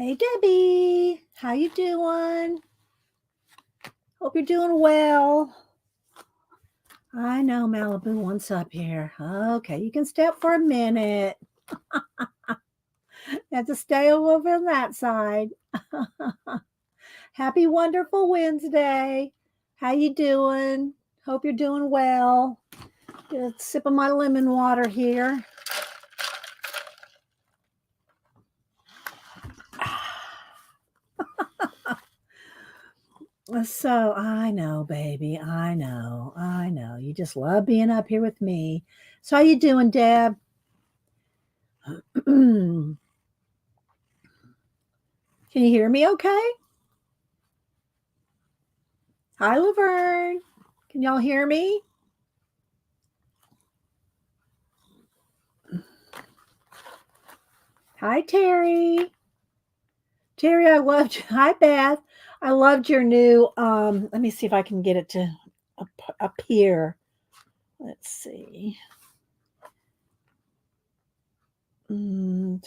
Hey Debbie, how you doing? Hope you're doing well. I know Malibu wants up here. Okay, you can step for a minute. You have to stay over on that side. Happy wonderful Wednesday. How you doing? Hope you're doing well. Get a sip of my lemon water here. So I know, baby. I know. I know. You just love being up here with me. So how you doing, Deb? Can you hear me okay? Hi, Laverne. Can y'all hear me? Hi, Terry. Terry, I loved you. Hi, Beth. I loved your new let me see if I can get it to appear. Let's see. Mm,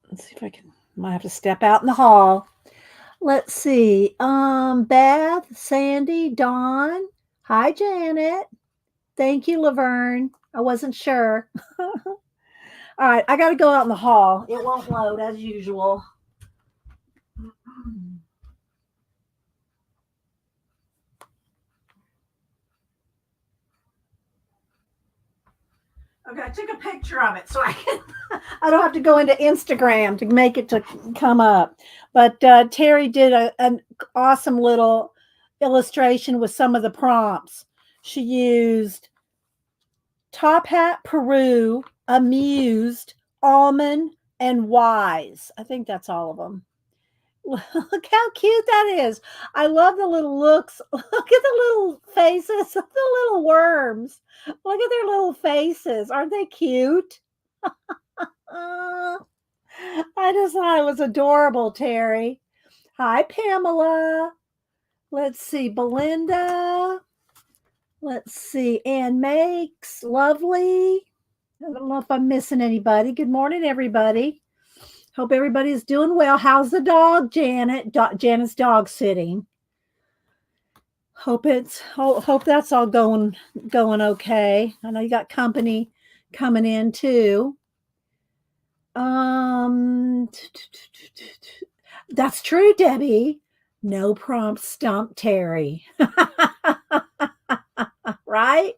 Let's see if I can might have to step out in the hall. Let's see. Beth, Sandy, Dawn. Hi, Janet. Thank you, Laverne. I wasn't sure. All right, I got to go out in the hall. It won't load as usual. Okay, I took a picture of it so I can. I don't have to go into Instagram to make it to come up. But Terry did an awesome little illustration with some of the prompts. She used top hat, Peru, amused, almond, and wise. I think that's all of them. Look how cute that is. I love the little looks. Look at the little faces of the little worms. Look at their little faces. Aren't they cute? I just thought it was adorable, Terry. Hi, Pamela. Let's see, Belinda. Let's see, Ann Makes. Lovely. I don't know if I'm missing anybody. Good morning, everybody. Hope everybody's doing well. How's the dog, Janet? Janet's dog sitting. Hope that's all going okay. I know you got company coming in too. That's true, Debbie. No prompt stump Terry. Right?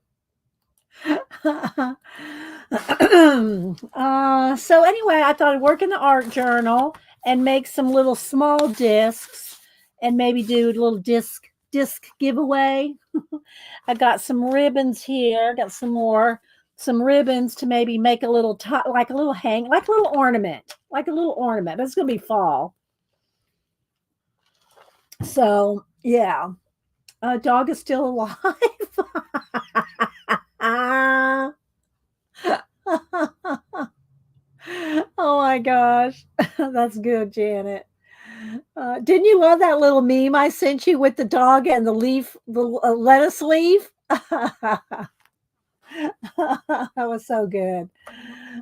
So anyway, I thought I'd work in the art journal and make some little small discs and maybe do a little disc giveaway. I got some ribbons here, got some ribbons to maybe make a little like a little like a little ornament, but it's gonna be fall. So yeah, dog is still alive. Oh my gosh, that's good, Janet. Didn't you love that little meme I sent you with the dog and the leaf, the lettuce leaf? That was so good.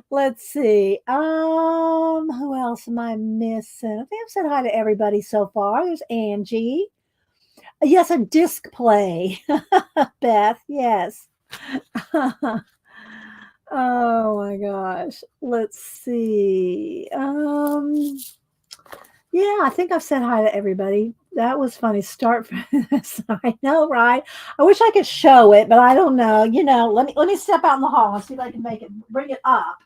Let's see. Who else am I missing? I think I've said hi to everybody so far. There's Angie. Yes, a disc play. Beth, yes. Oh my gosh. Let's see. Yeah, I think I've said hi to everybody. That was funny. Start from this. I know, right? I wish I could show it, but I don't know. Let me step out in the hall and see if I can make it bring it up.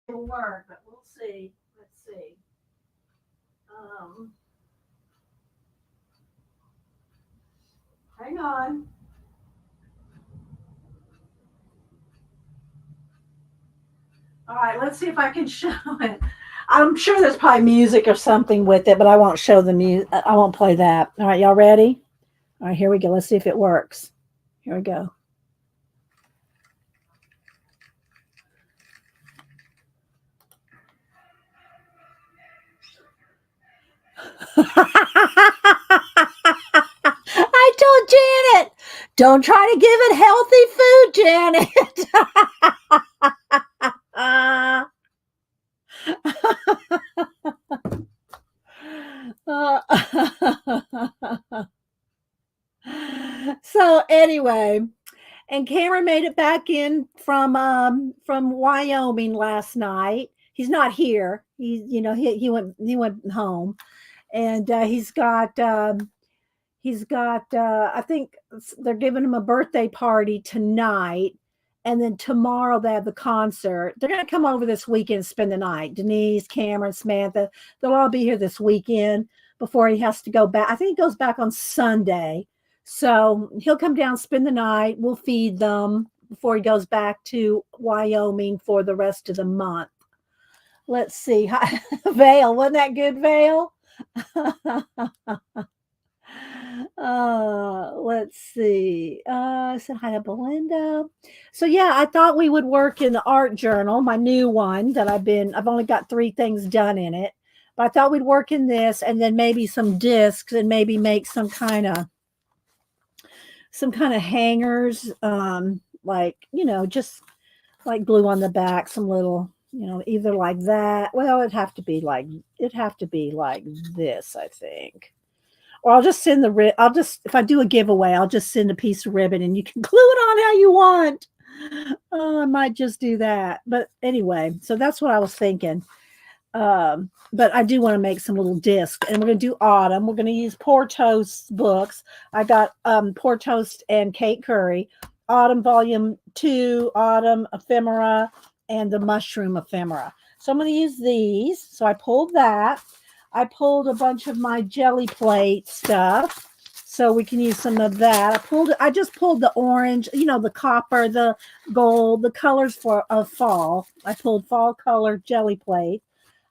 It'll work, but we'll see. Let's see. Hang on. All right, let's see if I can show it. I'm sure there's probably music or something with it, but I won't show the music. I won't play that. All right, y'all ready? All right, here we go. Let's see if it works. Here we go. I told Janet, Don't try to give it healthy food, Janet. So anyway, and Cameron made it back in from Wyoming last night. He's not here. He went home, and he's got I think they're giving him a birthday party tonight, and then tomorrow they have the concert. They're going to come over this weekend and spend the night. Denise, Cameron, Samantha, they'll all be here this weekend before he has to go back. I think he goes back on Sunday. So he'll come down, spend the night. We'll feed them before he goes back to Wyoming for the rest of the month. Let's see. Vale, wasn't that good, Vale? Let's see. I said hi to Belinda. So yeah, I thought we would work in the art journal, my new one that I've only got 3 things done in it. But I thought we'd work in this and then maybe some discs and maybe make some kind of hangers, like, just like glue on the back, some little, either like that. Well, it'd have to be like this, I think. Or I'll just send if I do a giveaway, I'll just send a piece of ribbon and you can glue it on how you want. I might just do that. But anyway, so that's what I was thinking. But I do want to make some little discs, and we're going to do autumn. We're going to use Poor Toast's books. I got Poor Toast and Kate Curry, Autumn Volume 2, Autumn Ephemera, and the Mushroom Ephemera. So I'm going to use these. So I pulled that. I pulled a bunch of my jelly plate stuff, so we can use some of that. I just pulled the orange, the copper, the gold, the colors of fall. I pulled fall color jelly plate.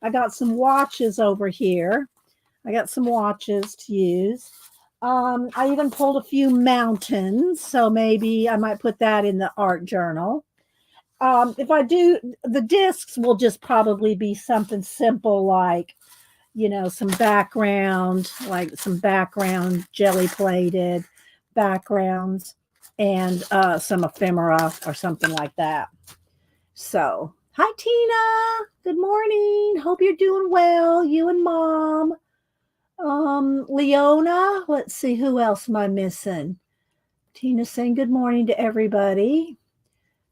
I got some watches over here. I got some watches to use. I even pulled a few mountains, so maybe I might put that in the art journal. If I do, the discs will just probably be something simple like, some background, jelly plated backgrounds, and some ephemera or something like that. So, hi, Tina. Good morning. Hope you're doing well. You and Mom. Leona. Let's see. Who else am I missing? Tina saying good morning to everybody.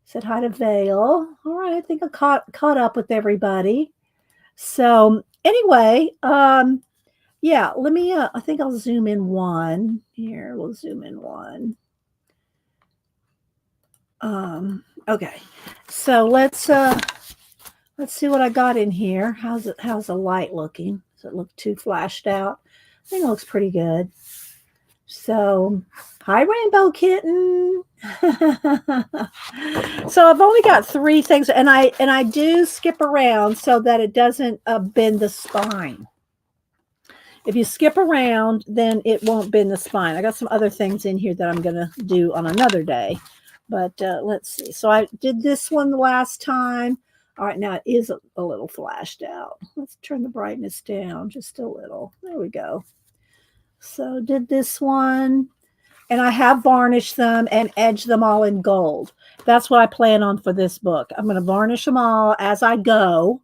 Said hi to Vale. All right. I think I caught up with everybody. So anyway, yeah, let me, I think I'll zoom in one here. We'll zoom in one. Okay. So let's see what I got in here. How's the light looking? Does it look too flashed out? I think it looks pretty good. So, hi, Rainbow Kitten. So I've only got 3 things, and I do skip around so that it doesn't bend the spine. If you skip around, then it won't bend the spine. I got some other things in here that I'm going to do on another day. But let's see. So I did this one the last time. All right, now it is a little flashed out. Let's turn the brightness down just a little. There we go. So did this one, and I have varnished them and edged them all in gold. That's what I plan on for this book. I'm going to varnish them all as I go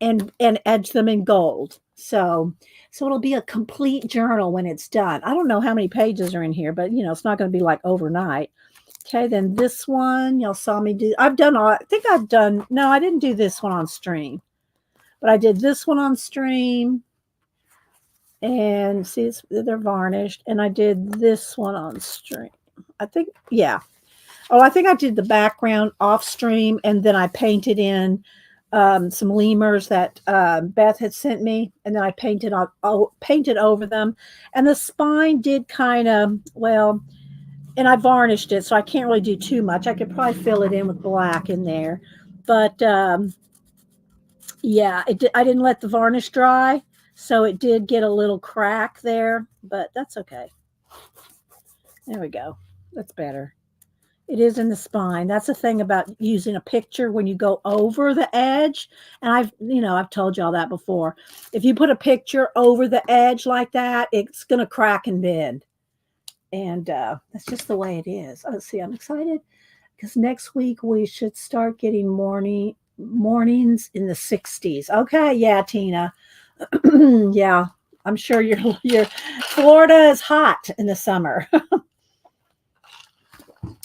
and edge them in gold. So it'll be a complete journal when it's done. I don't know how many pages are in here, but it's not going to be like overnight. Okay, then this one, y'all saw me do. I didn't do this one on stream, but I did this one on stream. And see, they're varnished. And I did this one on stream. I think, yeah. Oh, I think I did the background off stream, and then I painted in some lemurs that Beth had sent me, and then I painted over them. And the spine did kind of, well, and I varnished it, so I can't really do too much. I could probably fill it in with black in there. But, yeah, I didn't let the varnish dry, so it did get a little crack there, but that's okay. There we go. That's better. It is in the spine. That's the thing about using a picture when you go over the edge. And I've told y'all that before. If you put a picture over the edge like that, it's going to crack and bend. And that's just the way it is. Oh, see, I'm excited because next week we should start getting mornings in the 60s. Okay, yeah, Tina. Yeah, I'm sure your Florida is hot in the summer.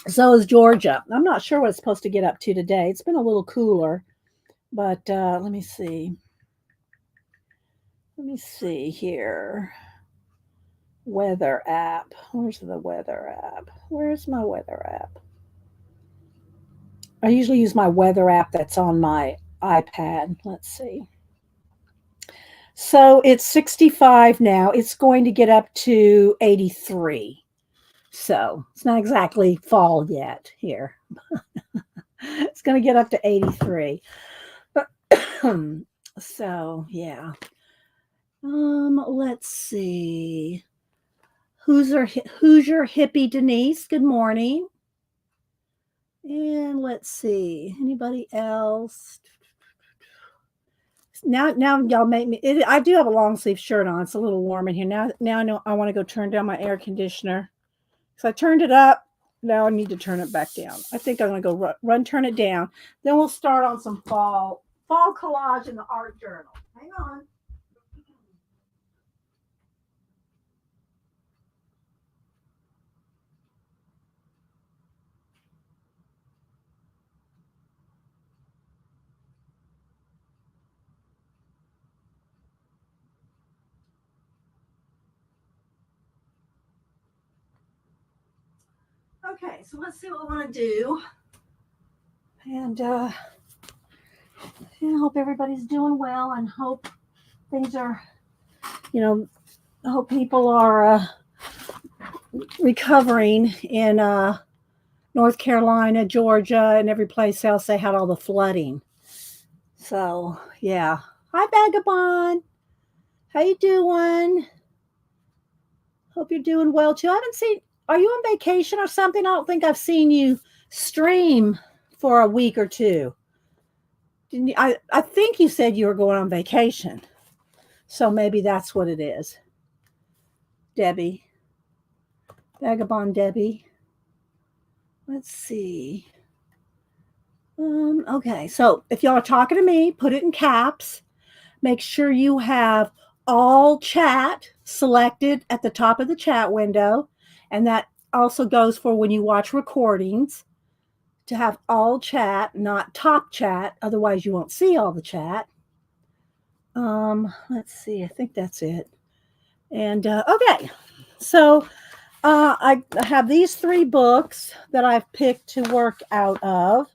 So is Georgia. I'm not sure what it's supposed to get up to today. It's been a little cooler, but let me see. Let me see here. Weather app. Where's the weather app? Where's my weather app? I usually use my weather app that's on my iPad. Let's see. So it's 65 now. It's going to get up to 83. So it's not exactly fall yet here. It's going to get up to 83. So yeah. Let's see. Who's your hippie Denise? Good morning. And let's see. Anybody else? Now y'all make me. I do have a long sleeve shirt on. It's a little warm in here now. I know I want to go turn down my air conditioner. So I turned it up. Now I need to turn it back down. I think I'm going to go turn it down. Then we'll start on some fall collage in the art journal. Hang on. Okay, so let's see what we want to do. And I hope everybody's doing well and hope things are, I hope people are recovering in North Carolina, Georgia, and every place else they had all the flooding. So, yeah. Hi, Vagabond. How you doing? Hope you're doing well, too. I haven't seen, are you on vacation or something? I don't think I've seen you stream for a week or two. Didn't you, I think you said you were going on vacation. So maybe that's what it is. Debbie. Vagabond Debbie. Let's see. Okay, so if y'all are talking to me, put it in caps. Make sure you have all chat selected at the top of the chat window. And that also goes for when you watch recordings to have all chat, not top chat. Otherwise, you won't see all the chat. Let's see. I think that's it. And okay, so I have these 3 books that I've picked to work out of.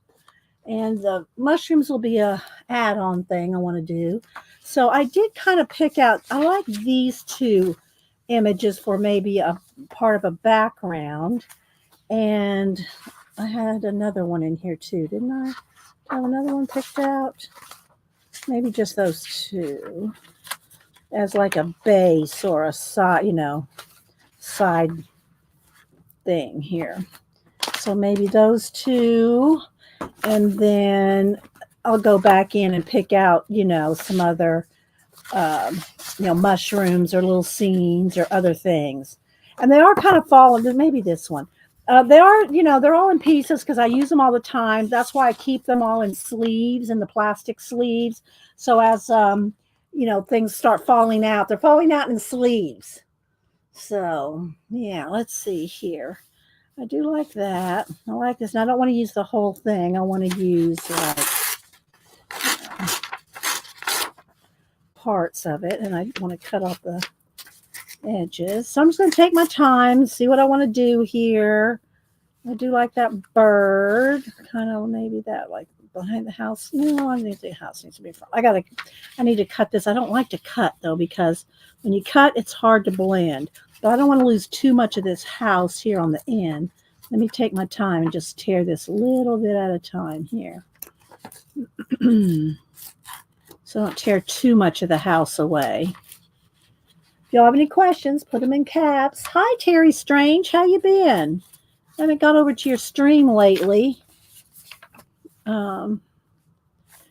And the mushrooms will be a add-on thing I want to do. So I did kind of pick out, I like these 2 images for maybe a part of a background. And I had another one in here too, didn't I? Have another one picked out? Maybe just those 2 as like a base or a side, side thing here. So maybe those 2. And then I'll go back in and pick out, some other, mushrooms or little scenes or other things. And they are kind of falling, maybe this one. They are, they're all in pieces because I use them all the time. That's why I keep them all in sleeves, in the plastic sleeves. So as, things start falling out, they're falling out in sleeves. So, yeah, let's see here. I do like that. I like this. And I don't want to use the whole thing. I want to use parts of it. And I want to cut off the edges. So I'm just going to take my time, see what I want to do here. I do like that bird. Kind of maybe that like behind the house. No, I think the house needs to be front. I need to cut this. I don't like to cut though, because when you cut, it's hard to blend. But I don't want to lose too much of this house here on the end. Let me take my time and just tear this a little bit at a time here. So don't tear too much of the house away. If y'all have any questions, put them in caps. Hi, Terry Strange. How you been? I haven't got over to your stream lately.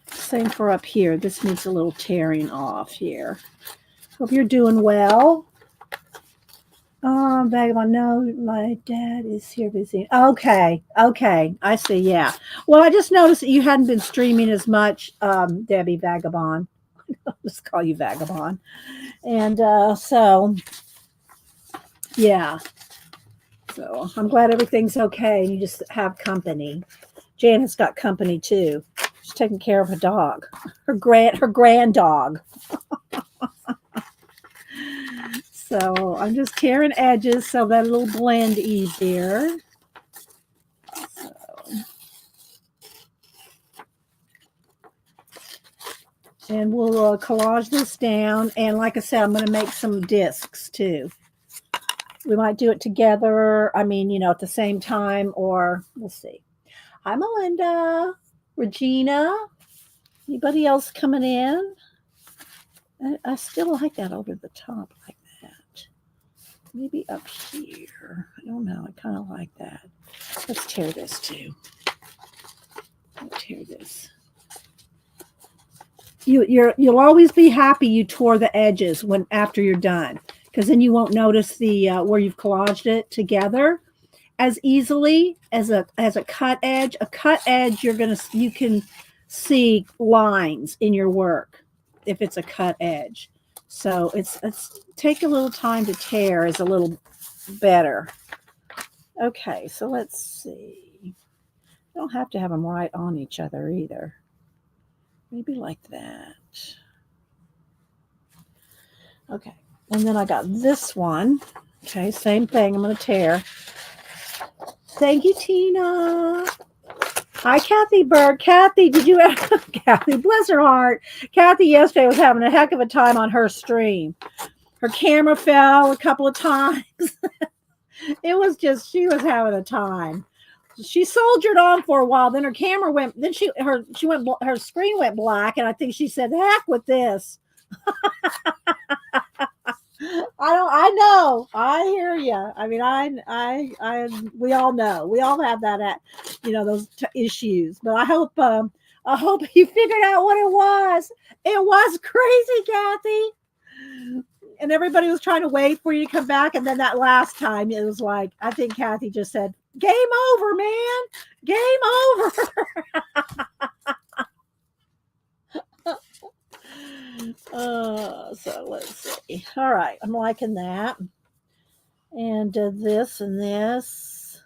Same for up here. This needs a little tearing off here. Hope you're doing well. Vagabond, no, my dad is here visiting. Okay, okay, I see. Yeah. Well, I just noticed that you hadn't been streaming as much, Debbie Vagabond. I'll just call you Vagabond. And so, yeah. So I'm glad everything's okay. You just have company. Janet's got company too. She's taking care of a dog, her grand dog. So I'm just tearing edges so that it'll blend easier. So, and we'll collage this down. And like I said, I'm going to make some discs too. We might do it together. I mean, at the same time, or we'll see. Hi, Melinda, Regina. Anybody else coming in? I still like that over the top like that. Maybe up here. I don't know. I kind of like that. Let's tear this too. Let's tear this. You'll always be happy you tore the edges after you're done, because then you won't notice the where you've collaged it together as easily as a cut edge. A cut edge, you can see lines in your work if it's a cut edge. So it's take a little time to tear is a little better. Okay, so let's see. You don't have to have them right on each other either. Maybe like that. Okay, and then I got this one. Okay, same thing. I'm going to tear. Thank you, Tina. Hi, Kathy Berg. Kathy, did you ever? Kathy, bless her heart. Kathy yesterday was having a heck of a time on her stream. Her camera fell a couple of times. It was just, she was having a time. She soldiered on for a while. Then her camera went. Then her screen went black, and I think she said, "Heck with this." I know. I hear you. I mean, we all know. We all have that those issues. But I hope you figured out what it was. It was crazy, Kathy. And everybody was trying to wait for you to come back. And then that last time, it was like, I think Kathy just said, "Game over, man. Game over." So let's see. All right. I'm liking that. And this and this.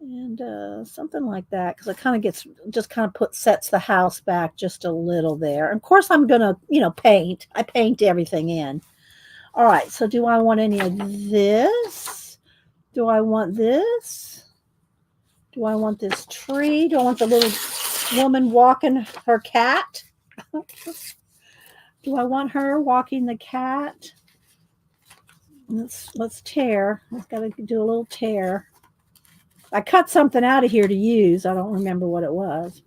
And something like that. Because it kind of sets the house back just a little there. And of course, I'm going to, paint. I paint everything in. All right. So do I want any of this? Do I want this? Do I want this tree? Do I want the little woman walking her cat? Do I want her walking the cat? Let's tear. I've got to do a little tear. I cut something out of here to use. I don't remember what it was.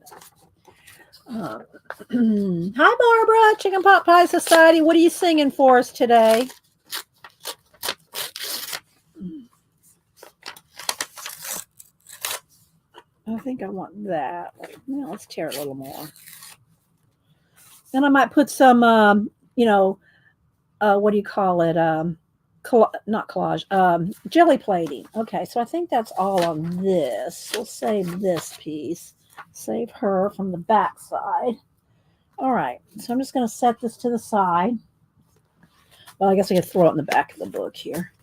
Hi, Barbara, Chicken Pot Pie Society. What are you singing for us today? I think I want that. Now let's tear it a little more. Then I might put some, what do you call it? Not collage, jelly plating. Okay, so I think that's all on this. We'll save this piece. Save her from the back side. All right, so I'm just going to set this to the side. Well, I guess I could throw it in the back of the book here.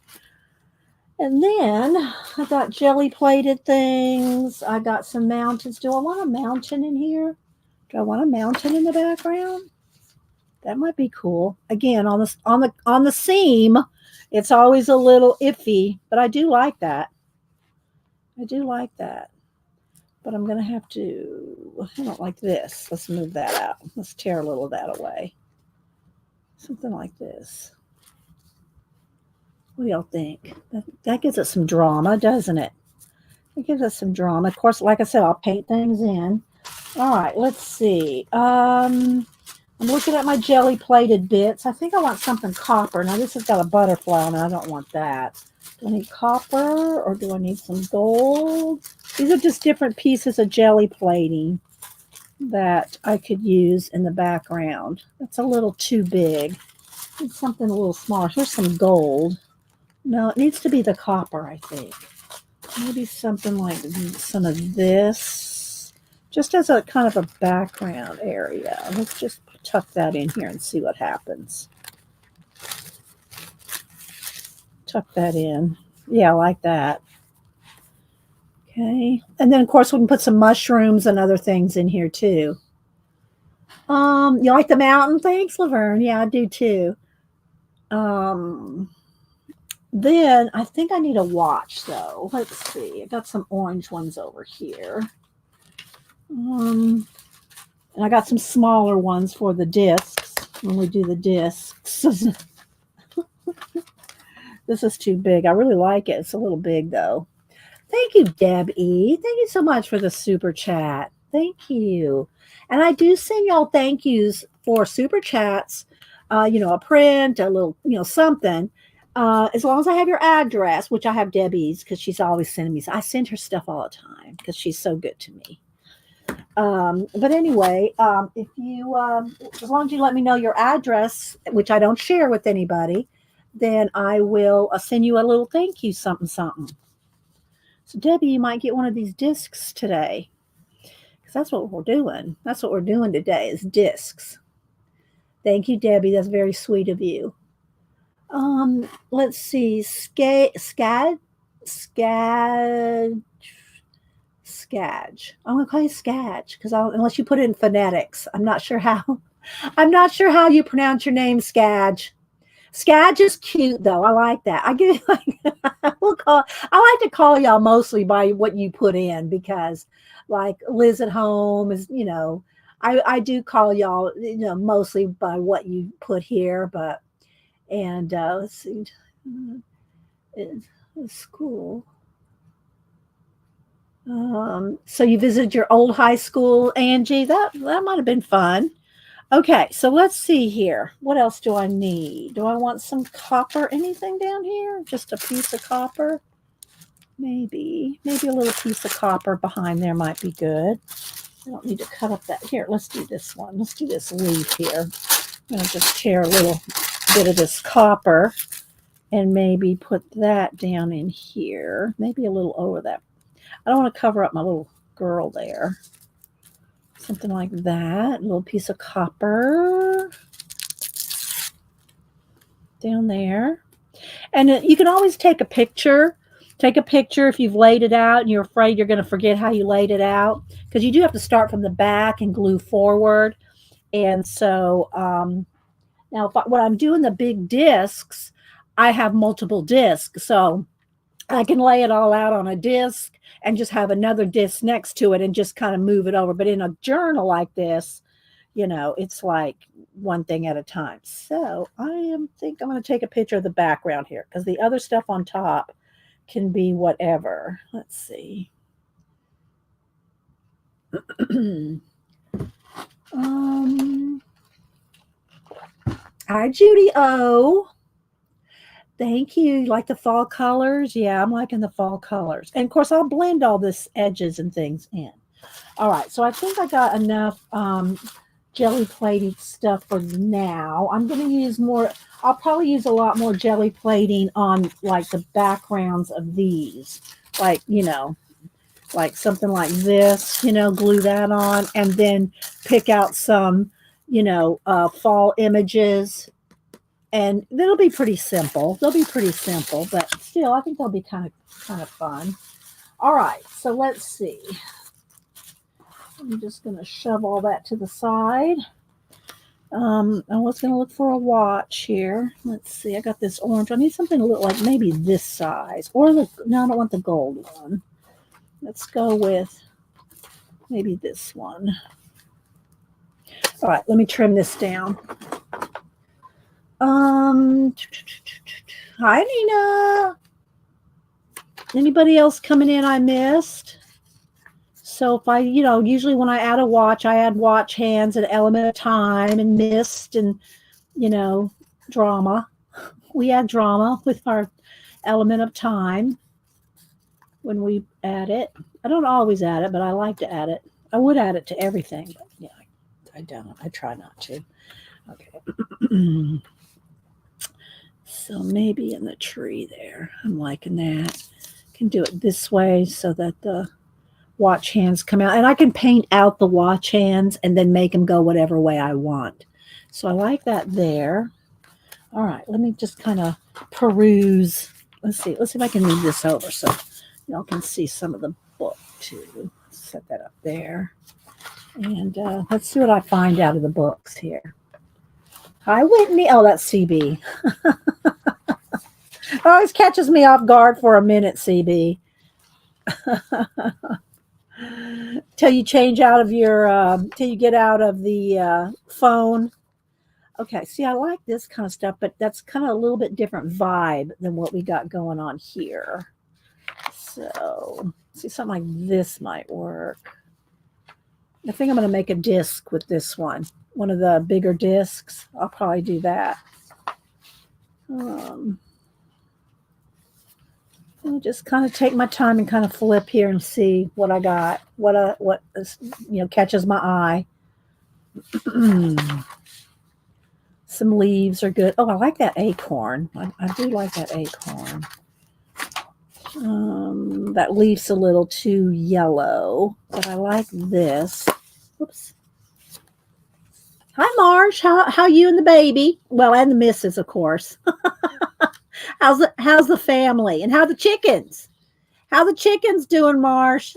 And then I got jelly plated things. I got some mountains. Do I want a mountain in here? Do I want a mountain in the background? That might be cool. Again, on the seam, it's always a little iffy, but I do like that. I do like that. But I'm going to have to, I don't like this. Let's move that out. Let's tear a little of that away. Something like this. What do y'all think? That gives us some drama, doesn't it? It gives us some drama. Of course, like I said, I'll paint things in. All right, let's see. I'm looking at my jelly plated bits. I think I want something copper. Now, this has got a butterfly, and I don't want that. Do I need copper, or do I need some gold? These are just different pieces of jelly plating that I could use in the background. That's a little too big. Need something a little smaller. Here's some gold. No, it needs to be the copper, I think. Maybe something like some of this, just as a kind of a background area. Let's just tuck that in here and see what happens. Tuck that in. Yeah, like that. Okay. And then, of course, we can put some mushrooms and other things in here, too. You like the mountain? Thanks, Laverne. Yeah, I do, too. Um, then I think I need a watch, though. Let's see. I got some orange ones over here. And I got some smaller ones for the discs when we do the discs. This is too big. I really like it. It's a little big, though. Thank you, Debbie. Thank you so much for the super chat. Thank you. And I do send y'all thank yous for super chats. A print, a little, something. As long as I have your address, which I have Debbie's because she's always sending me. I send her stuff all the time because she's so good to me. But anyway, if you, as long as you let me know your address, which I don't share with anybody, then I will send you a little thank you, something, something. So Debbie, you might get one of these discs today, because that's what we're doing. That's what we're doing today is discs. Thank you, Debbie. That's very sweet of you. Let's see. Scadge. I'm gonna call you Scadge because unless you put it in phonetics, I'm not sure how. I'm not sure how you pronounce your name, Scadge. Scadge is cute though. I like that. I like to call y'all mostly by what you put in because like Liz at home is, I do call y'all, mostly by what you put here, but let's see. It's cool. So you visited your old high school, Angie. That might have been fun. Okay, so let's see here. What else do I need? Do I want some copper? Anything down here? Just a piece of copper? Maybe a little piece of copper behind there might be good. I don't need to cut up that. Here, let's do this one. Let's do this leaf here. I'm going to just tear a little bit of this copper and maybe put that down in here. Maybe a little over that. I don't want to cover up my little girl there. Something like that. A little piece of copper down there. And you can always take a picture. Take a picture if you've laid it out and you're afraid you're going to forget how you laid it out. Because you do have to start from the back and glue forward. And so now when I'm doing the big discs, I have multiple discs. So I can lay it all out on a disc and just have another disc next to it and just kind of move it over. But in a journal like this, it's like one thing at a time. So I think I'm going to take a picture of the background here because the other stuff on top can be whatever. Let's see. Hi, Judy O. Thank you. You like the fall colors? Yeah, I'm liking the fall colors. And of course, I'll blend all this edges and things in. All right, so I think I got enough jelly plating stuff for now. I'm going to use more. I'll probably use a lot more jelly plating on like the backgrounds of these. Like, like something like this, glue that on and then pick out some, fall images. And they'll be pretty simple. They'll be pretty simple, but still, I think they'll be kind of fun. All right, so let's see. I'm just going to shove all that to the side. I was going to look for a watch here. Let's see. I got this orange. I need something to look like maybe this size. No, I don't want the gold one. Let's go with maybe this one. All right, let me trim this down. Hi, Nina. Anybody else coming in I missed? So if I, usually when I add a watch, I add watch hands and element of time and mist and, drama. We add drama with our element of time when we add it. I don't always add it, but I like to add it. I would add it to everything, but yeah, I don't. I try not to. Okay. So maybe in the tree there. I'm liking that. Can do it this way so that the watch hands come out. And I can paint out the watch hands and then make them go whatever way I want. So I like that there. All right, let me just kind of peruse. Let's see if I can move this over so y'all can see some of the book too. Set that up there. And let's see what I find out of the books here. Hi, Whitney. Oh, that's CB. Always catches me off guard for a minute, CB. Till you change out of your, till you get out of the phone. Okay, see, I like this kind of stuff, but that's kind of a little bit different vibe than what we got going on here. So, see, something like this might work. I think I'm going to make a disc with this one of the bigger discs. I'll probably do that. I'll just kind of take my time and kind of flip here and see what I got, what catches my eye. Some leaves are good. Oh, I like that acorn. I do like that acorn. That leaf's a little too yellow, but I like this. Oops. Hi, Marsh. How you and the baby? Well, and the missus, of course. How's the family and how the chickens? How the chickens doing, Marsh?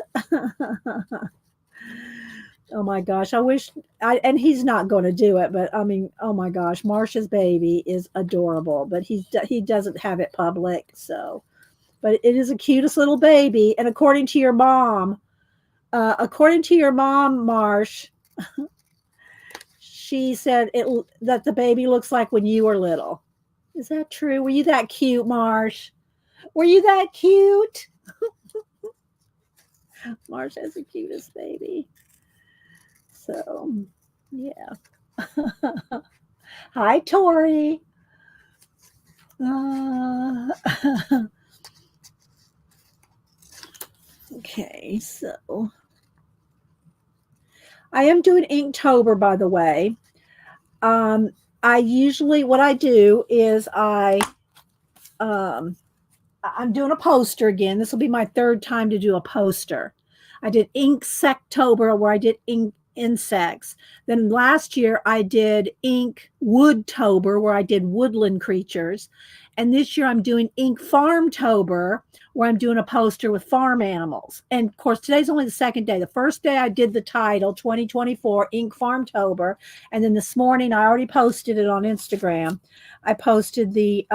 Oh my gosh, I wish and he's not going to do it, but I mean, oh my gosh, Marsh's baby is adorable, but he doesn't have it public, so. But it is the cutest little baby, and according to your mom, Marsh, she said that the baby looks like when you were little. Is that true? Were you that cute, Marsh? Were you that cute? Marsh has the cutest baby. So, yeah. Hi, Tori. Okay, so I am doing Inktober, by the way. I usually, what I do is I'm doing a poster again. This will be my third time to do a poster. I did Inktober where I did insects. Then last year I did Woodtober where I did woodland creatures. And this year I'm doing Farmtober where I'm doing a poster with farm animals. And of course, today's only the second day. The first day I did the title 2024 Farmtober. And then this morning I already posted it on Instagram. I posted the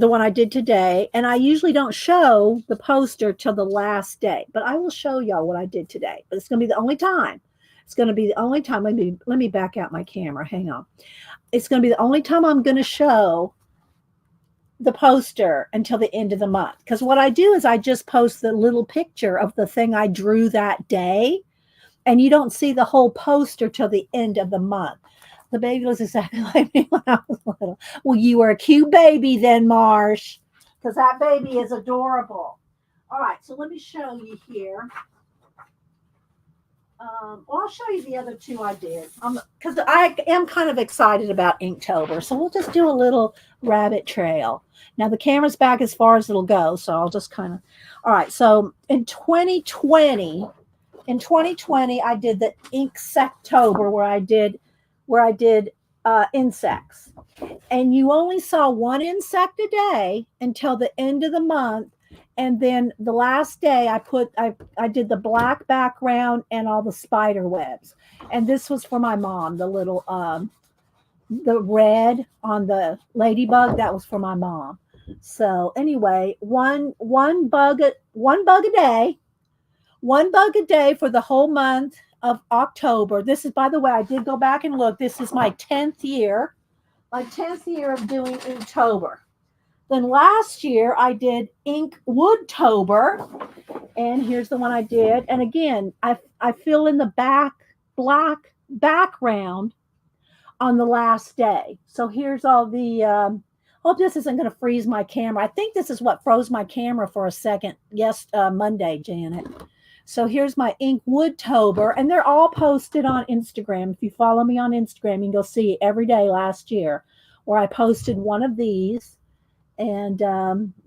one I did today, and I usually don't show the poster till the last day, but I will show y'all what I did today. But it's going to be the only time. It's going to be the only time. Let me back out my camera. Hang on. It's going to be the only time I'm going to show the poster until the end of the month. Because what I do is I just post the little picture of the thing I drew that day, and you don't see the whole poster till the end of the month. The baby looks exactly like me when I was little. Well, you were a cute baby then, Marsh, because that baby is adorable. All right, so let me show you here. Well, I'll show you the other two I did because I am kind of excited about Inktober. So we'll just do a little rabbit trail. Now the camera's back as far as it'll go, so I'll just kind of. All right, so in 2020, I did the Inktober where I did insects, and you only saw one insect a day until the end of the month. And then the last day I did the black background and all the spider webs. And this was for my mom, the little the red on the ladybug, that was for my mom. So anyway, one bug a day for the whole month of October. This is, by the way, I did go back and look. This is my 10th year of doing Inktober. Then last year I did Woodtober, and here's the one I did. And again, I fill in the black background on the last day. So here's all the. Hope this isn't going to freeze my camera. I think this is what froze my camera for a second. Yes, Monday, Janet. So here's my Woodtober, and they're all posted on Instagram. If you follow me on Instagram, you can go see every day last year where I posted one of these. And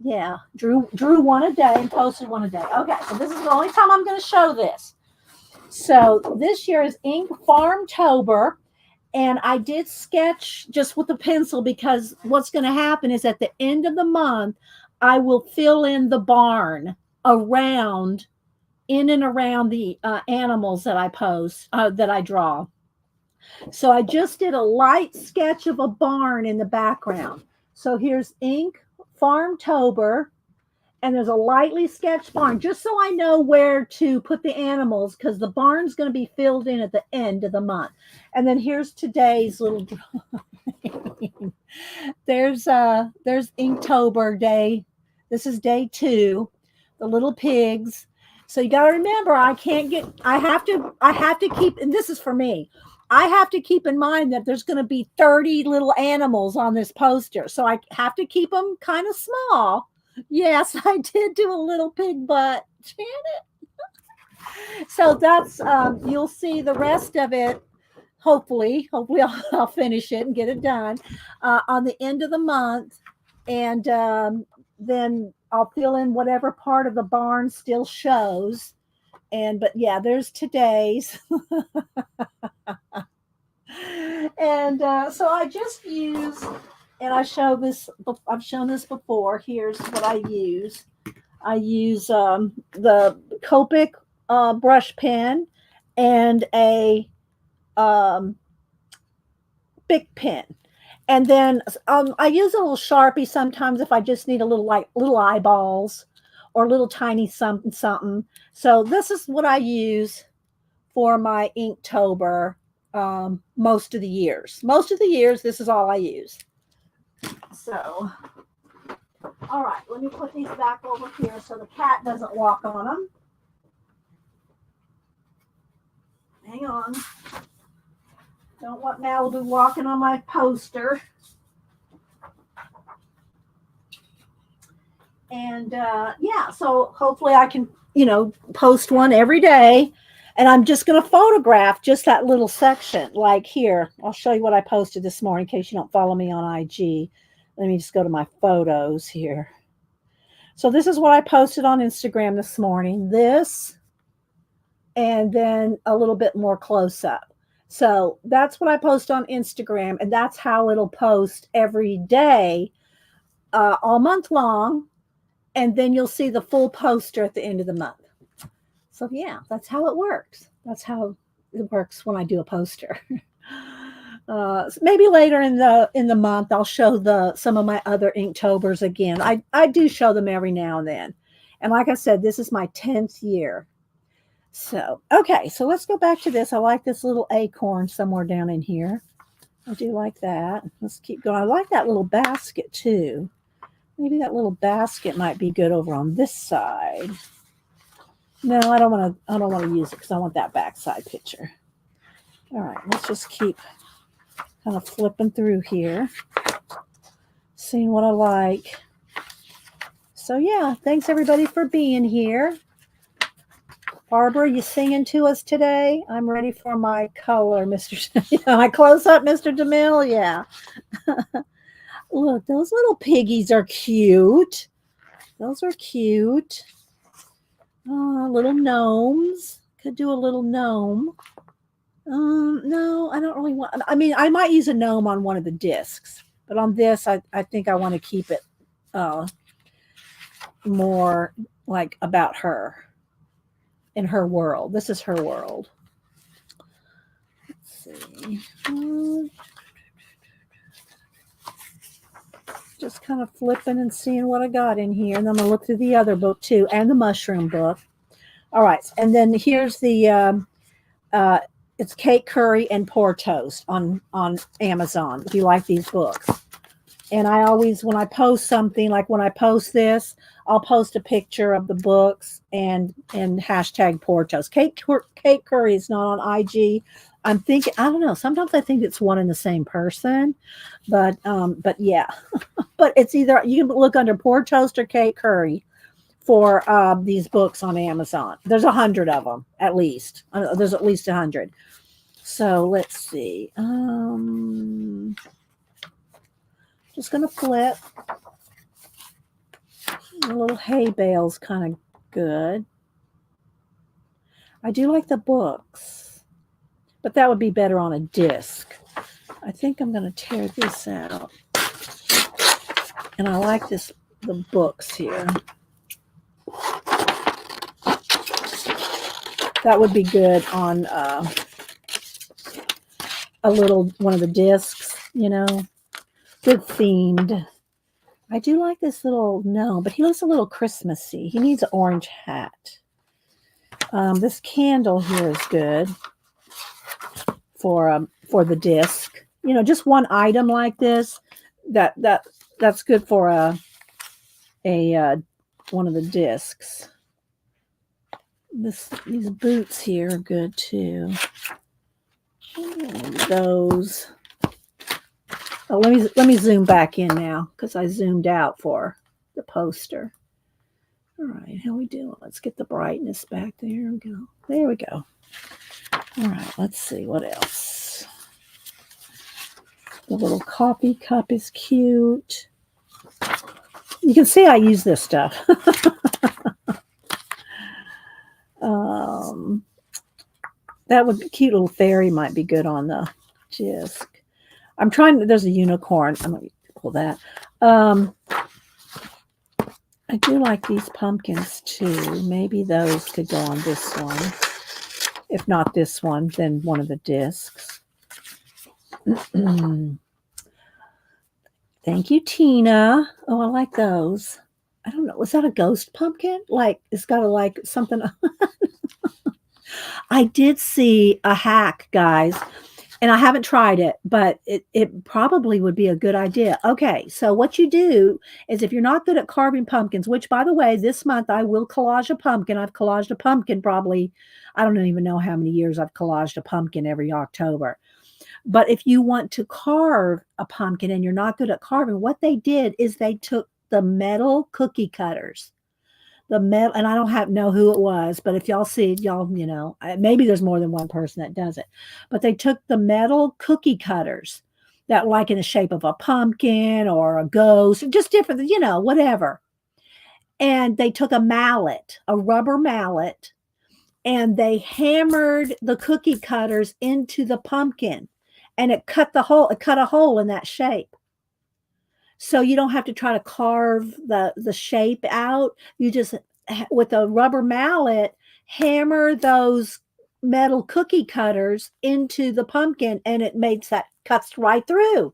yeah, drew one a day and posted one a day. Okay, so this is the only time I'm going to show this. So this year is Ink Farmtober, and I did sketch just with a pencil because what's going to happen is at the end of the month, I will fill in the barn around, in and around the animals that I post, that I draw. So I just did a light sketch of a barn in the background. So here's Ink Farmtober, and there's a lightly sketched barn just so I know where to put the animals because the barn's going to be filled in at the end of the month. And then here's today's little drawing. there's Inktober day. This is day 2. The little pigs. So you got to remember, I have to keep, and this is for me. I have to keep in mind that there's going to be 30 little animals on this poster. So I have to keep them kind of small. Yes, I did do a little pig butt, Janet. So that's, you'll see the rest of it. Hopefully I'll finish it and get it done on the end of the month. And then I'll fill in whatever part of the barn still shows. But yeah, there's today's. And so I just use, and I've shown this before. Here's what I use. I use the Copic brush pen and a Bic pen. And then I use a little Sharpie sometimes if I just need a little eyeballs or little tiny something. So this is what I use for my Inktober most of the years. This is all I use. So, all right, let me put these back over here so the cat doesn't walk on them. Hang on. Don't want Malibu walking on my poster. And yeah, so hopefully I can, post one every day. And I'm just going to photograph just that little section. Like here, I'll show you what I posted this morning in case you don't follow me on IG. Let me just go to my photos here. So this is what I posted on Instagram this morning. This, and then a little bit more close up. So that's what I post on Instagram, and that's how it'll post every day, all month long. And then you'll see the full poster at the end of the month. So yeah, that's how it works. That's how it works when I do a poster. Maybe later in the month I'll show some of my other Inktobers again. I do show them every now and then. And like I said, this is my 10th year. So okay, so let's go back to this. I like this little acorn somewhere down in here. I do like that. Let's keep going. I like that little basket too. Maybe that little basket might be good over on this side. No, I don't want to use it because I want that backside picture. All right, let's just keep kind of flipping through here, seeing what I like. So yeah, thanks everybody for being here. Barbara, you singing to us today? I'm ready for my color, Mr. My close-up, Mr. DeMille. Yeah. Look, those little piggies are cute. Those are cute. Little gnomes. Could do a little gnome. No, I don't really want. I mean, I might use a gnome on one of the discs, but on this, I think I want to keep it more like about her, in her world. This is her world. Let's see. Just kind of flipping and seeing what I got in here. And I'm going to look through the other book too, and the mushroom book. All right. And then here's the, it's Kate Curry and Poor Toast on Amazon, if you like these books. And I always, when I post something, like when I post this, I'll post a picture of the books and hashtag Poor Toast. Kate Curry is not on IG. I'm thinking, I don't know. Sometimes I think it's one and the same person, but yeah, but it's either, you can look under Poor Toast or Kate Curry for these books on Amazon. There's 100 of them, at least. There's at least 100. So let's see. Just going to flip. The little hay bale's kind of good. I do like the books, but that would be better on a disc. I think I'm going to tear this out. And I like the books here. That would be good on a little one of the discs, you know, good themed. I do like this little gnome, but he looks a little Christmassy. He needs an orange hat. This candle here is good for the disc. You know, just one item like this that's good for a one of the discs. These boots here are good too. Those. Oh, let me zoom back in now because I zoomed out for the poster. All right, how we doing? Let's get the brightness back. There we go. There we go. All right, let's see what else. The little coffee cup is cute. You can see I use this stuff. That would cute little fairy might be good on the disc. I'm trying to, there's a unicorn. I'm going to pull that. I do like these pumpkins too. Maybe those could go on this one. If not this one, then one of the discs. Thank you, Tina. Oh, I like those. I don't know. Was that a ghost pumpkin? Like, it's got to like something. I did see a hack, guys, and I haven't tried it, but it probably would be a good idea. Okay, so what you do is if you're not good at carving pumpkins, which, by the way, this month I will collage a pumpkin. I've collaged a pumpkin probably, I don't even know how many years I've collaged a pumpkin every October. But if you want to carve a pumpkin and you're not good at carving, what they did is they took the metal cookie cutters. The metal, and I don't know who it was, but if y'all see it, y'all, you know, maybe there's more than one person that does it. But they took the metal cookie cutters that like in the shape of a pumpkin or a ghost, just different, you know, whatever. And they took a mallet, a rubber mallet, and they hammered the cookie cutters into the pumpkin, and it cut a hole in that shape. So you don't have to try to carve the shape out. You just, with a rubber mallet, hammer those metal cookie cutters into the pumpkin, and it makes that cut right through.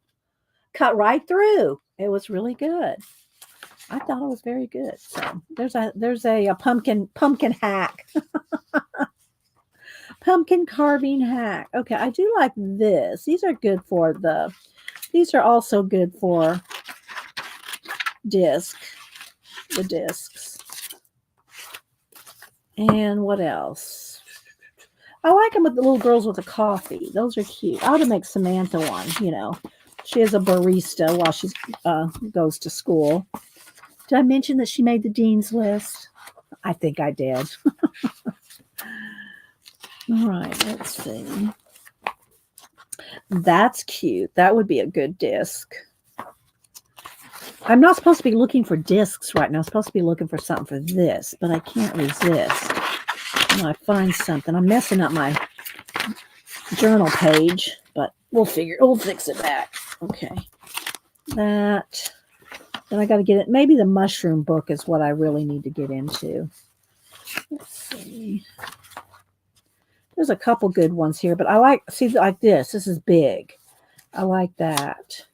It was really good. I thought it was very good. So there's a pumpkin hack. Pumpkin carving hack. Okay, I do like this. These are good for these are also good for the discs. And what else? I like them with the little girls with the coffee. Those are cute. I ought to make Samantha one, you know. She is a barista while she goes to school. Did I mention that she made the dean's list? I think I did. All right, let's see. That's cute. That would be a good disc. I'm not supposed to be looking for discs right now. I'm supposed to be looking for something for this, but I can't resist. When I find something, I'm messing up my journal page, but we'll fix it back. Okay. That. Then I got to get it. Maybe the mushroom book is what I really need to get into. Let's see. There's a couple good ones here, but I like this. This is big. I like that.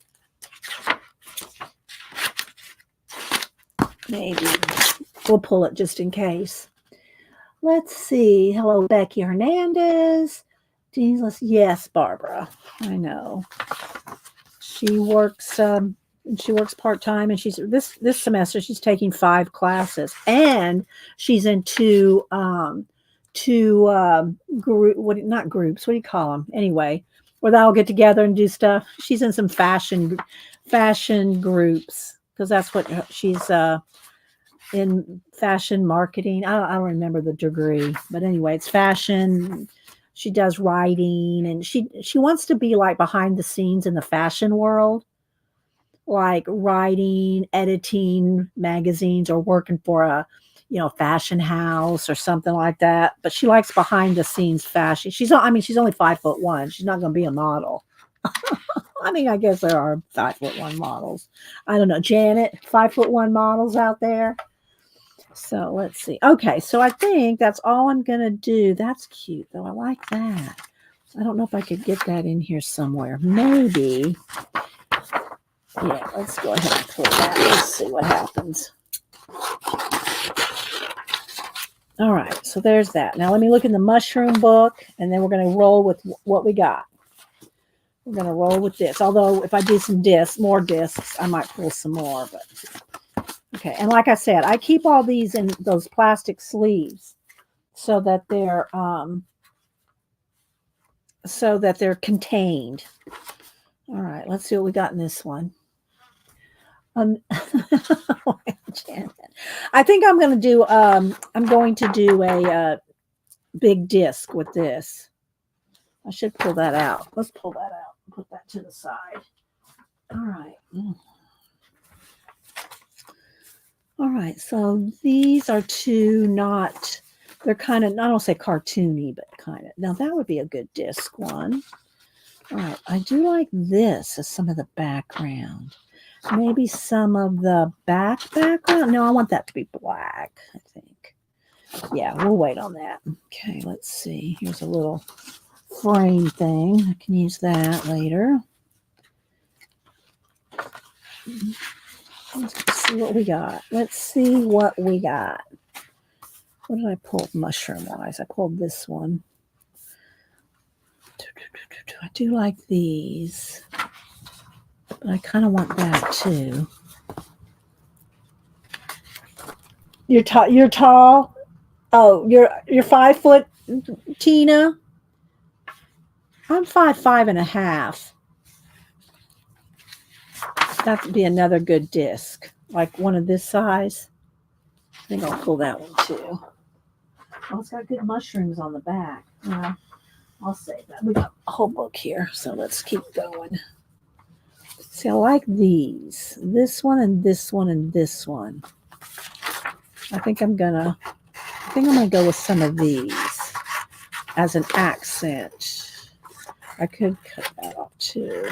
Maybe we'll pull it just in case. Let's see. Hello, Becky Hernandez. Yes, Barbara. I know. She works. She works part-time, and she's this semester she's taking 5 classes, and she's in two not groups, what do you call them anyway, where they all get together and do stuff. She's in some fashion groups because that's what she's in fashion marketing. I don't remember the degree, but anyway, it's fashion. She does writing, and she wants to be like behind the scenes in the fashion world. like writing, editing magazines, or working for a, fashion house or something like that. But she likes behind the scenes fashion. I mean, she's only 5'1". She's not going to be a model. I mean, I guess there are 5'1" models. I don't know. Janet, 5'1" models out there. So let's see. Okay, so I think that's all I'm going to do. That's cute, though. I like that. I don't know if I could get that in here somewhere. Maybe. Yeah, let's go ahead and pull that. Let's see what happens. All right, so there's that. Now let me look in the mushroom book, and then we're going to roll with what we got. We're going to roll with this. Although if I do some more discs, I might pull some more. But okay, and like I said, I keep all these in those plastic sleeves so that they're contained. All right, let's see what we got in this one. I think I'm going to do a big disc with this. I should pull that out. Let's pull that out and put that to the side. All right. All right. So these are they're kind of, I don't say cartoony, but kind of. Now that would be a good disc one. All right. I do like this as some of the background. Maybe some of the background. No, I want that to be black, I think. Yeah, we'll wait on that. Okay, let's see. Here's a little frame thing. I can use that later. Let's see what we got. What did I pull mushroom-wise? I pulled this one. I do like these. But I kind of want that too. You're tall. Oh, you're 5 foot, Tina. I'm 5'5.5". That would be another good disc, like one of this size. I think I'll pull that one too. Oh, it's got good mushrooms on the back. Yeah, I'll save that. We got a whole book here, so let's keep going. See, I like these. This one and this one and this one. I think I'm gonna go with some of these as an accent. I could cut that off too.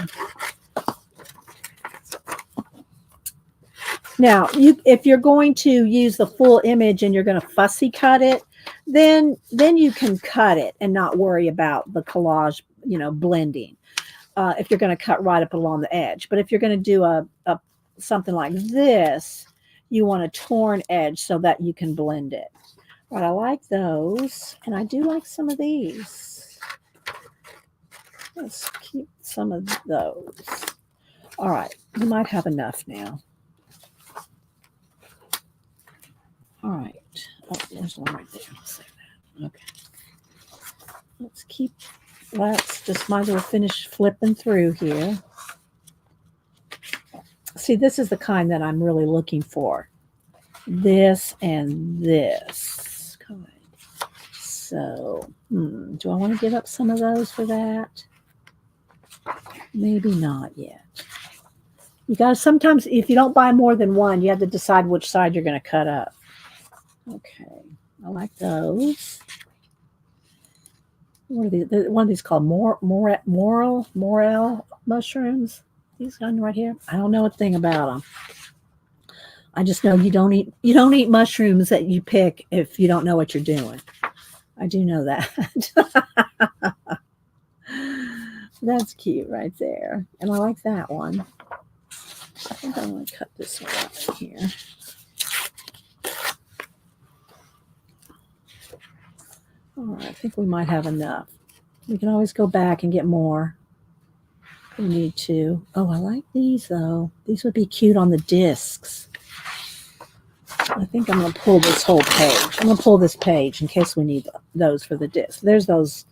Now, if you're going to use the full image and you're going to fussy cut it, then you can cut it and not worry about the collage, blending. If you're going to cut right up along the edge. But if you're going to do a something like this, you want a torn edge so that you can blend it. But I like those, and I do like some of these. Let's keep some of those. All right, we might have enough now. All right. Oh, there's one right there. Let's save that. Okay. Let's just might as well finish flipping through here. See, this is the kind that I'm really looking for. This and this kind. So, do I want to give up some of those for that? Maybe not yet. You got to sometimes, if you don't buy more than one, you have to decide which side you're going to cut up. Okay, I like those. What are these? One of these called morel mushrooms. These guys right here. I don't know a thing about them. I just know you don't eat mushrooms that you pick if you don't know what you're doing. I do know that. That's cute right there, and I like that one. I think I'm going to cut this one out here. All right, I think we might have enough. We can always go back and get more if we need to. Oh, I like these, though. These would be cute on the discs. I think I'm going to pull this whole page. I'm going to pull this page in case we need those for the disc. There's those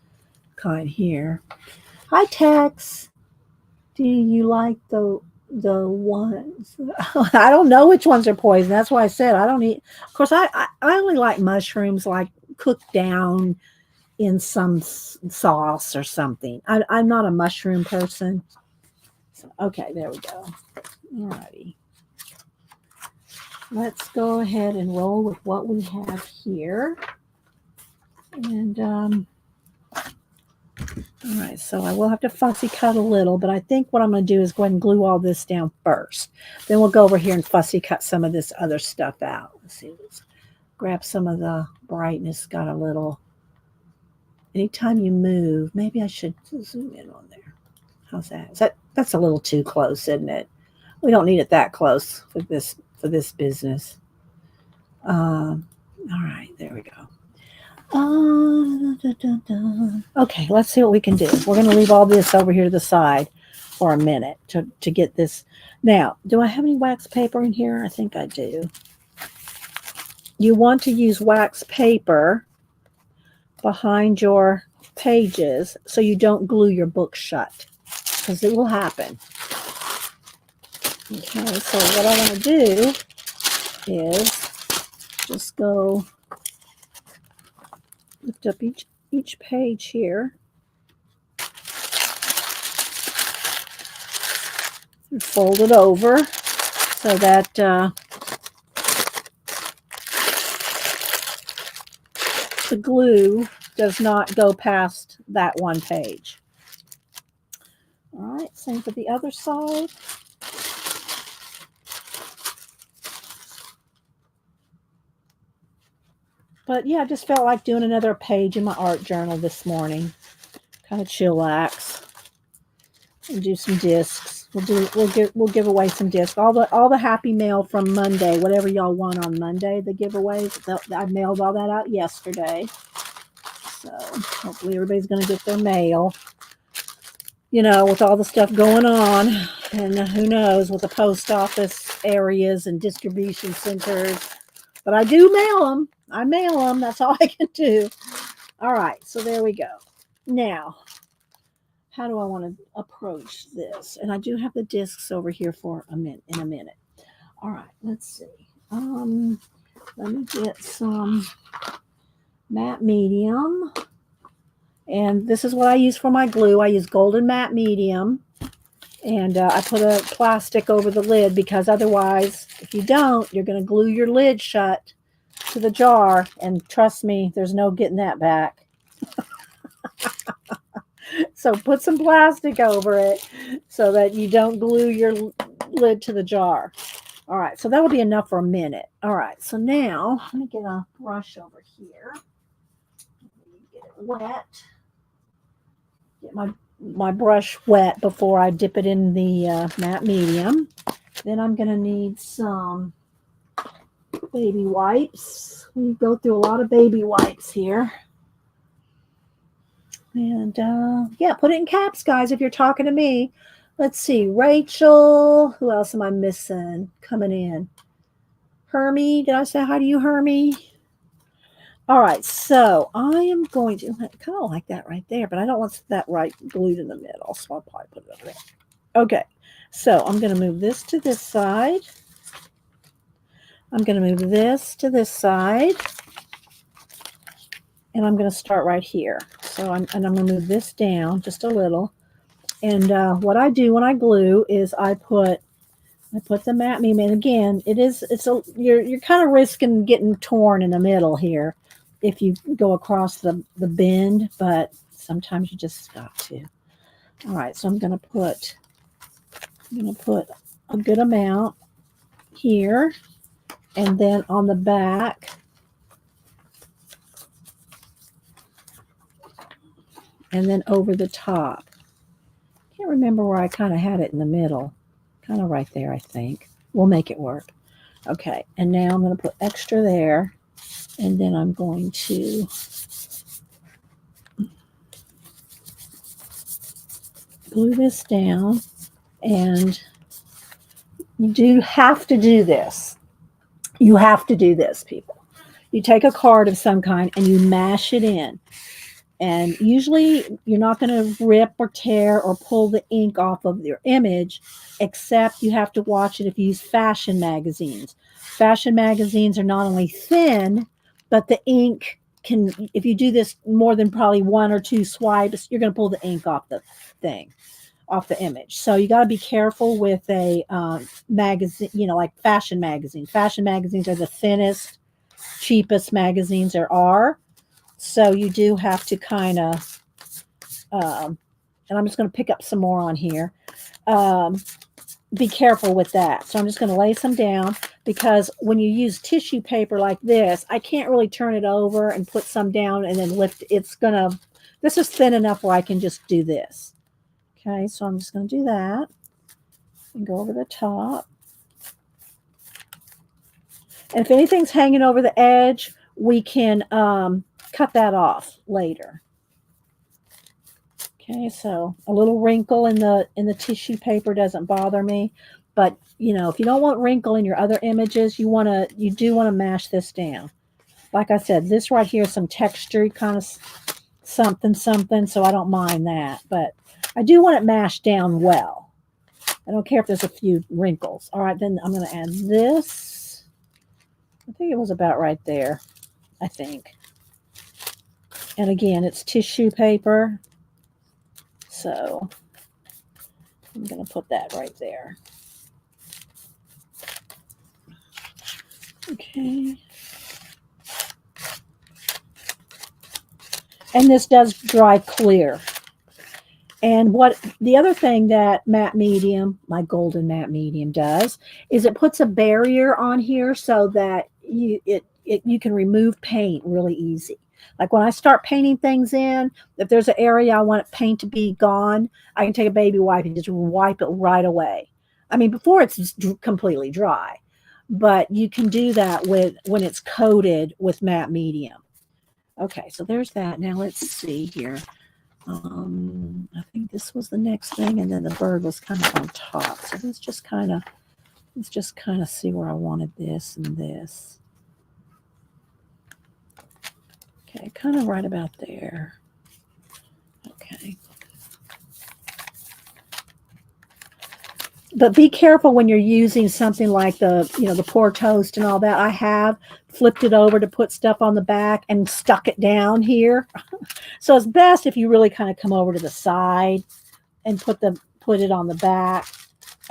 kind here. Hi, Tex. Do you like the ones? I don't know which ones are poison. That's why I said I don't eat. Of course, I only like mushrooms like cooked down in some sauce or something. I'm not a mushroom person. So, okay, there we go. All righty. Let's go ahead and roll with what we have here. And, all right, so I will have to fussy cut a little, but I think what I'm going to do is go ahead and glue all this down first. Then we'll go over here and fussy cut some of this other stuff out. Let's see, let's grab some of the brightness. Got a little, anytime you move, maybe I should zoom in on there. How's that? That's a little too close, isn't it? We don't need it that close for this business. All right, there we go. Okay, let's see what we can do. We're going to leave all this over here to the side for a minute to get this. Now, do I have any wax paper in here? I think I do. You want to use wax paper behind your pages so you don't glue your book shut, because it will happen. Okay, so what I want to do is just go lift up each page here and fold it over so that the glue does not go past that one page. All right, same for the other side. But yeah, I just felt like doing another page in my art journal this morning. Kind of chillax and do some discs. We'll give away some discs. All the happy mail from Monday, whatever y'all want on Monday, the giveaways. I mailed all that out yesterday. So hopefully everybody's going to get their mail. You know, with all the stuff going on, and who knows with the post office areas and distribution centers. But I do mail them. I mail them. That's all I can do. All right. So there we go. Now, how do I want to approach this? And I do have the discs over here for a minute. All right. Let's see. Let me get some matte medium. And this is what I use for my glue. I use golden matte medium. And I put a plastic over the lid because otherwise, if you don't, you're going to glue your lid shut to the jar. And trust me, there's no getting that back. So put some plastic over it so that you don't glue your lid to the jar. All right, so that'll be enough for a minute. All right, so now let me get a brush over here. Get it wet. Get my brush wet before I dip it in the matte medium. Then I'm going to need some baby wipes. We go through a lot of baby wipes here. And yeah, put it in caps, guys, if you're talking to me. Let's see. Rachel. Who else am I missing coming in? Hermie. Did I say hi to you, Hermie? All right, so I am going to kind of like that right there, but I don't want that right glued in the middle, so I'll probably put it over there. Okay, so I'm going to move this to this side. I'm going to move this to this side, and I'm going to start right here. So I'm going to move this down just a little, and what I do when I glue is I put the matte medium in. Again, you're kind of risking getting torn in the middle here if you go across the bend, but sometimes you just got to. All right, so I'm going to put a good amount here, and then on the back, and then over the top. Can't remember where I kind of had it in the middle. Kind of right there, I think. We'll make it work. Okay, and now I'm going to put extra there, and then I'm going to glue this down, and you do have to do this. You have to do this, people. You take a card of some kind and you mash it in. And usually you're not going to rip or tear or pull the ink off of your image, except you have to watch it if you use fashion magazines. Fashion magazines are not only thin, but the ink can, if you do this more than probably one or two swipes, you're going to pull the ink off the thing. off the image. So you got to be careful with a magazine, like fashion magazine. Fashion magazines are the thinnest, cheapest magazines there are. So you do have to kind of, and I'm just going to pick up some more on here. Um, be careful with that. So I'm just going to lay some down because when you use tissue paper like this, I can't really turn it over and put some down and then lift. This is thin enough where I can just do this. Okay, so I'm just going to do that and go over the top. And if anything's hanging over the edge, we can cut that off later. Okay, so a little wrinkle in the tissue paper doesn't bother me, but if you don't want wrinkle in your other images, you do want to mash this down. Like I said, this right here is some textured kind of something, so I don't mind that, but I do want it mashed down well. I don't care if there's a few wrinkles. All right, then I'm going to add this. I think it was about right there, I think. And again, it's tissue paper. So I'm going to put that right there. Okay. And this does dry clear. And what the other thing that matte medium, my golden matte medium, does is it puts a barrier on here so that you can remove paint really easy. Like when I start painting things in, if there's an area I want paint to be gone, I can take a baby wipe and just wipe it right away. I mean, before it's completely dry, but you can do that when it's coated with matte medium. Okay, so there's that. Now let's see here. I think this was the next thing, and then the bird was kind of on top. So let's just kind of see where I wanted this and this. Okay, kind of right about there. Okay. But be careful when you're using something like the pour toast and all that. I have flipped it over to put stuff on the back and stuck it down here. So it's best if you really kind of come over to the side and put it on the back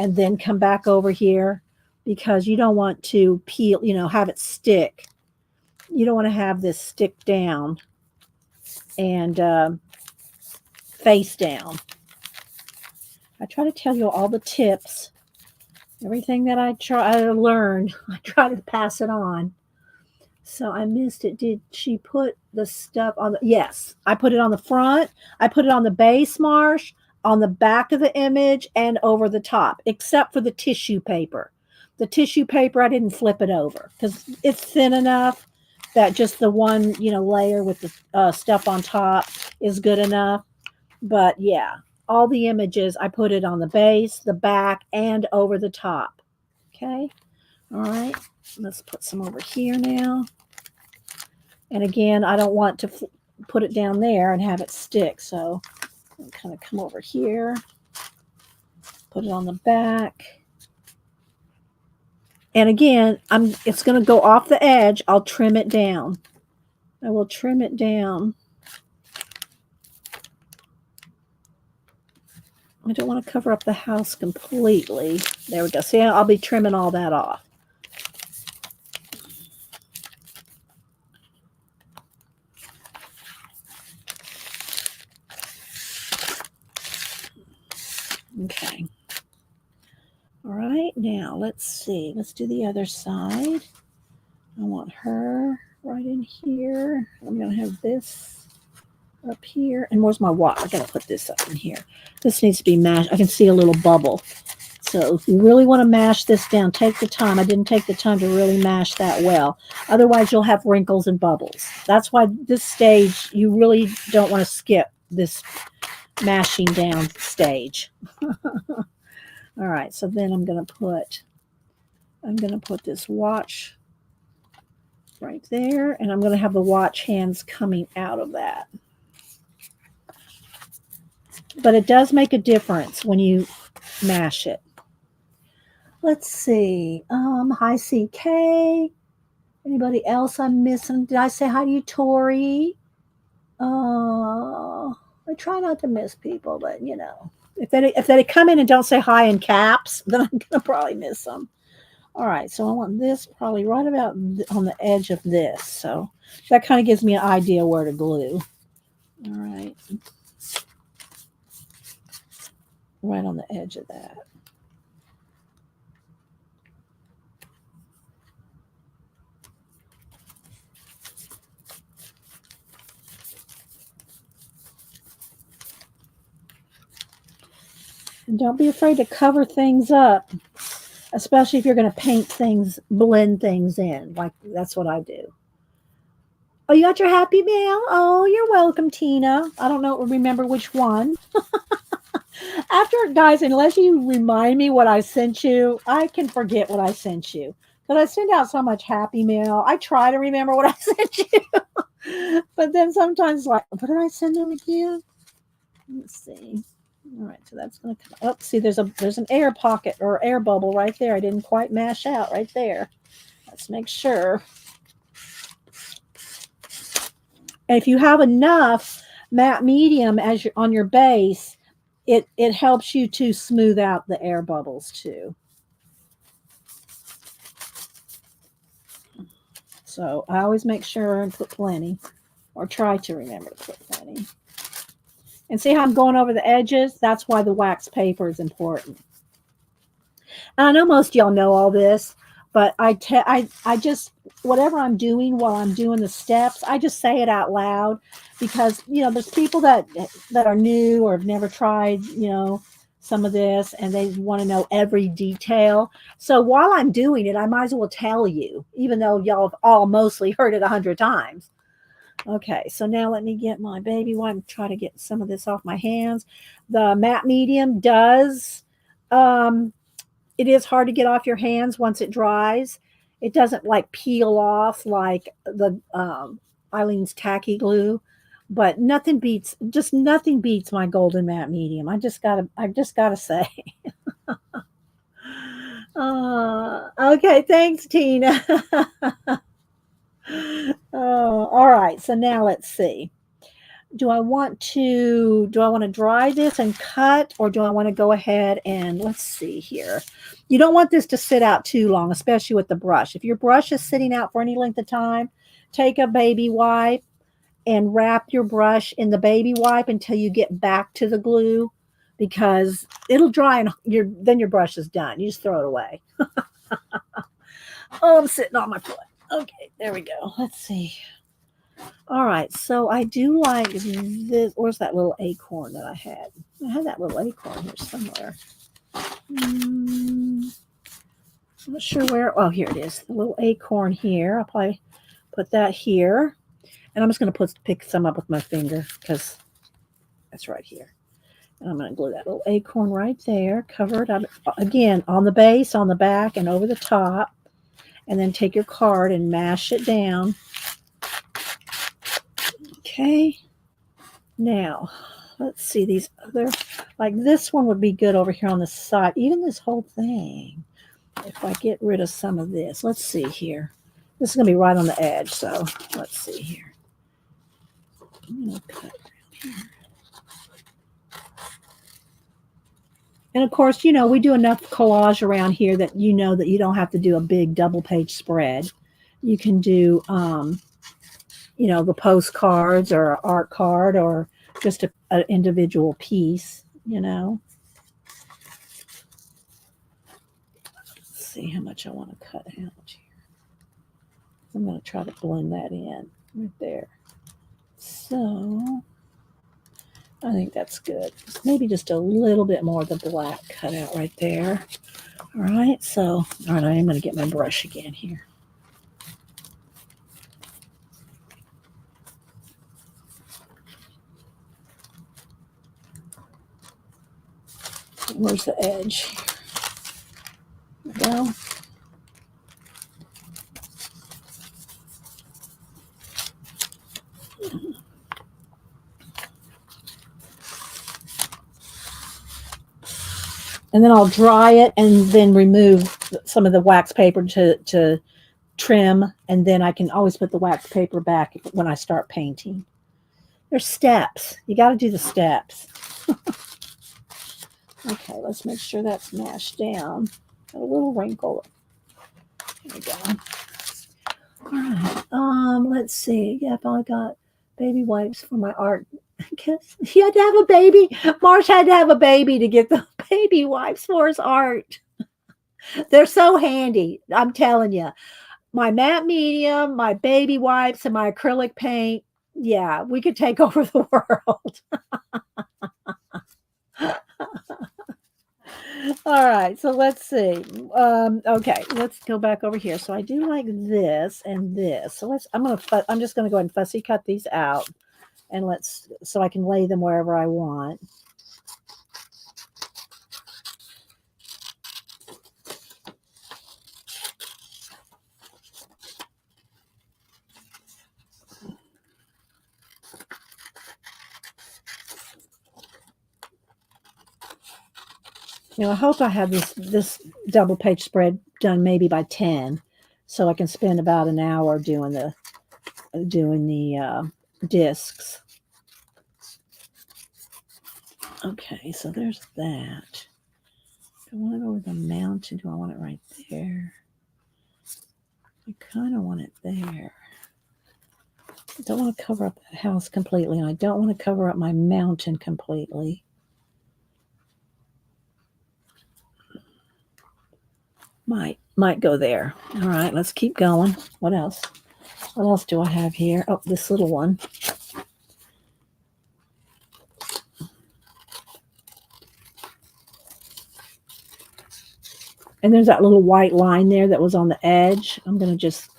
and then come back over here, because you don't want to peel, have it stick. You don't want to have this stick down and face down. I try to tell you all the tips, everything that I learned. I try to pass it on. So I missed it. Did she put the stuff on yes, I put it on the front. I put it on the base, Marsh, on the back of the image, and over the top, except for the tissue paper. The tissue paper, I didn't flip it over because it's thin enough that just the one, layer with the stuff on top is good enough. But yeah, all the images, I put it on the base, the back, and over the top. Okay. All right. Let's put some over here now. And again, I don't want to put it down there and have it stick. So I'll kind of come over here, put it on the back. And again, it's going to go off the edge. I'll trim it down. I will trim it down. I don't want to cover up the house completely. There we go. See, I'll be trimming all that off. Okay. All right, now let's see. Let's do the other side. I want her right in here. I'm going to have this up here. And where's my watch? I got to put this up in here. This needs to be mashed. I can see a little bubble. So if you really want to mash this down, take the time. I didn't take the time to really mash that well. Otherwise, you'll have wrinkles and bubbles. That's why this stage, you really don't want to skip this mashing down stage. All right, so then I'm going to put this watch right there, and I'm going to have the watch hands coming out of that. But it does make a difference when you mash it. Let's see. Hi, CK. Anybody else I'm missing? Did I say hi to you, Tori? I try not to miss people, but If they come in and don't say hi in caps, then I'm gonna probably miss them. All right, so I want this probably right about on the edge of this. So that kind of gives me an idea where to glue. All right, right on the edge of that. And don't be afraid to cover things up, especially if you're going to paint things, blend things in. Like that's what I do. Oh, you got your happy mail? Oh, you're welcome, Tina. I don't know, remember which one. After, guys, unless you remind me what I sent you, I can forget what I sent you. Because I send out so much happy mail. I try to remember what I sent you. But then sometimes, like, what did I send them again? Let's see. All right, so that's going to come. Oh, see, there's an air pocket or air bubble right there. I didn't quite mash out right there. Let's make sure. And if you have enough matte medium as on your base, it helps you to smooth out the air bubbles too. So I always make sure and put plenty, or try to remember to put plenty. And see how I'm going over the edges? That's why the wax paper is important. And I know most of y'all know all this, but I just, whatever I'm doing while I'm doing the steps, I just say it out loud because, you know, there's people that are new or have never tried, you know, some of this and they want to know every detail. So while I'm doing it, I might as well tell you, even though y'all have all mostly heard it 100 times. Okay, so now let me get my baby wipe and try to get some of this off my hands. The matte medium does, it is hard to get off your hands once it dries. It doesn't like peel off like the Eileen's tacky glue, but nothing beats my golden matte medium. I just gotta say. Okay, thanks, Tina. Oh, all right. So now let's see. Do I want to dry this and cut, or do I want to go ahead and let's see here. You don't want this to sit out too long, especially with the brush. If your brush is sitting out for any length of time, take a baby wipe and wrap your brush in the baby wipe until you get back to the glue, because it'll dry and then your brush is done. You just throw it away. Oh, I'm sitting on my foot. Okay, there we go. Let's see. All right, so I do like this. Where's that little acorn that I had? I had that little acorn here somewhere. I'm not sure where. Oh, here it is. The little acorn here. I'll probably put that here. And I'm just going to pick some up with my finger because that's right here. And I'm going to glue that little acorn right there. Cover it up again on the base, on the back, and over the top. And then take your card and mash it down. Okay. Now, let's see these other, like this one would be good over here on the side. Even this whole thing, if I get rid of some of this. Let's see here. This is going to be right on the edge, so let's see here. I'm going to cut around here. And of course, you know, we do enough collage around here that you know that you don't have to do a big double page spread. You can do, you know, the postcards or an art card or just an individual piece, you know. Let's see how much I want to cut out here. I'm going to try to blend that in right there. So I think that's good. Maybe just a little bit more of the black cut out right there. All right, so, all right, I am going to get my brush again here. Where's the edge? There we go. And then I'll dry it and then remove some of the wax paper to trim. And then I can always put the wax paper back when I start painting. There's steps. You got to do the steps. Okay, let's make sure that's mashed down. Got a little wrinkle. There we go. All right. Let's see. Yep, I got baby wipes for my art. I guess he had to have a baby. Marsh had to have a baby to get the baby wipes for his art. They're so handy. I'm telling you. My matte medium, my baby wipes, and my acrylic paint. Yeah, we could take over the world. All right, so let's see. Okay, let's go back over here. So I do like this and this. So I'm just gonna go ahead and fussy cut these out, and so I can lay them wherever I want. I hope I have this double page spread done maybe by 10, so I can spend about an hour doing the discs. Okay, so there's that. Do I want to go with the mountain? Do I want it right there? I kind of want it there. I don't want to cover up that house completely, and I don't want to cover up my mountain completely. Might go there. All right, let's keep going. What else? What else do I have here? Oh, this little one. And there's that little white line there that was on the edge. I'm going to just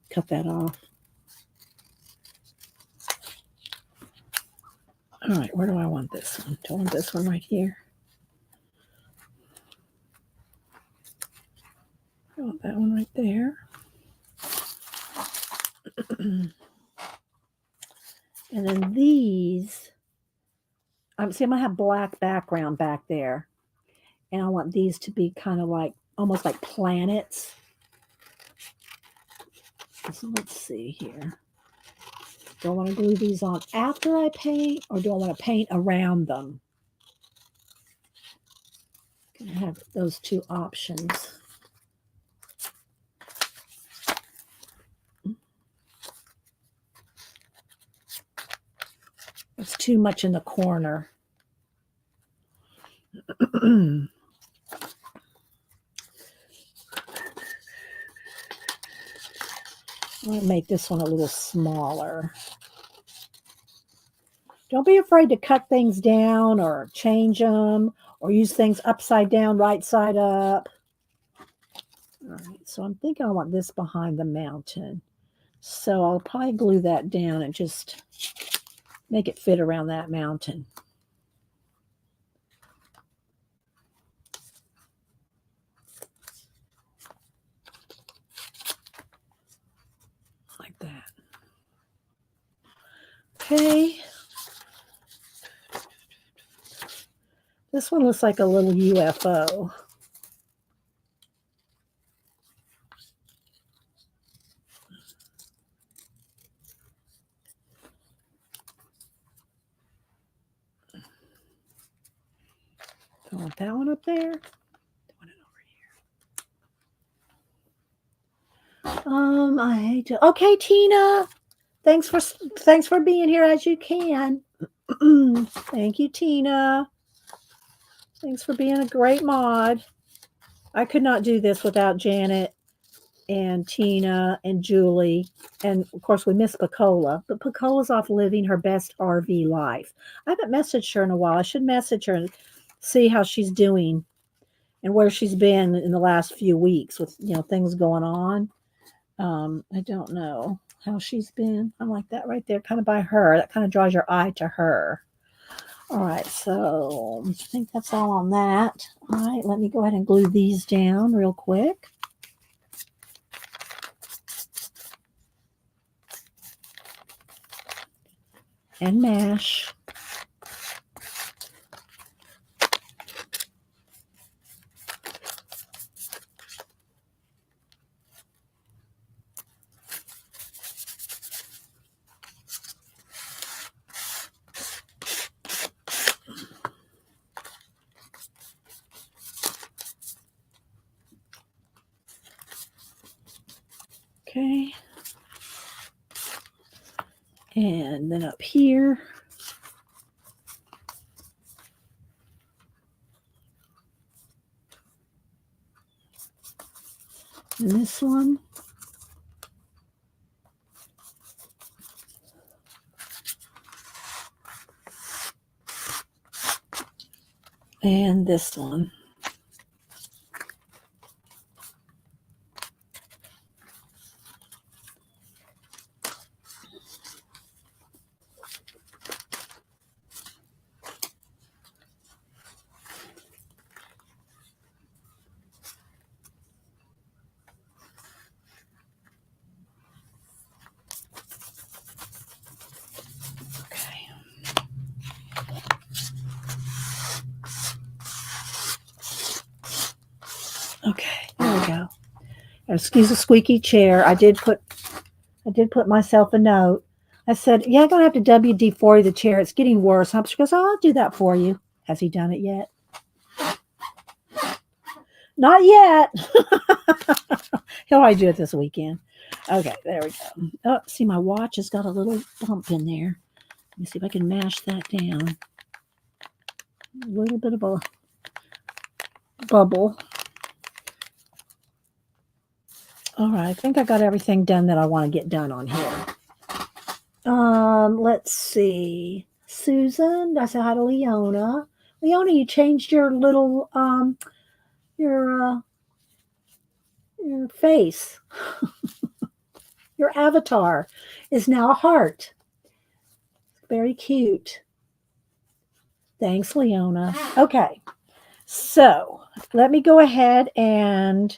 cut that off. All right, where do I want this one? Do I want this one right here? I want that one right there. And then these, I'm going to have black background back there. And I want these to be kind of like, almost like planets. So let's see here. Do I want to glue these on after I paint, or do I want to paint around them? I have those two options. It's too much in the corner. I'm going to make this one a little smaller. Don't be afraid to cut things down or change them or use things upside down, right side up. All right, so I'm thinking I want this behind the mountain. So I'll probably glue that down and just make it fit around that mountain. Like that. Okay. This one looks like a little UFO. I want that one up there. I want it over here. I hate to. Okay, Tina. Thanks for being here as you can. Thank you, Tina. Thanks for being a great mod. I could not do this without Janet and Tina and Julie. And of course, we miss Picola, but Picola's off living her best RV life. I haven't messaged her in a while. I should message her and see how she's doing and where she's been in the last few weeks with, things going on. I don't know how she's been. I'm like that right there, kind of by her. That kind of draws your eye to her. All right, so I think that's all on that. All right, let me go ahead and glue these down real quick. And mash. And then up here. And this one. And this one. Okay, there we go. Excuse the squeaky chair. I did put myself a note. I said, yeah, I'm gonna have to WD-40 the chair. It's getting worse. She goes, oh, I'll do that for you. Has he done it yet? Not yet. He'll probably do it this weekend. Okay, there we go. Oh, see, my watch has got a little bump in there. Let me see if I can mash that down. A little bit of a bubble. All right, I think I got everything done that I want to get done on here. Let's see. Susan, I said hi to Leona. Leona, you changed your little your face. Your avatar is now a heart. Very cute. Thanks, Leona. Okay, so let me go ahead and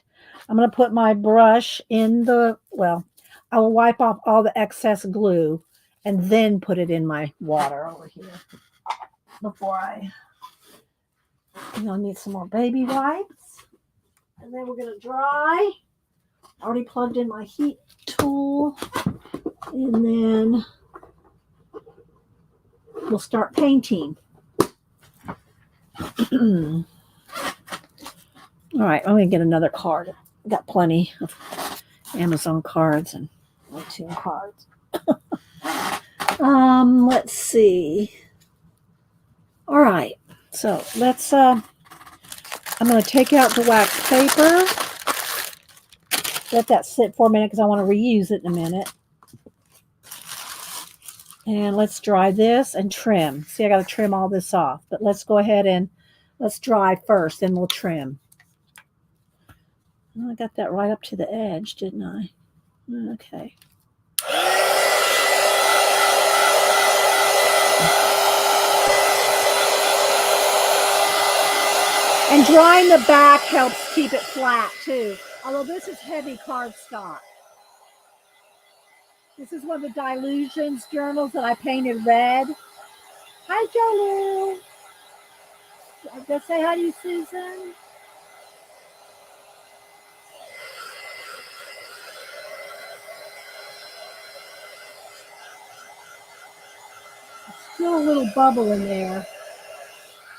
I'm going to put my brush in the, well, I will wipe off all the excess glue and then put it in my water over here before I need some more baby wipes. And then we're going to dry. I already plugged in my heat tool. And then we'll start painting. All right, I'm going to get another card. I've got plenty of Amazon cards and iTunes cards. Let's see. All right, so let's, I'm going to take out the wax paper. Let that sit for a minute because I want to reuse it in a minute. And let's dry this and trim. See, I got to trim all this off, but let's go ahead and let's dry first, then we'll trim. Well, I got that right up to the edge, didn't I? Okay. And drying the back helps keep it flat too. Although this is heavy cardstock. This is one of the Dilutions journals that I painted red. Hi, Jolu. Let's say hi to you, Susan. Still a little bubble in there.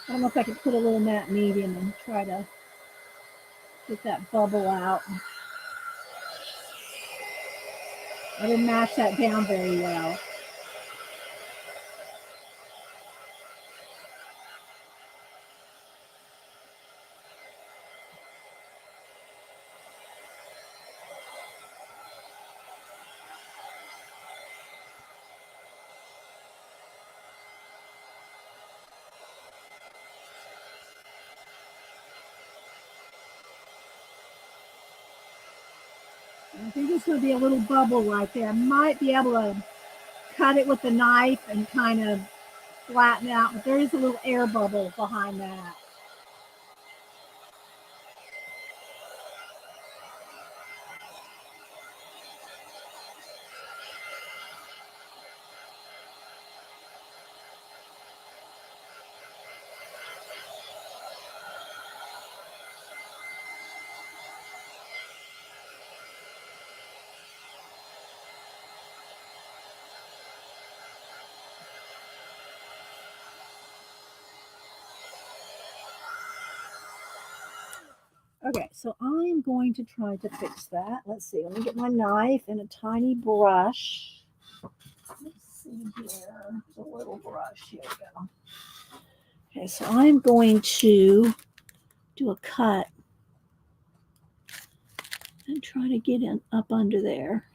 I don't know if I can put a little matte medium and try to get that bubble out. I didn't mash that down very well. I think there's going to be a little bubble right there. I might be able to cut it with the knife and kind of flatten it out, but there is a little air bubble behind that. Okay, so I'm going to try to fix that. Let's see. Let me get my knife and a tiny brush. Let's see. see here. There's a little brush. Here we go. Okay, so I'm going to do a cut and try to get in up under there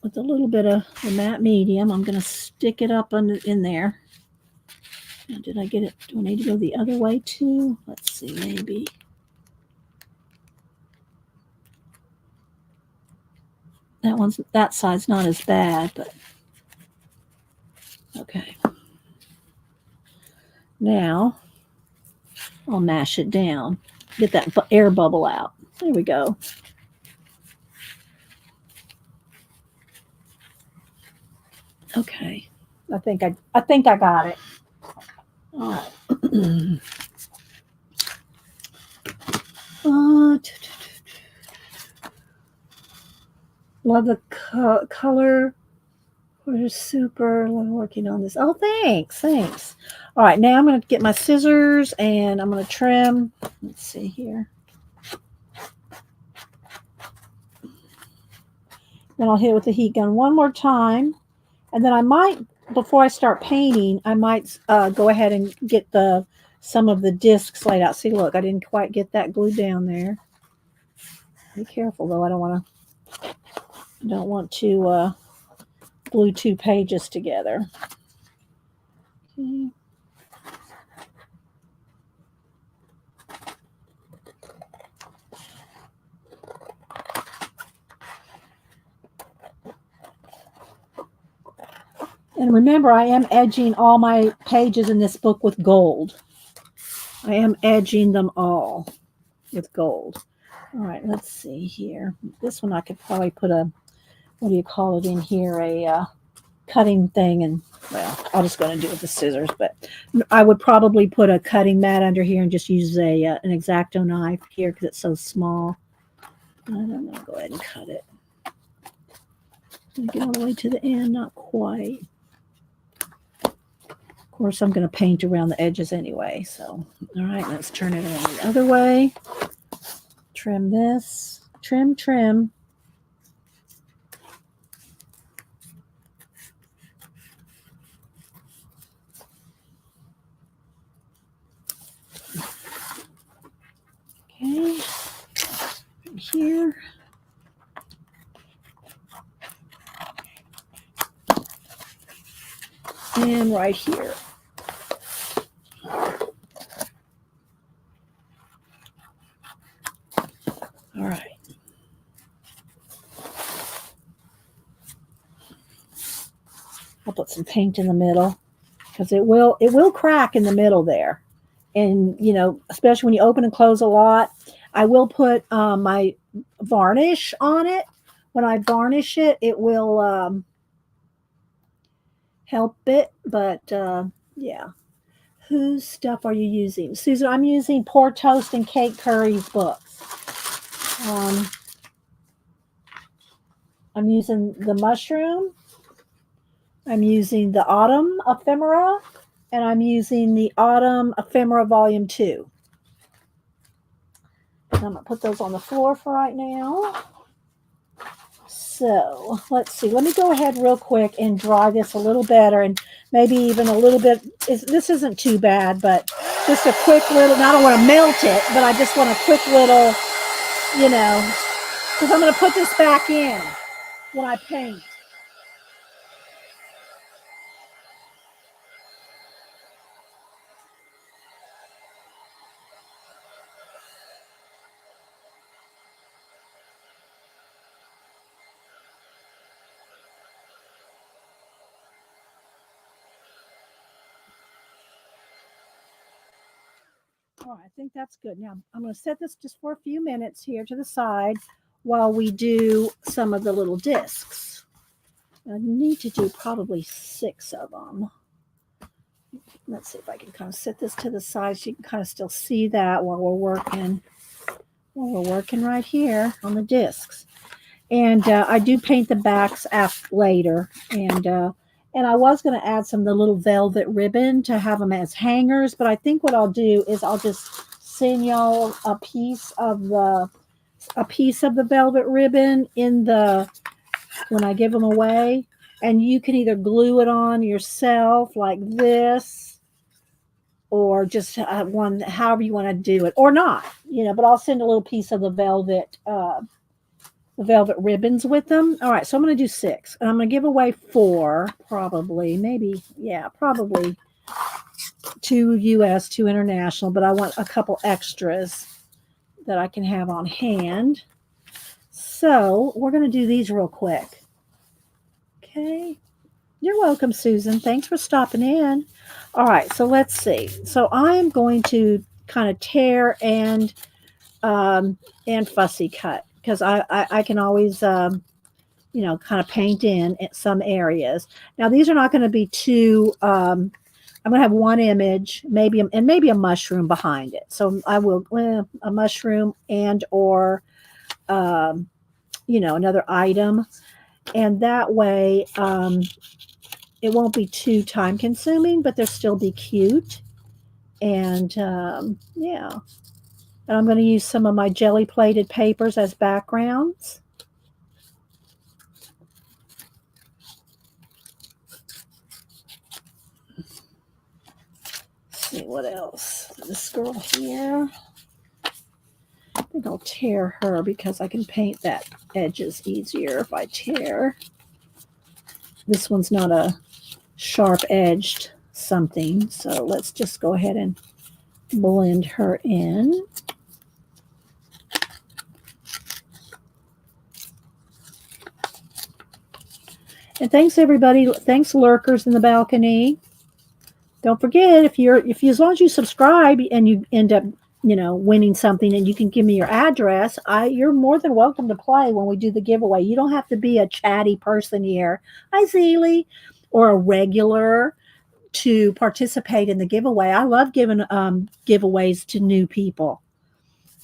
with a little bit of the matte medium. I'm going to stick it up in there. Now, did I get it? Do I need to go the other way too? Let's see, maybe. That side's not as bad, but okay. Now I'll mash it down. Get that air bubble out. There we go. Okay. I think I got it. All right. Love the color. We're super working on this. Oh, thanks. All right, now I'm going to get my scissors and I'm going to trim. Let's see here. Then I'll hit it with the heat gun one more time. And then I might, before I start painting, I might go ahead and get some of the discs laid out. See, look, I didn't quite get that glued down there. Be careful, though. I don't want to glue two pages together. Okay. And remember, I am edging all my pages in this book with gold. I am edging them all with gold. All right, let's see here. This one I could probably put a, what do you call it in here, a cutting thing. And, well, I'm just going to do it with the scissors. But I would probably put a cutting mat under here and just use an X-Acto knife here because it's so small. I don't know. Go ahead and cut it. Get all the way to the end. Not quite. Of course, I'm going to paint around the edges anyway. So, all right, let's turn it around the other way. Trim this. Trim. Okay. Right here. And right here. All right. I'll put some paint in the middle because it will crack in the middle there. And, you know, especially when you open and close a lot, I will put my varnish on it. When I varnish it, it will help it. But, yeah. Whose stuff are you using? Susan, I'm using Poor Toast and Kate Curry's books. I'm using the Mushroom. I'm using the Autumn Ephemera. And I'm using the Autumn Ephemera Volume 2. And I'm going to put those on the floor for right now. So, let's see. Let me go ahead real quick and dry this a little better. And maybe even a little bit. This isn't too bad, but just a quick little. Now, I don't want to melt it, but I just want a quick little, you know, because I'm going to put this back in when I paint. All right, I think that's good. Now, I'm going to set this just for a few minutes here to the side while we do some of the little discs. I need to do probably 6 of them. Let's see if I can kind of set this to the side so you can kind of still see that while we're working. While we're working right here on the discs. And I do paint the backs later. And I was going to add some of the little velvet ribbon to have them as hangers, but I think what I'll do is I'll just send y'all a piece of the velvet ribbon in the when I give them away. And you can either glue it on yourself like this, or just one, however you want to do it, or not, but I'll send a little piece of the velvet ribbons with them. All right, so I'm going to do 6, and I'm going to give away 4, probably, maybe, yeah, probably 2 US, 2 international, but I want a couple extras that I can have on hand. So we're going to do these real quick. Okay. You're welcome, Susan. Thanks for stopping in. All right, so let's see. So I'm going to kind of tear and fussy cut, because I can always kind of paint in at some areas. Now these are not going to be too. I'm going to have one image, maybe a mushroom behind it. So I will a mushroom and or another item, and that way it won't be too time consuming, but they'll still be cute. And yeah. And I'm going to use some of my jelly plated papers as backgrounds. Let's see what else. This girl here. I think I'll tear her because I can paint that edges easier if I tear. This one's not a sharp edged something, so let's just go ahead and blend her in. And thanks everybody. Thanks lurkers in the balcony. Don't forget, if you as long as you subscribe and you end up winning something, and you can give me your address, you're more than welcome to play when we do the giveaway. You don't have to be a chatty person here, hi Zeely, or a regular to participate in the giveaway. I love giving giveaways to new people.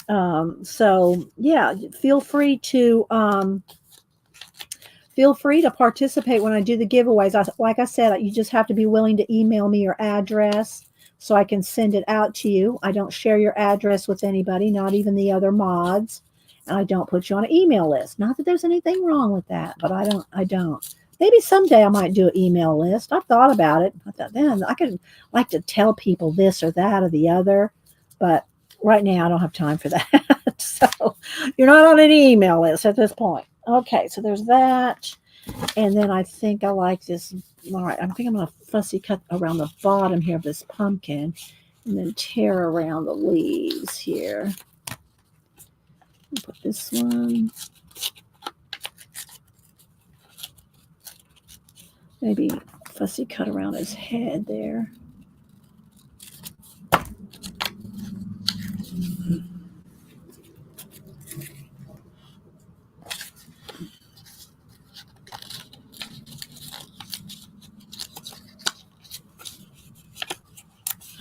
So yeah, feel free to participate when I do the giveaways. Like I said, you just have to be willing to email me your address so I can send it out to you. I don't share your address with anybody, not even the other mods. And I don't put you on an email list. Not that there's anything wrong with that, but I don't. Maybe someday I might do an email list. I've thought about it. I thought, man, I could like to tell people this or that or the other. But right now I don't have time for that. So you're not on an email list at this point. Okay, so there's that. And then I think I like this. All right, I think I'm going to fussy cut around the bottom here of this pumpkin and then tear around the leaves here. Put this one. Maybe fussy cut around his head there.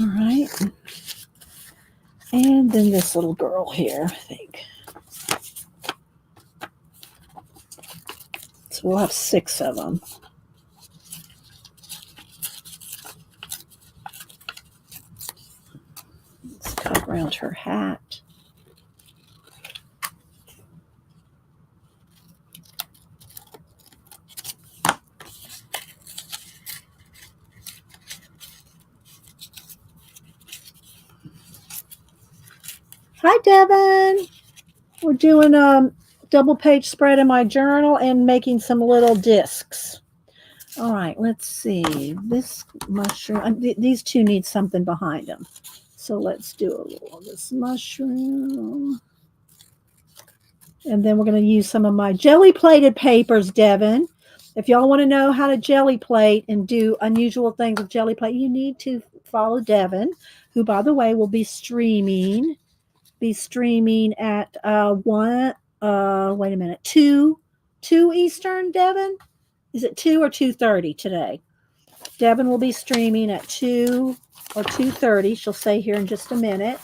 All right. And then this little girl here, I think. So we'll have 6 of them. Let's cut around her hat. Hi, Devin. We're doing a double page spread in my journal and making some little discs. All right, let's see. This mushroom, these two need something behind them. So let's do a little of this mushroom. And then we're going to use some of my jelly plated papers, Devin. If y'all want to know how to jelly plate and do unusual things with jelly plate, you need to follow Devin, who, by the way, will be streaming at 2 Eastern, Devin? Is it 2 or 2:30 today? Devin will be streaming at 2 or 2:30. She'll say here in just a minute.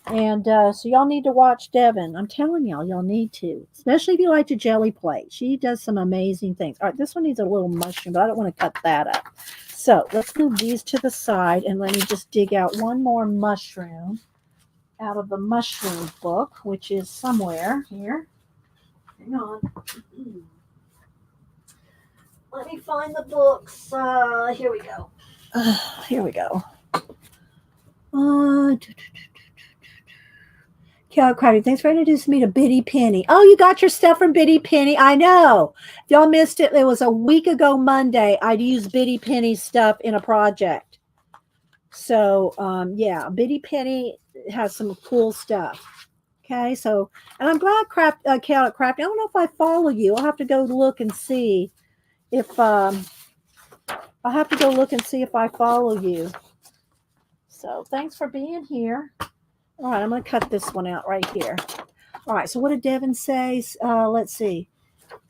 And so y'all need to watch Devin. I'm telling y'all need to. Especially if you like to jelly plate. She does some amazing things. All right, this one needs a little mushroom, but I don't want to cut that up. So let's move these to the side, and let me just dig out one more mushroom out of the mushroom book, which is somewhere here. Hang on. find the books. Here we go. Here we go. Carol Crowdy, thanks for introducing me to Biddy Penny. Oh, you got your stuff from Biddy Penny? I know. If y'all missed it, it was a week ago Monday. I'd used Biddy Penny's stuff in a project. So, yeah, Biddy Penny has some cool stuff. Okay, so, and I'm glad Cal at Crafty. I don't know if I follow you. I'll have to go look and see if, I'll have to go look and see if I follow you. So, thanks for being here. All right, I'm going to cut this one out right here. All right, so what did Devin say? Let's see.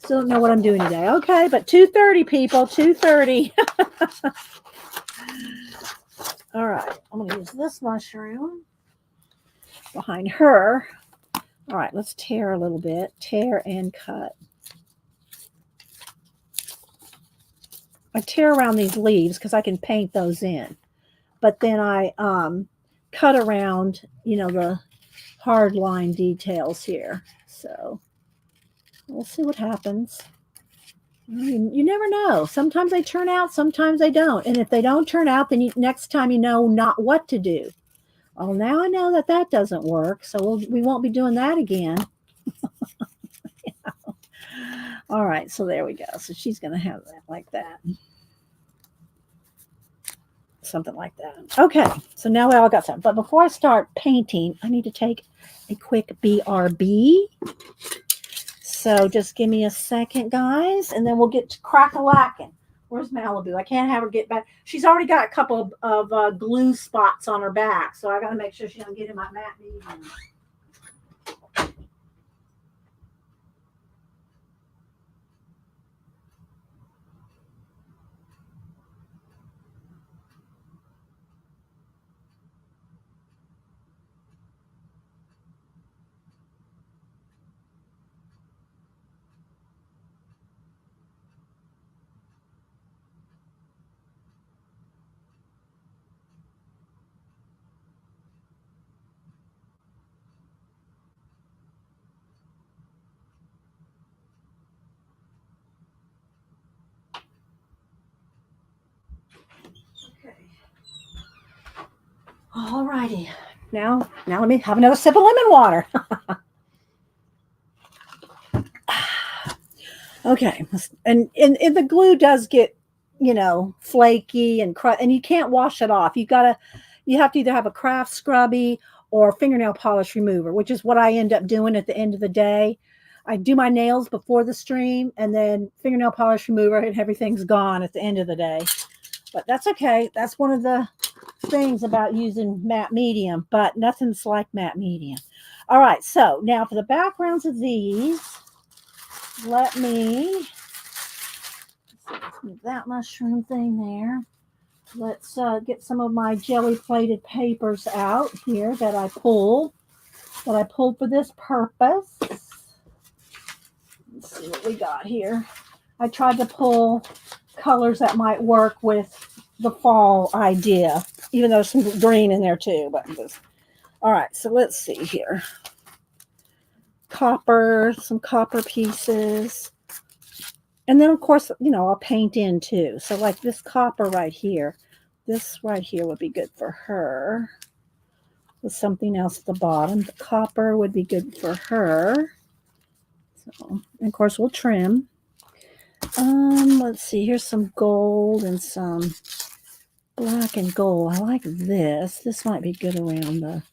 Still don't know what I'm doing today. Okay, but 2:30, people, 2:30. All right, I'm going to use this mushroom behind her. All right, let's tear a little bit. Tear and cut. I tear around these leaves because I can paint those in. But then I cut around, you know, the hard line details here. So we'll see what happens. You never know. Sometimes they turn out, sometimes they don't. And if they don't turn out, then next time you know not what to do. Well, now I know that that doesn't work, so we won't be doing that again. You know? All right, so there we go. So she's going to have that like that. Something like that. Okay, so now we all got some. But before I start painting, I need to take a quick BRB. So just give me a second, guys, and then we'll get to crack-a-lacking. Where's Malibu? I can't have her get back. She's already got a couple of glue spots on her back, so I got to make sure she don't get in my matte medium. All righty. Now let me have another sip of lemon water. Okay. And the glue does get, you know, flaky and you can't wash it off. You have to either have a craft scrubby or fingernail polish remover, which is what I end up doing at the end of the day. I do my nails before the stream and then fingernail polish remover and everything's gone at the end of the day. But that's okay. That's one of the things about using matte medium, but nothing's like matte medium. All right, so now for the backgrounds of these, let me move that mushroom thing there. Let's get some of my jelly plated papers out here that I pulled for this purpose. Let's see what we got here. I tried to pull colors that might work with the fall idea, even though there's some green in there too. But all right, so let's see here. Copper, some copper pieces. And then, of course, you know, I'll paint in too. So like this copper right here, this right here would be good for her. With something else at the bottom. The copper would be good for her. So, and of course, we'll trim. Let's see. Here's some gold and some black and gold. I like this. This might be good around the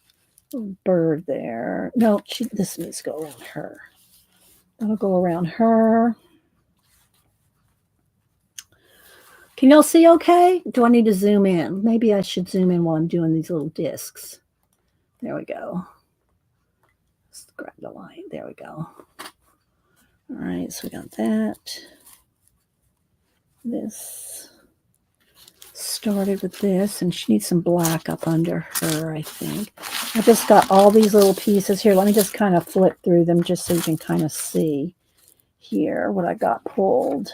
bird there. No, this needs to go around her. That'll go around her. Can y'all see okay? Do I need to zoom in? Maybe I should zoom in while I'm doing these little discs. There we go. Let's grab the light. There we go. All right, so we got that. This started with this, and she needs some black up under her, I think. I just got all these little pieces here. Let me just kind of flip through them just so you can kind of see here what I got pulled.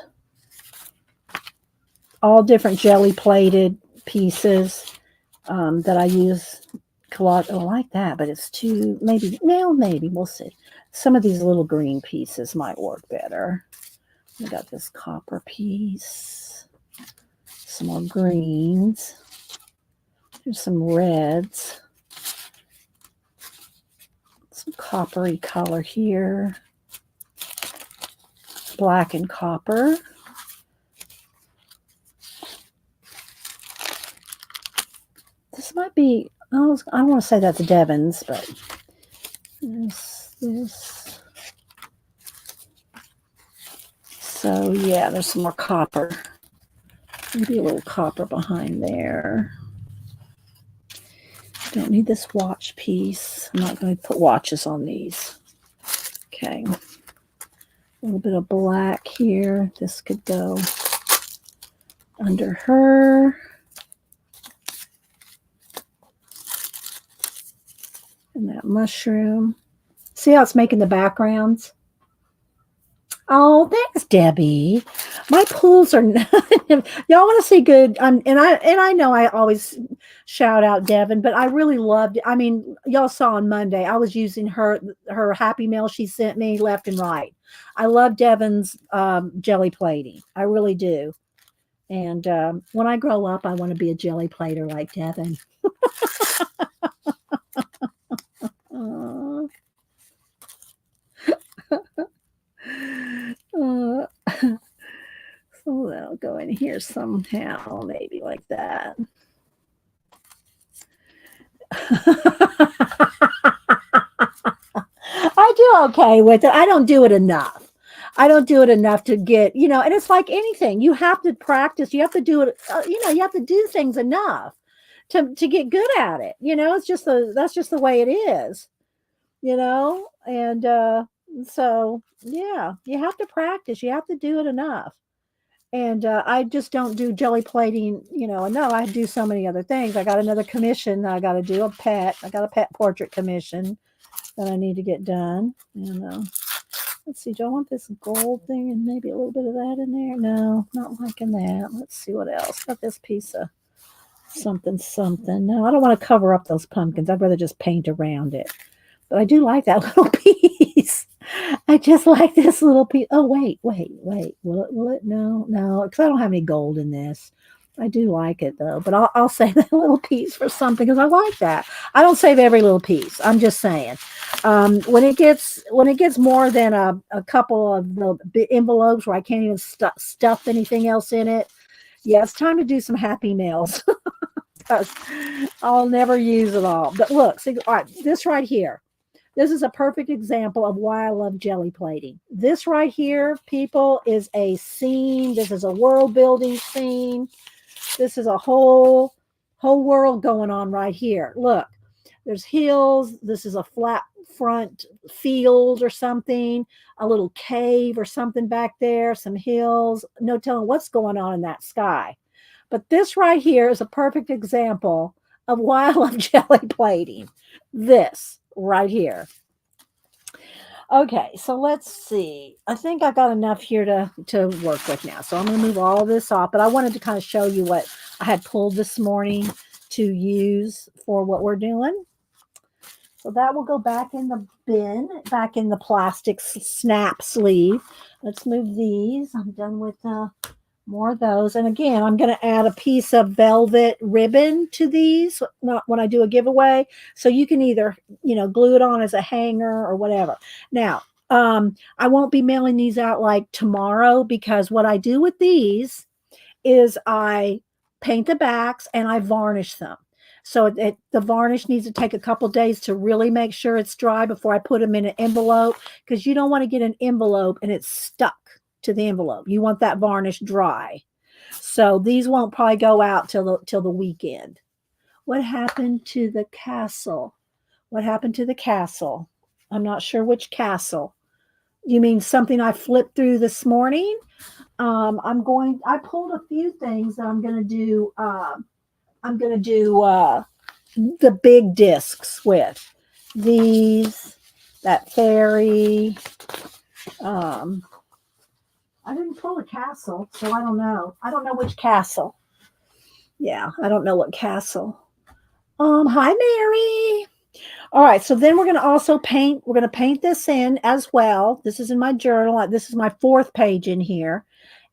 All different jelly plated pieces that I use. Collage. Oh, I like that, but it's too, maybe we'll see. Some of these little green pieces might work better. We got this copper piece, some more greens. Here's some reds, some coppery color here, black and copper. This might be, I don't want to say that's Devon's, but this. So yeah, there's some more copper. Maybe a little copper behind there. Don't need this watch piece. I'm not going to put watches on these. Okay. A little bit of black here. This could go under her. And that mushroom. See how it's making the backgrounds? Oh, thanks, Debbie. My pools are not, y'all want to see good. And I know I always shout out Devin, but I really loved it. I mean, y'all saw on Monday, I was using her Happy Mail she sent me left and right. I love Devin's jelly plating. I really do. And when I grow up, I want to be a jelly plater like Devin. So that'll go in here somehow, maybe like that. I do okay with it. I don't do it enough. I don't do it enough to get, and it's like anything. You have to practice. You have to do it, you have to do things enough to get good at it. It's just that's just the way it is, and so yeah, you have to practice. You have to do it enough. And I just don't do jelly plating, no, I do so many other things. I got another commission that I got to do, I got a pet portrait commission that I need to get done. Let's see, do I want this gold thing and maybe a little bit of that in there? No, not liking that. Let's see what else. Got this piece of something. No, I don't want to cover up those pumpkins. I'd rather just paint around it. But I do like that little piece. I just like this little piece. Oh, wait. Will it? No, because I don't have any gold in this. I do like it though, but I'll save that little piece for something because I like that. I don't save every little piece. I'm just saying. When it gets more than a couple of the envelopes where I can't even stuff anything else in it, yeah, it's time to do some Happy Mails. I'll never use it all. But look, see, all right, this right here. This is a perfect example of why I love jelly plating. This right here, people, is a scene. This is a world building scene. This is a whole world going on right here. Look, there's hills. This is a flat front field or something, a little cave or something back there, some hills. No telling what's going on in that sky. But this right here is a perfect example of why I love jelly plating. This right here. Okay, so let's see. I think I got enough here to work with now. So I'm going to move all this off, but I wanted to kind of show you what I had pulled this morning to use for what we're doing. So that will go back in the bin, back in the plastic snap sleeve. Let's move these. I'm done with more of those. And again, I'm going to add a piece of velvet ribbon to these when I do a giveaway. So you can either, glue it on as a hanger or whatever. Now, I won't be mailing these out like tomorrow because what I do with these is I paint the backs and I varnish them. So the varnish needs to take a couple days to really make sure it's dry before I put them in an envelope because you don't want to get an envelope and it's stuck to the envelope. You want that varnish dry. So these won't probably go out till the weekend. What happened to the castle? What happened to the castle? I'm not sure which castle. You mean something I flipped through this morning? I pulled a few things that I'm going to do. I'm going to do the big discs with these, that fairy. I didn't pull a castle, so I don't know. I don't know which castle. Yeah, I don't know what castle. Hi, Mary. All right, so then we're going to also paint. We're going to paint this in as well. This is in my journal. This is my 4th page in here.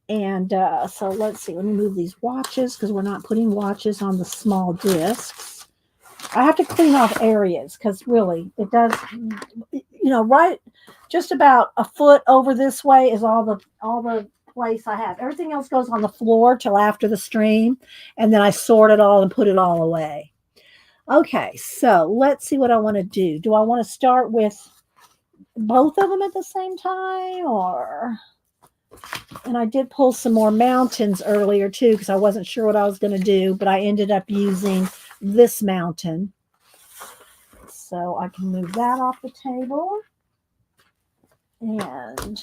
And so let's see. Let me move these watches because we're not putting watches on the small discs. I have to clean off areas because really it does, right just about a foot over this way is all the place I have. Everything else goes on the floor till after the stream. And then I sort it all and put it all away. Okay, so let's see what I want to do. Do I want to start with both of them at the same time or... And I did pull some more mountains earlier too because I wasn't sure what I was going to do, but I ended up using this mountain. So I can move that off the table. And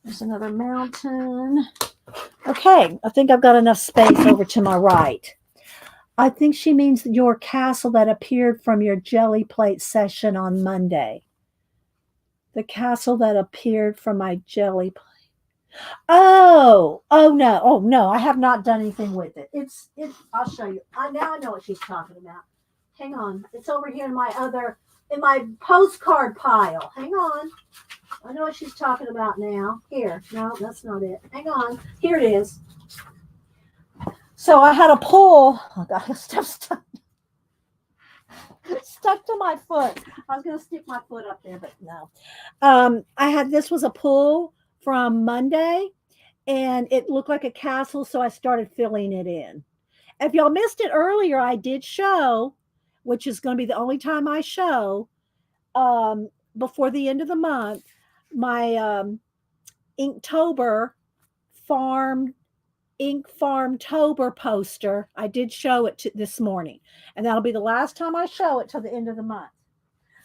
there's another mountain. Okay, I think I've got enough space over to my right. I think she means your castle that appeared from your jelly plate session on Monday. The castle that appeared from my jelly plate. Oh no, I have not done anything with it. I'll show you. Now I know what she's talking about. Hang on. It's over here in my postcard pile. Hang on. I know what she's talking about now. Here. No, that's not it. Hang on. Here it is. So I had a pull. Oh God, stuff stuck to my foot. I was going to stick my foot up there, but no. This was a pull from Monday, and it looked like a castle, so I started filling it in. If y'all missed it earlier, I did show, which is going to be the only time I show, before the end of the month, my Inktober Farmtober poster. I did show it this morning, and that'll be the last time I show it till the end of the month.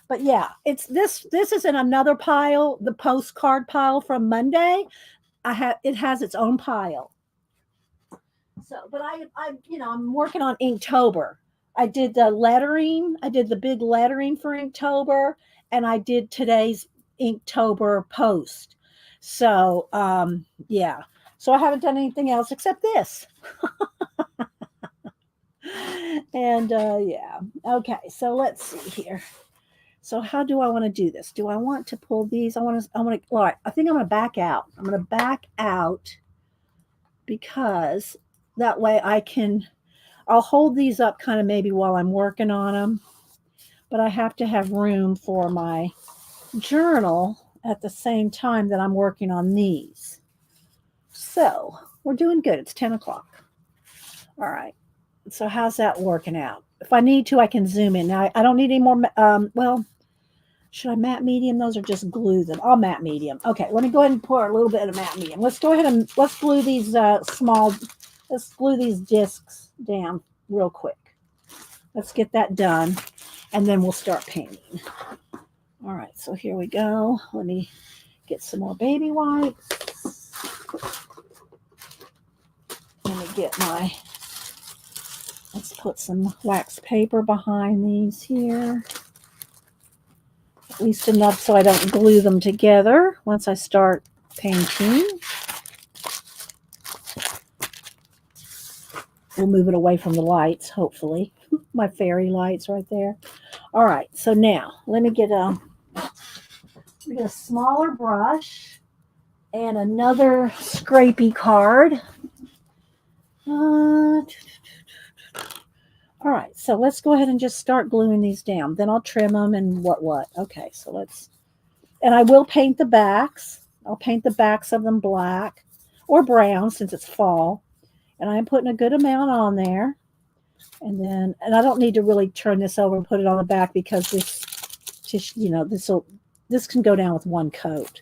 But yeah, it's this is in another pile, the postcard pile from Monday. It has its own pile. So, but I'm working on Inktober. I did the lettering. I did the big lettering for Inktober, and I did today's Inktober post. So, yeah. So I haven't done anything else except this. And yeah. Okay, so let's see here. So how do I want to do this? Do I want to pull these? All right, I think I'm going to back out. I'm going to back out because that way I'll hold these up kind of maybe while I'm working on them, but I have to have room for my journal at the same time that I'm working on these. So we're doing good. It's 10 o'clock. All right. So how's that working out? If I need to, I can zoom in. Now, I don't need any more. Well, should I matte medium those or just glue them? I'll matte medium. Okay, let me go ahead and pour a little bit of matte medium. Let's go ahead and let's glue these discs down real quick. Let's get that done, and then we'll start painting. All right, so here we go. Let me get some more baby wipes. Let me get let's put some wax paper behind these here. At least enough so I don't glue them together once I start painting. We'll move it away from the lights, hopefully. My fairy lights right there. All right, so now let me get a smaller brush and another scrapey card. All right, so let's go ahead and just start gluing these down. Then I'll trim them and what. Okay, so and I will paint the backs. I'll paint the backs of them black or brown since it's fall. And I'm putting a good amount on there. And I don't need to really turn this over and put it on the back because this can go down with one coat.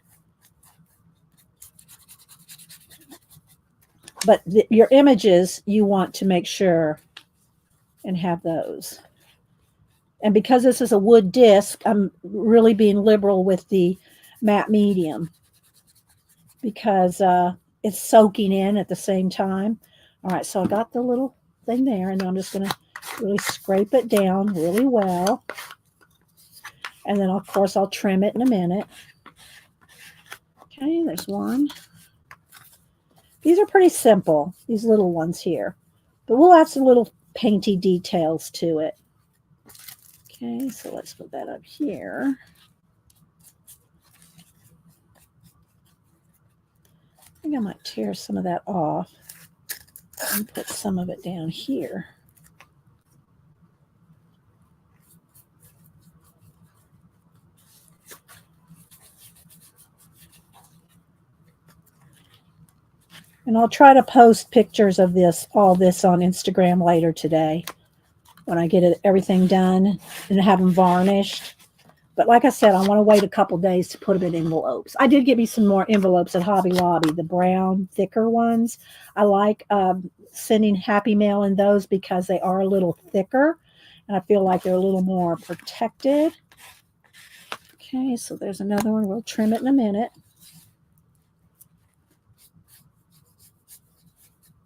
But your images, you want to make sure and have those. And because this is a wood disc, I'm really being liberal with the matte medium because it's soaking in at the same time. All right, so I got the little thing there, and I'm just going to really scrape it down really well. And then, of course, I'll trim it in a minute. Okay, there's one. These are pretty simple, these little ones here. But we'll add some little painty details to it. Okay, so let's put that up here. I think I might tear some of that off and put some of it down here. And I'll try to post pictures of all this on Instagram later today when I get everything done and have them varnished. But like I said, I want to wait a couple days to put them in envelopes. I did get me some more envelopes at Hobby Lobby, the brown, thicker ones. I like sending Happy Mail in those because they are a little thicker, and I feel like they're a little more protected. Okay, so there's another one. We'll trim it in a minute.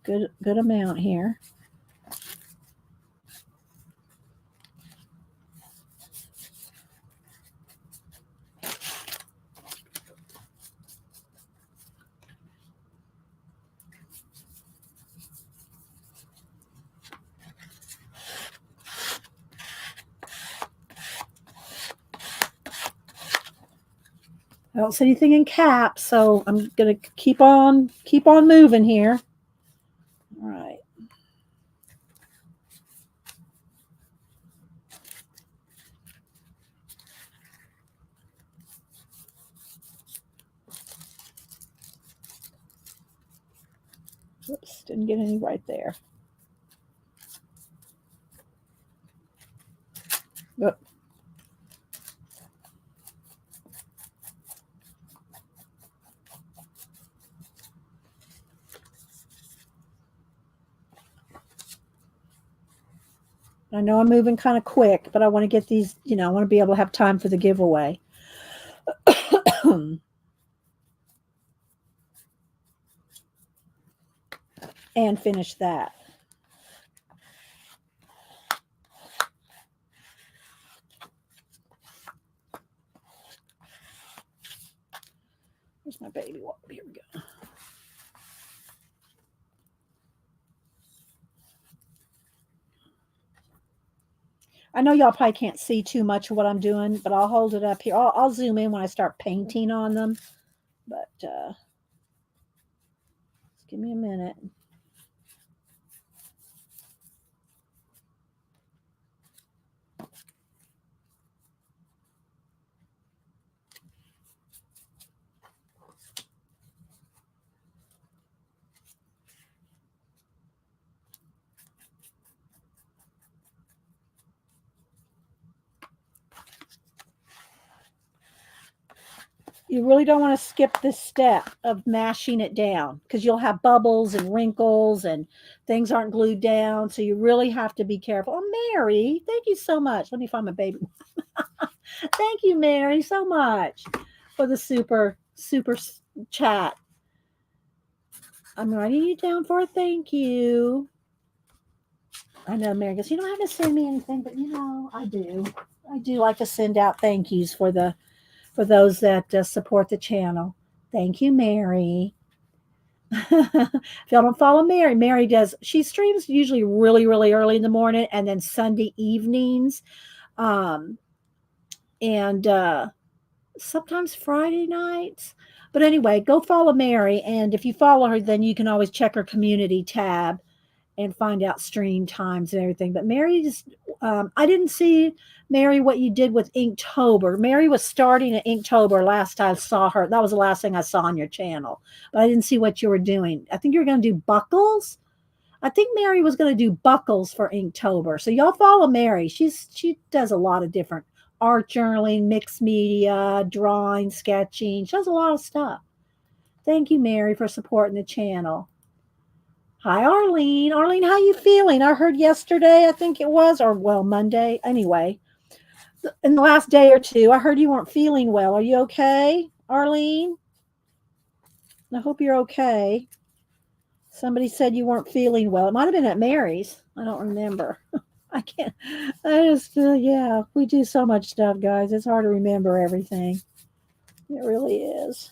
Good amount here. I don't see anything in caps, so I'm gonna keep on moving here. All right. Oops, didn't get any right there. But I know I'm moving kind of quick, but I want to get these, I want to be able to have time for the giveaway. And finish that. Where's my baby wipe? Here we go. I know y'all probably can't see too much of what I'm doing, but I'll hold it up here. I'll zoom in when I start painting on them. But just give me a minute. You really don't want to skip this step of mashing it down because you'll have bubbles and wrinkles and things aren't glued down. So you really have to be careful. Oh, Mary, thank you so much. Let me find my baby. Thank you, Mary, so much for the super chat. I'm writing you down for a thank you. I know Mary goes, you don't have to send me anything, but I do. I do like to send out thank yous for those that support the channel. Thank you, Mary. If y'all don't follow Mary she streams usually really, really early in the morning and then Sunday evenings. And sometimes Friday nights. But anyway, go follow Mary. And if you follow her, then you can always check her community tab and find out stream times and everything. But Mary just, I didn't see, Mary, what you did with Inktober. Mary was starting at Inktober last I saw her. That was the last thing I saw on your channel. But I didn't see what you were doing. I think you were going to do buckles. I think Mary was going to do buckles for Inktober. So y'all follow Mary. She does a lot of different art journaling, mixed media, drawing, sketching. She does a lot of stuff. Thank you, Mary, for supporting the channel. Hi, Arlene. Arlene, how you feeling? I heard yesterday, I think it was, or Monday. Anyway, in the last day or two, I heard you weren't feeling well. Are you okay, Arlene? I hope you're okay. Somebody said you weren't feeling well. It might have been at Mary's. I don't remember. I can't. I just, yeah, we do so much stuff, guys. It's hard to remember everything. It really is.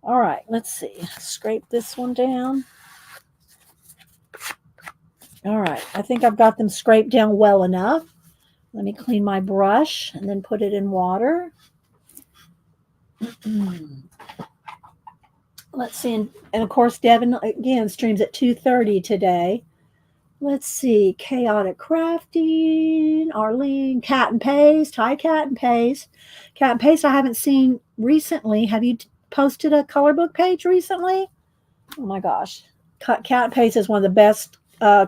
All right, let's see. Scrape this one down. All right, I think I've got them scraped down well enough. Let me clean my brush and then put it in water. Let's see. And of course, Devin, again, streams at 2:30 today. Let's see. Chaotic Crafting, Arlene, Cat and Paste. Hi, Cat and Paste. Cat and Paste, I haven't seen recently. Have you posted a color book page recently? Oh my gosh. Cat and Paste is one of the best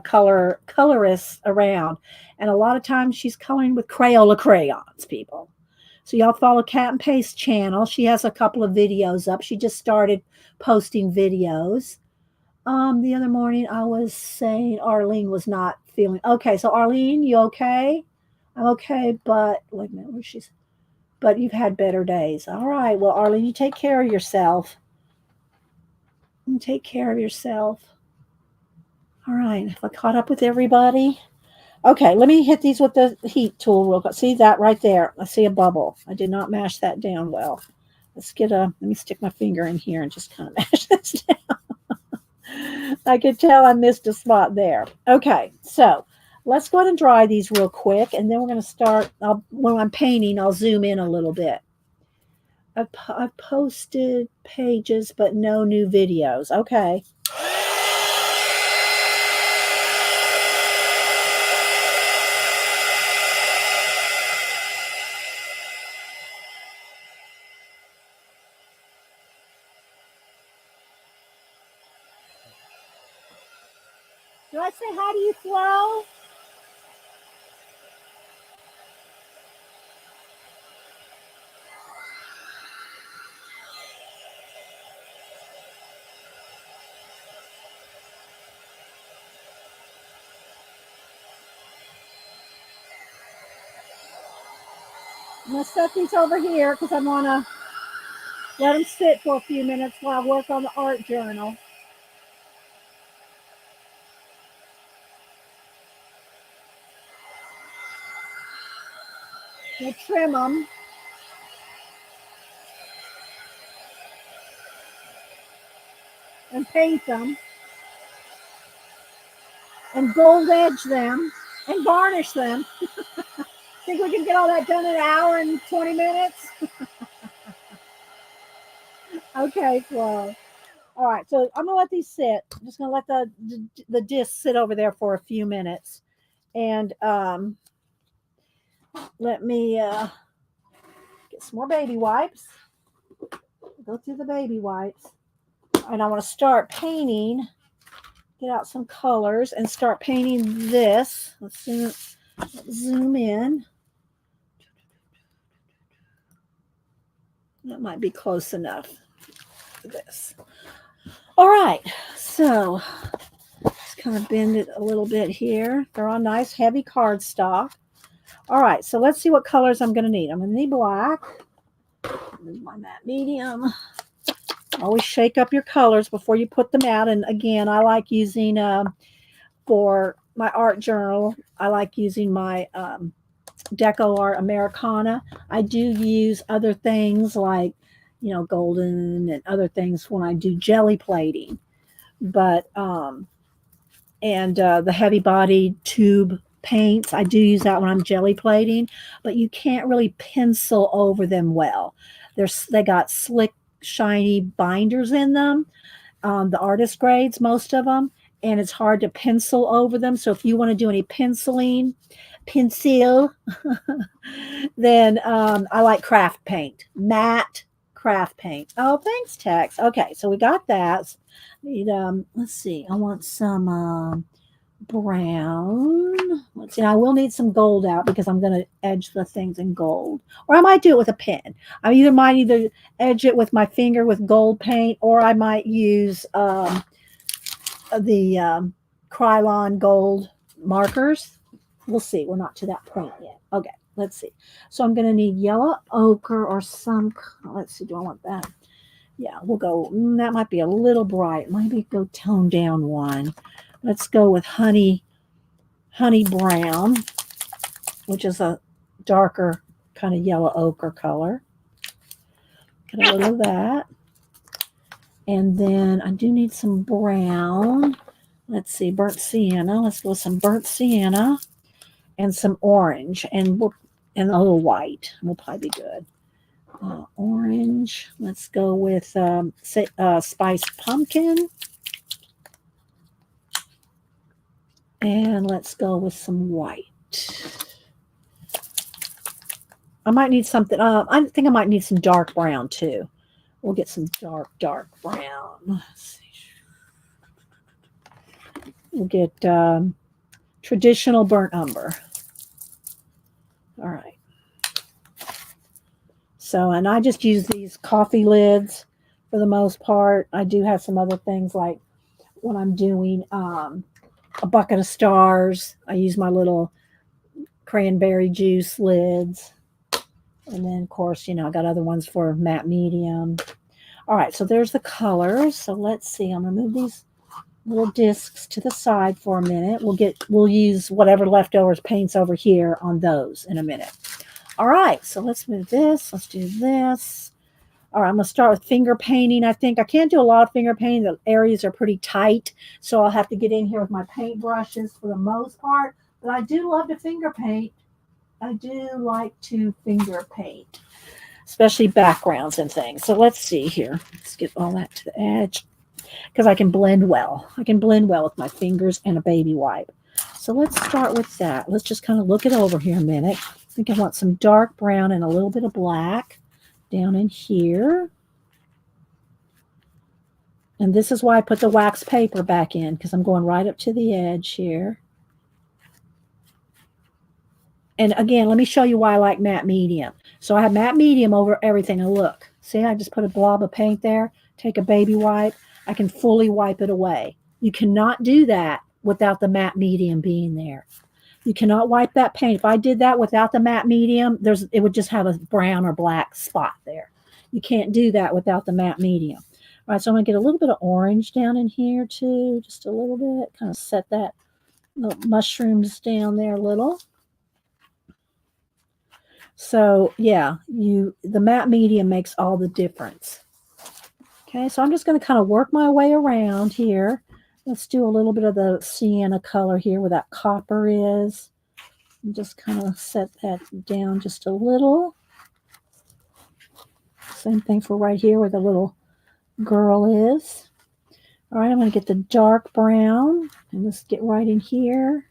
colorists around. And a lot of times she's coloring with Crayola crayons, people. So y'all follow Cat and Paste channel. She has a couple of videos up. She just started posting videos. The other morning I was saying Arlene was not feeling okay. So Arlene, you okay? I'm okay, but wait a minute, where she's but you've had better days. All right. Well, Arlene, you take care of yourself. You take care of yourself. All right. Have I caught up with everybody? Okay, let me hit these with the heat tool real quick. See that right there? I see a bubble. I did not mash that down well. Let me stick my finger in here and just kind of mash this down. I could tell I missed a spot there. Okay, so let's go ahead and dry these real quick, and then we're going to start. When I'm painting, I'll zoom in a little bit. I've posted pages, but no new videos. Okay. Do I say hi to you, Flo? I'm going to set these over here because I want to let them sit for a few minutes while I work on the art journal. We'll trim them. And paint them. And gold edge them. And varnish them. Think we can get all that done in an hour and 20 minutes? Okay, Flo. All right, so I'm going to let these sit. I'm just going to let the disc sit over there for a few minutes. And let me get some more baby wipes. Go through the baby wipes. And I want to start painting. Get out some colors and start painting this. Let's zoom in. That might be close enough for this. All right, so let's kind of bend it a little bit here. They're on nice heavy cardstock. All right, so let's see what colors I'm going to need. I'm going to need black. My matte medium. Always shake up your colors before you put them out. And again, I like using, for my art journal, I like using my Deco Art Americana. I do use other things like, golden and other things when I do jelly plating. But, the heavy body tube paints, I do use that when I'm jelly plating, but you can't really pencil over them well. They got slick, shiny binders in them, the artist grades, most of them, and it's hard to pencil over them. So if you want to do any pencil, then I like craft paint, matte craft paint. Oh, thanks, Tex. Okay, so we got that. Let's see. I want some brown. Let's see. I will need some gold out because I'm going to edge the things in gold, or I might do it with a pen. I might either edge it with my finger with gold paint, or I might use the Krylon gold markers. We'll see. We're not to that point yet. Okay, let's see. So I'm going to need yellow ochre or some. Let's see. Do I want that? Yeah, we'll go. That might be a little bright. Maybe go tone down one. Let's go with honey brown, which is a darker kind of yellow ochre color. Get a little of that. And then I do need some brown. Let's see, burnt sienna. Let's go with some burnt sienna. and some orange, and and a little white will probably be good. Orange. Let's go with spiced pumpkin. And let's go with some white. I might need something. I think I might need some dark brown too. We'll get some dark brown. Let's see. We'll get traditional burnt umber. All right. So, and I just use these coffee lids for the most part. I do have some other things like when I'm doing a bucket of stars, I use my little cranberry juice lids. And then, of course, I got other ones for matte medium. All right, so there's the colors. So let's see. I'm going to move these little discs to the side for a minute. We'll use whatever leftovers paints over here on those in a minute. All right, so let's move this. Let's do this. All right, I'm going to start with finger painting. I think I can't do a lot of finger painting. The areas are pretty tight, so I'll have to get in here with my paint brushes for the most part. But I do love to finger paint. I do like to finger paint, especially backgrounds and things. So let's see here. Let's get all that to the edge because I can blend well. I can blend well with my fingers and a baby wipe. So let's start with that. Let's just kind of look it over here a minute. I think I want some dark brown and a little bit of black down in here. And this is why I put the wax paper back in, because I'm going right up to the edge here. And again, let me show you why I like matte medium. So I have matte medium over everything. And look, see, I just put a blob of paint there. Take a baby wipe. I can fully wipe it away. You cannot do that without the matte medium being there. You cannot wipe that paint. If I did that without the matte medium, it would just have a brown or black spot there. You can't do that without the matte medium. All right, so I'm going to get a little bit of orange down in here too, just a little bit. Kind of set that little mushrooms down there a little. So yeah, the matte medium makes all the difference. Okay, so I'm just going to kind of work my way around here. Let's do a little bit of the sienna color here where that copper is. And just kind of set that down just a little. Same thing for right here where the little girl is. All right, I'm going to get the dark brown and let's get right in here.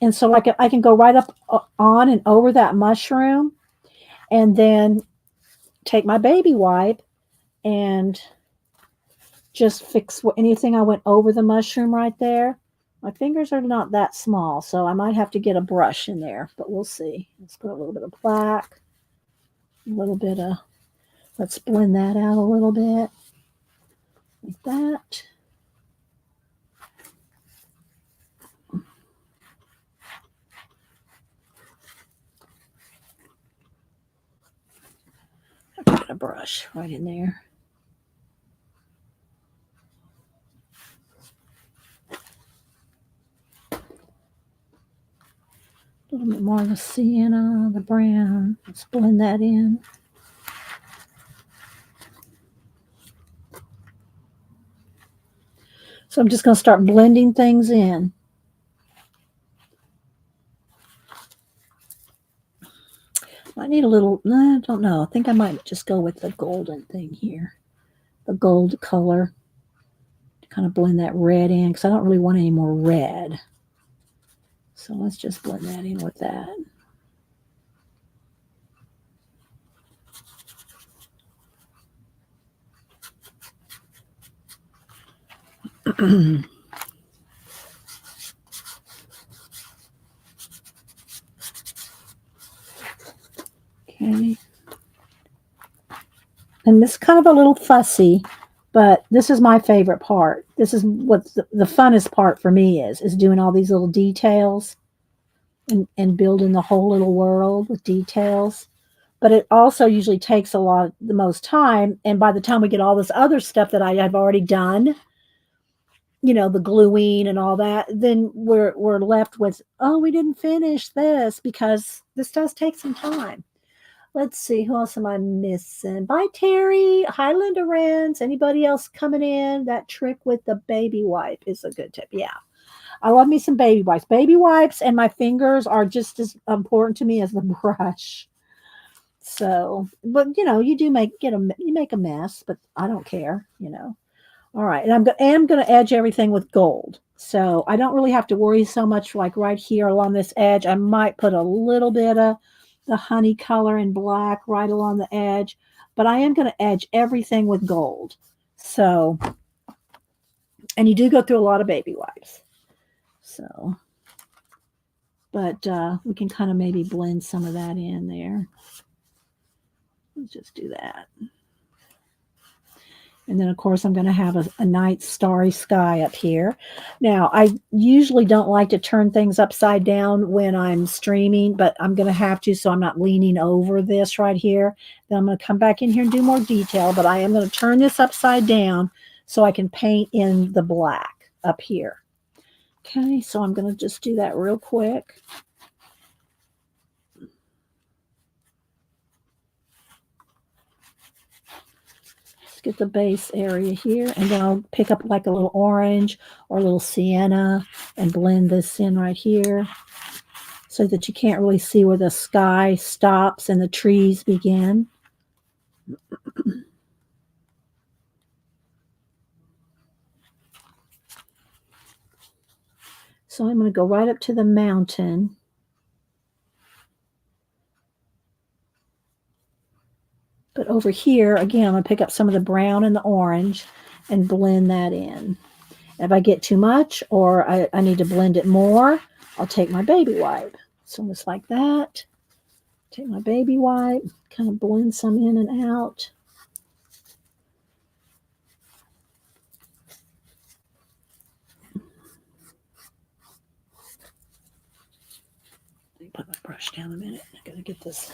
And so I can go right up on and over that mushroom and then take my baby wipe and just fix anything I went over the mushroom right there. My fingers are not that small, so I might have to get a brush in there, but we'll see. Let's put a little bit of black, a little bit of, let's blend that out a little bit, like that. I'll put a brush right in there. A little bit more of the sienna, the brown. Let's blend that in. So I'm just going to start blending things in. I need a little, I don't know. I think I might just go with the golden thing here. The gold color. To kind of blend that red in because I don't really want any more red. So let's just blend that in with that. Okay. And this is kind of a little fussy, but this is my favorite part. This is what the funnest part for me is doing all these little details and building the whole little world with details. But it also usually takes the most time. And by the time we get all this other stuff that I've already done, the gluing and all that, then we're left with, oh, we didn't finish this because this does take some time. Let's see, who else am I missing? Bye, Terry. Hi, Linda Rance. Anybody else coming in? That trick with the baby wipe is a good tip. Yeah. I love me some baby wipes. Baby wipes and my fingers are just as important to me as the brush. So, but you do you make a mess, but I don't care. All right, and I'm going to edge everything with gold. So I don't really have to worry so much like right here along this edge. I might put a little bit of the honey color in black right along the edge, but I am going to edge everything with gold. So, and you do go through a lot of baby wipes. So, but we can kind of maybe blend some of that in there. Let's just do that. And then, of course, I'm going to have a nice starry sky up here. Now, I usually don't like to turn things upside down when I'm streaming, but I'm going to have to, so I'm not leaning over this right here. Then I'm going to come back in here and do more detail, but I am going to turn this upside down so I can paint in the black up here. Okay, so I'm going to just do that real quick. Get the base area here, and then I'll pick up like a little orange or a little sienna and blend this in right here so that you can't really see where the sky stops and the trees begin. So I'm going to go right up to the mountain. But over here, again, I'm going to pick up some of the brown and the orange and blend that in. If I get too much or I need to blend it more, I'll take my baby wipe. So just like that. Take my baby wipe, kind of blend some in and out. Let me put my brush down a minute. I gotta get this.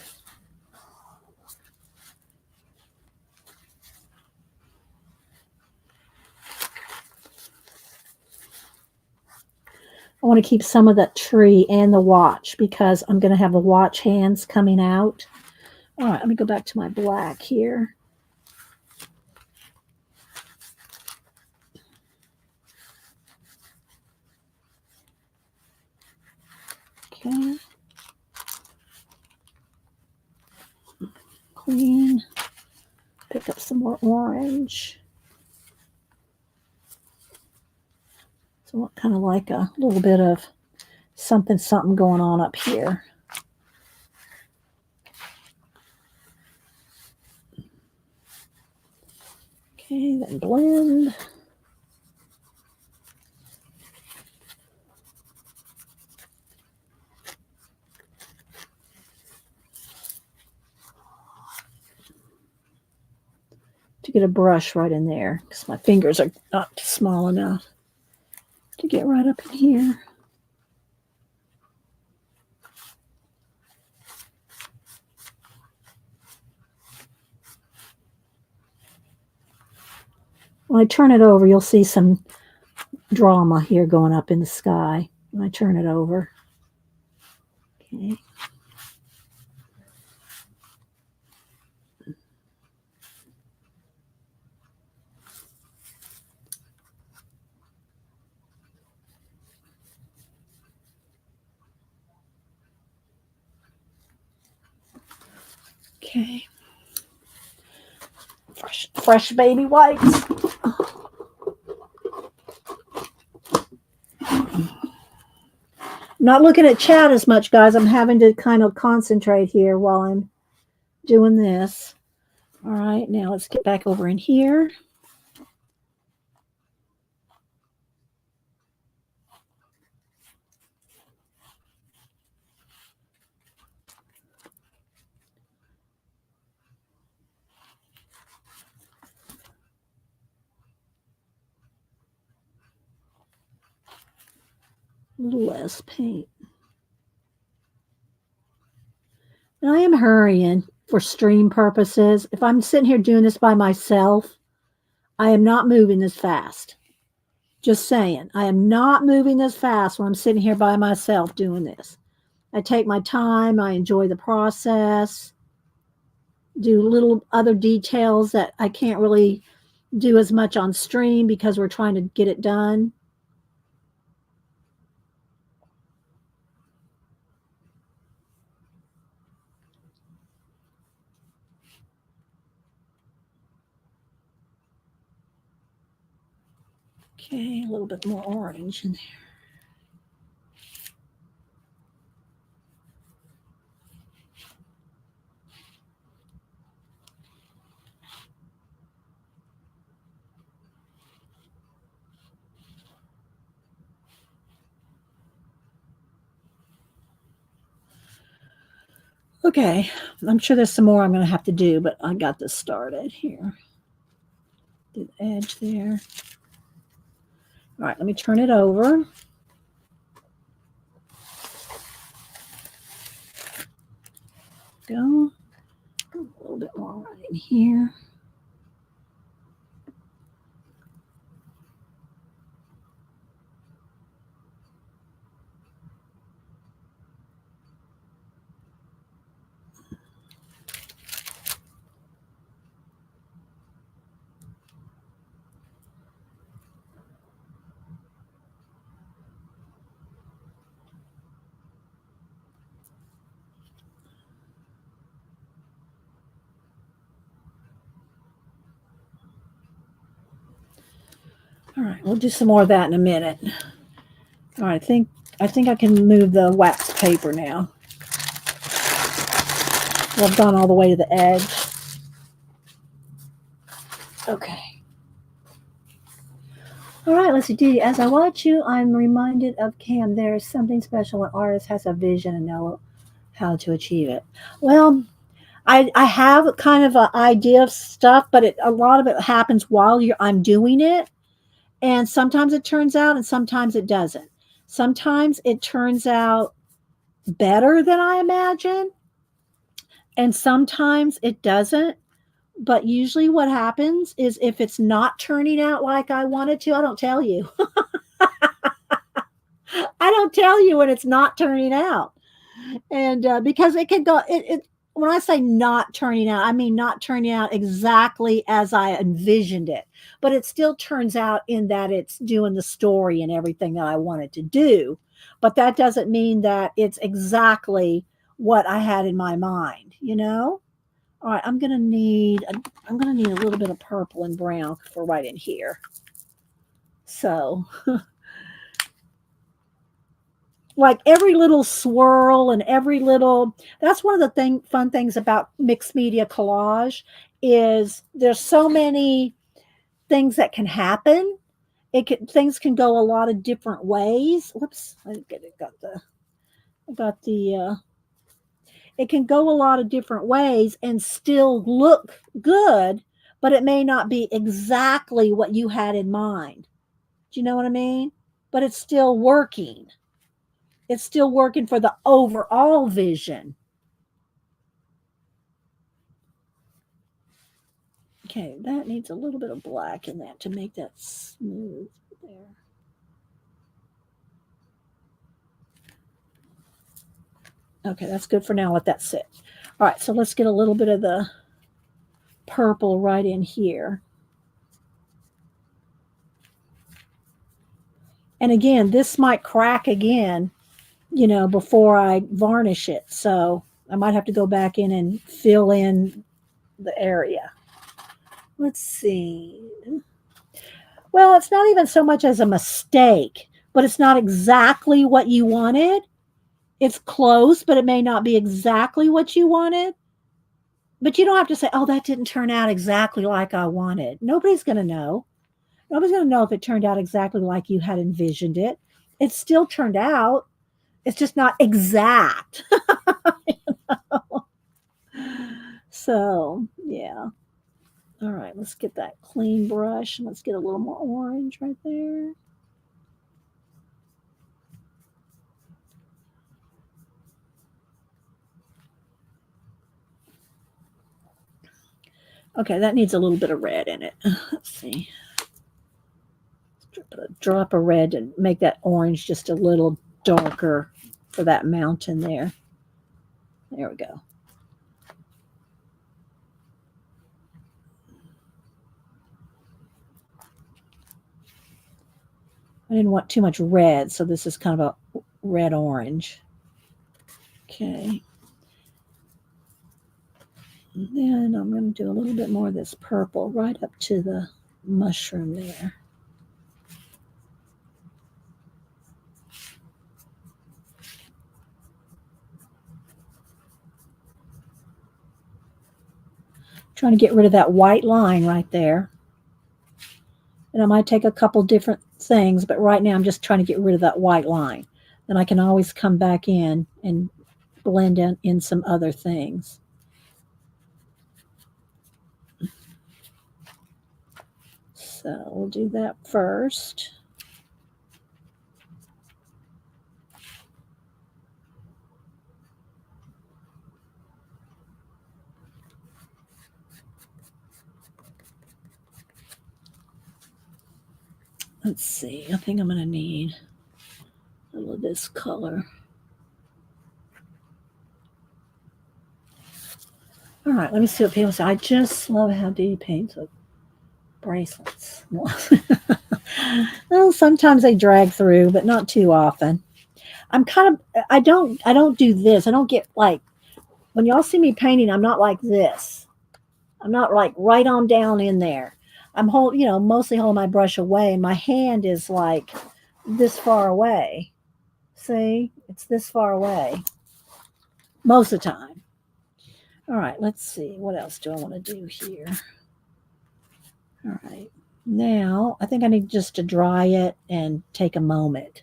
I want to keep some of that tree and the watch because I'm going to have the watch hands coming out. All right, let me go back to my black here. Okay. Clean. Pick up some more orange. So kind of like a little bit of something going on up here. Okay, then blend. To get a brush right in there because my fingers are not small enough to get right up in here. When I turn it over, you'll see some drama here going up in the sky when I turn it over. Okay. Okay. Fresh baby wipes. I'm not looking at chat as much, guys. I'm having to kind of concentrate here while I'm doing this. All right, now let's get back over in here. A little less paint. And I am hurrying for stream purposes. If I'm sitting here doing this by myself, I am not moving this fast. Just saying, I am not moving this fast when I'm sitting here by myself doing this. I take my time. I enjoy the process. Do little other details that I can't really do as much on stream because we're trying to get it done. Okay, a little bit more orange in there. Okay, I'm sure there's some more I'm going to have to do, but I got this started here. Do the edge there. All right, let me turn it over. Go. A little bit more right in here. All right, we'll do some more of that in a minute. All right, I think I can move the wax paper now. Well, I've gone all the way to the edge. Okay. All right, let's see. As I watch you, I'm reminded of Cam. There is something special when artist has a vision and know how to achieve it. Well, I have kind of an idea of stuff, but a lot of it happens while I'm doing it. And sometimes it turns out and sometimes it doesn't. Sometimes it turns out better than I imagine, and sometimes it doesn't. But usually what happens is if it's not turning out like I wanted to, I don't tell you. I don't tell you when it's not turning out. And because it can go, when I say not turning out, I mean not turning out exactly as I envisioned it, but it still turns out in that it's doing the story and everything that I want it to do. But that doesn't mean that it's exactly what I had in my mind, you know? All right, I'm gonna need a little bit of purple and brown for right in here. So like every little swirl and every little, that's one of the fun things about mixed media collage is there's so many things that can happen. Things can go a lot of different ways. Whoops, I got the it can go a lot of different ways and still look good, but it may not be exactly what you had in mind. Do you know what I mean? But it's still working. It's still working for the overall vision. Okay, that needs a little bit of black in that to make that smooth there. Okay, that's good for now. Let that sit. All right, so let's get a little bit of the purple right in here. And again, this might crack again, before I varnish it. So I might have to go back in and fill in the area. Let's see. Well, it's not even so much as a mistake, but it's not exactly what you wanted. It's close, but it may not be exactly what you wanted. But you don't have to say, oh, that didn't turn out exactly like I wanted. Nobody's going to know. Nobody's going to know if it turned out exactly like you had envisioned it. It still turned out. It's just not exact. So, yeah. All right, let's get that clean brush and let's get a little more orange right there. Okay, that needs a little bit of red in it. Let's see. Put a drop of red to make that orange just a little darker for that mountain there. There we go. I didn't want too much red, so this is kind of a red-orange. Okay. And then I'm going to do a little bit more of this purple right up to the mushroom there. Trying to get rid of that white line right there. And I might take a couple different things, but right now I'm just trying to get rid of that white line. Then I can always come back in and blend in some other things. So we'll do that first. Let's see, I think I'm going to need a little of this color. All right, let me see what people say. I just love how Dee paints with bracelets. Well, sometimes they drag through, but not too often. I'm kind of, I don't do this. I don't get like, when y'all see me painting, I'm not like this. I'm not like right on down in there. I'm mostly holding my brush away. My hand is like this far away. See, it's this far away most of the time. All right, let's see. What else do I want to do here? All right. Now, I think I need just to dry it and take a moment.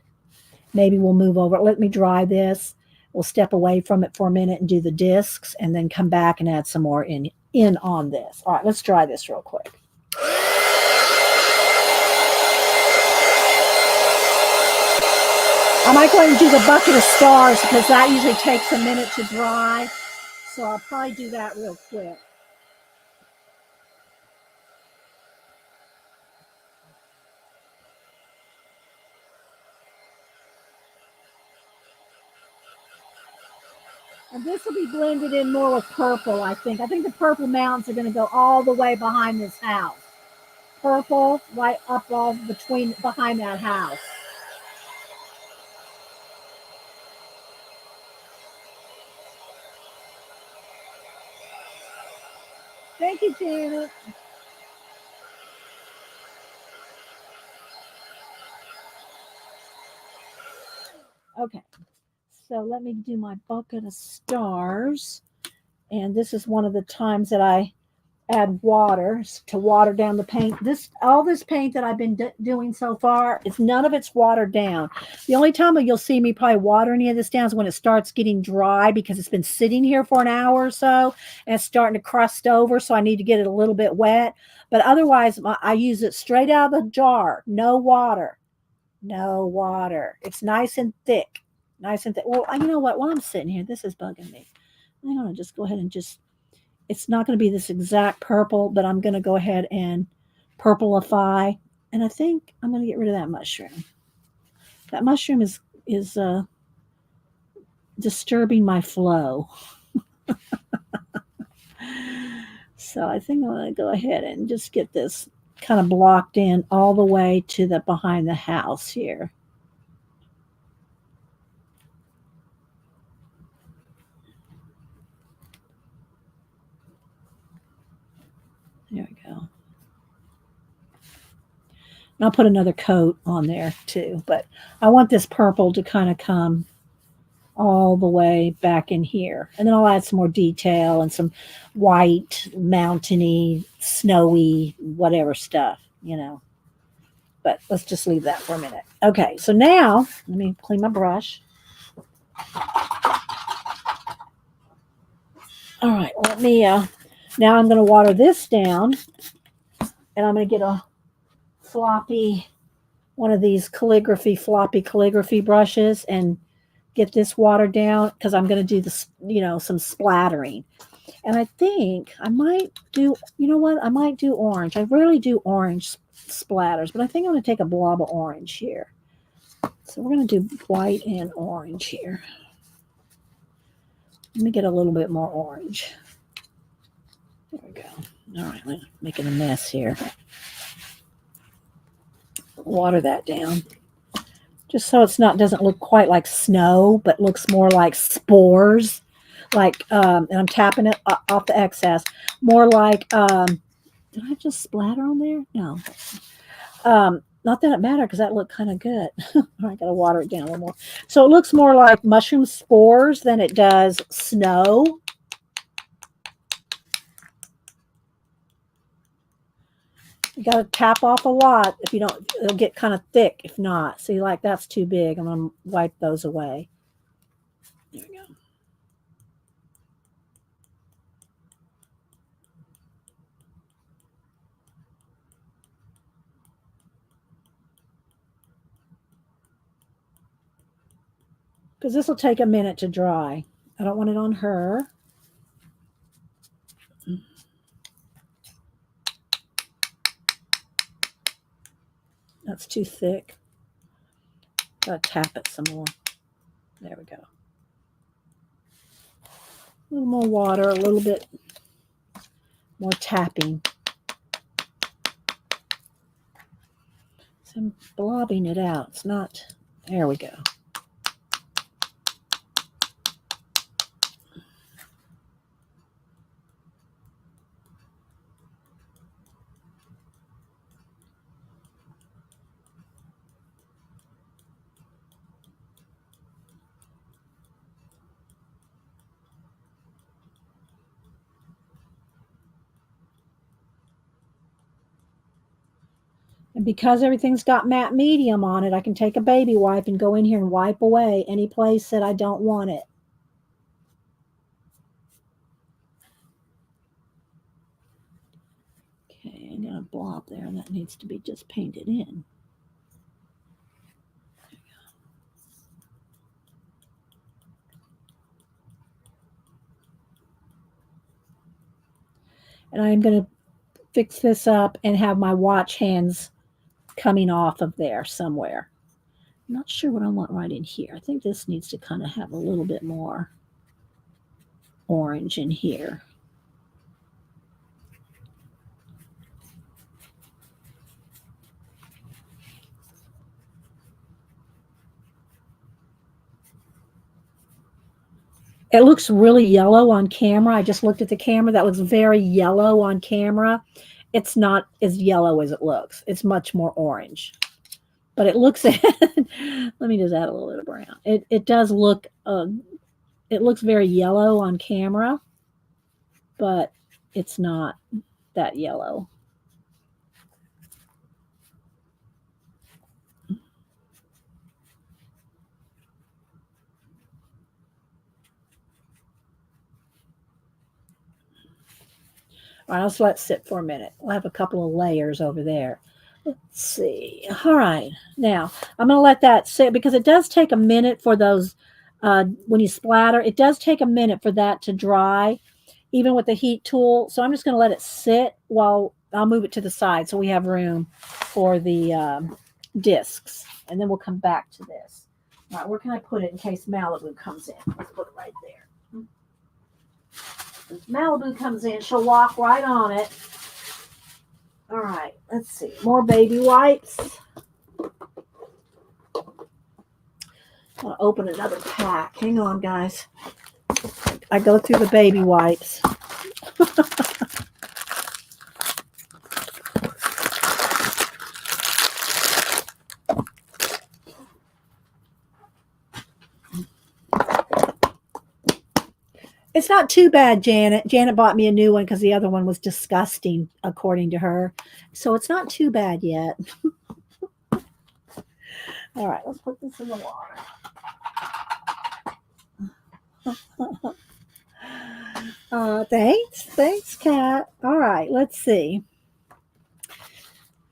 Maybe we'll move over. Let me dry this. We'll step away from it for a minute and do the discs and then come back and add some more in on this. All right, let's dry this real quick. I might go ahead and do the bucket of stars because that usually takes a minute to dry. So I'll probably do that real quick. And this will be blended in more with purple, I think. I think the purple mountains are going to go all the way behind this house. Purple right up all behind that house. Thank you, Janet. Okay, so let me do my bucket of stars. And this is one of the times that I add water to water down the paint. All this paint that I've been doing so far, none of it's watered down. The only time you'll see me probably water any of this down is when it starts getting dry because it's been sitting here for an hour or so and it's starting to crust over. So I need to get it a little bit wet. But otherwise, I use it straight out of the jar. No water. No water. It's nice and thick. Nice and thick. Well, you know what? While I'm sitting here, this is bugging me. I'm going to just go ahead and it's not going to be this exact purple, but I'm going to go ahead and purplify. And I think I'm going to get rid of that mushroom. That mushroom is disturbing my flow. So I think I'm going to go ahead and just get this kind of blocked in all the way to the behind the house here. There we go. And I'll put another coat on there too, but I want this purple to kind of come all the way back in here. And then I'll add some more detail and some white, mountainy, snowy, whatever stuff, But let's just leave that for a minute. Okay, so now let me clean my brush. All right, let me, now I'm going to water this down. And I'm going to get a one of these floppy calligraphy brushes and get this watered down because I'm going to do this, some splattering. And I think I might do, I might do orange. I rarely do orange splatters, but I think I'm going to take a blob of orange here. So we're going to do white and orange here. Let me get a little bit more orange. There we go. All right, making a mess here. Water that down. Just so doesn't look quite like snow, but looks more like spores. And I'm tapping it off the excess. More like, did I just splatter on there? No. Not that it mattered because that looked kind of good. I got to water it down a little more. So it looks more like mushroom spores than it does snow. You got to tap off a lot. If you don't, it'll get kind of thick if not. See, like that's too big. I'm going to wipe those away. There we go. Because this will take a minute to dry. I don't want it on her. That's too thick. Gotta tap it some more. There we go. A little more water, a little bit more tapping. So I'm blobbing it out. It's not, there we go. And because everything's got matte medium on it, I can take a baby wipe and go in here and wipe away any place that I don't want it. Okay, I got a blob there, and that needs to be just painted in. There we go. And I'm going to fix this up and have my watch hands coming off of there somewhere. I'm not sure what I want right in here. I think this needs to kind of have a little bit more orange in here. It looks really yellow on camera. I just looked at the camera. That looks very yellow on camera. It's not as yellow as it looks. It's much more orange. But it looks, let me just add a little bit of brown. It does look, it looks very yellow on camera, but it's not that yellow. All right, let's let it sit for a minute. We'll have a couple of layers over there. Let's see. All right. Now, I'm going to let that sit because it does take a minute for those, when you splatter, it does take a minute for that to dry, even with the heat tool. So I'm just going to let it sit while I'll move it to the side so we have room for the discs. And then we'll come back to this. All right, where can I put it in case Malibu comes in? Let's put it right there. If Malibu comes in, she'll walk right on it. All right, let's see. More baby wipes. I'm going to open another pack. Hang on, guys. I go through the baby wipes. It's not too bad, Janet. Janet bought me a new one because the other one was disgusting, according to her. So it's not too bad yet. All right, let's put this in the water. Thanks, Kat. All right, let's see.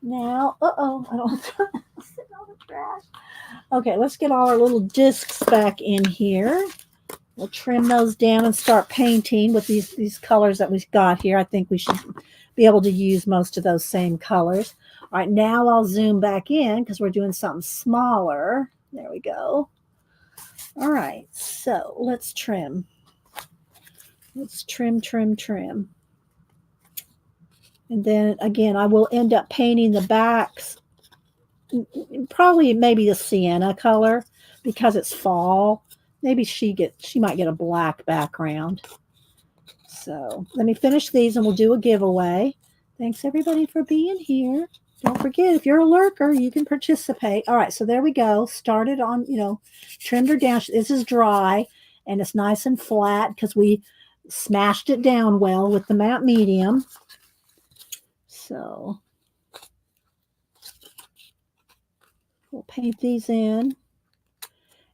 Now, I don't sit on the trash. Okay, let's get all our little discs back in here. We'll trim those down and start painting with these colors that we've got here. I think we should be able to use most of those same colors. All right, now I'll zoom back in because we're doing something smaller. There we go. All right, so let's trim. Let's trim. And then again, I will end up painting the backs, probably maybe the sienna color because it's fall. Maybe she might get a black background. So let me finish these and we'll do a giveaway. Thanks everybody for being here. Don't forget, if you're a lurker, you can participate. All right, so there we go. Started on, trimmed her down. This is dry and it's nice and flat because we smashed it down well with the matte medium. So paint these in.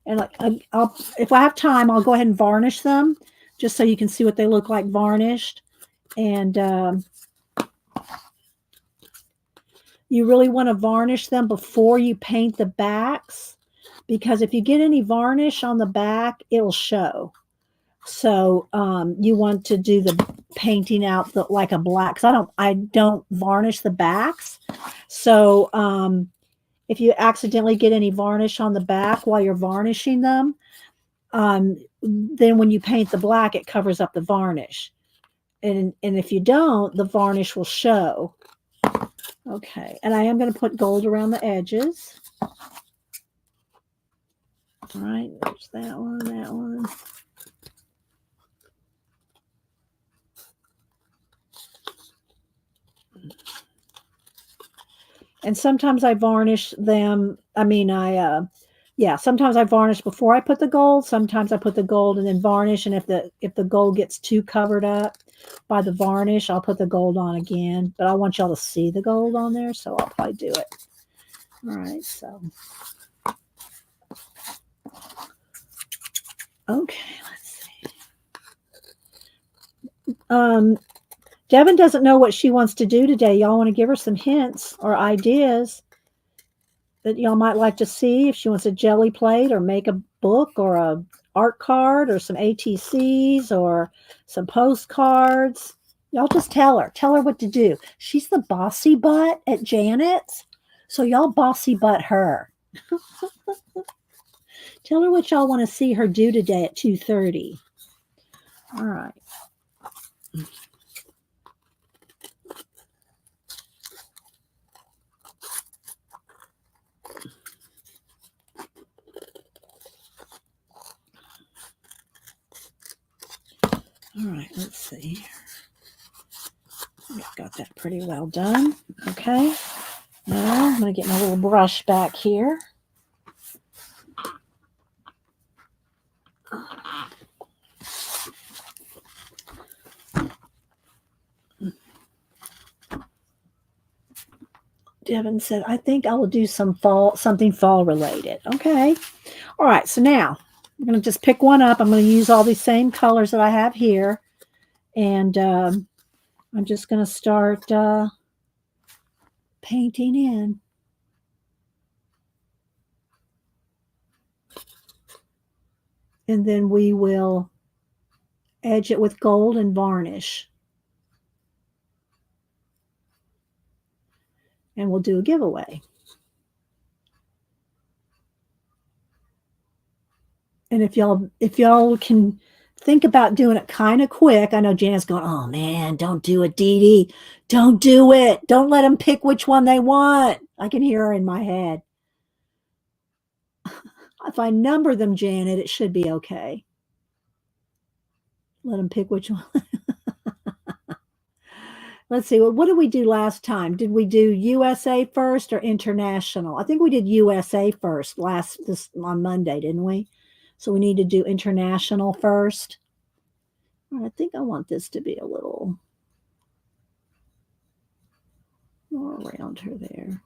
And I'll, if I have time, I'll go ahead and varnish them just so you can see what they look like varnished. And you really want to varnish them before you paint the backs, because if you get any varnish on the back, it'll show. So you want to do the painting out like a black, because I don't varnish the backs. So if you accidentally get any varnish on the back while you're varnishing them, then when you paint the black, it covers up the varnish. And if you don't, the varnish will show. Okay, and I am going to put gold around the edges. All right, there's that one, that one. And sometimes I varnish them. Sometimes I varnish before I put the gold. Sometimes I put the gold and then varnish. And if the gold gets too covered up by the varnish, I'll put the gold on again. But I want y'all to see the gold on there, so I'll probably do it. All right, so. Okay, let's see. Devin doesn't know what she wants to do today. Y'all want to give her some hints or ideas that y'all might like to see, if she wants a jelly plate or make a book or a art card or some ATCs or some postcards. Y'all just tell her what to do. She's the bossy butt at Janet's, so y'all bossy butt her. Tell her what y'all want to see her do today at 2:30. All right. All right, let's see. We've got that pretty well done. Okay. Now I'm going to get my little brush back here. Devin said, I think I will do something fall related. Okay. All right. So now I'm going to just pick one up. I'm going to use all these same colors that I have here. And I'm just going to start painting in. And then we will edge it with gold and varnish. And we'll do a giveaway. And if y'all can think about doing it kind of quick. I know Janet's going, oh man, don't do it, Dee Dee. Don't do it. Don't let them pick which one they want. I can hear her in my head. If I number them, Janet, it should be okay. Let them pick which one. Let's see. Well, what did we do last time? Did we do USA first or international? I think we did USA first on Monday, didn't we? So we need to do international first. I think I want this to be a little more around her there.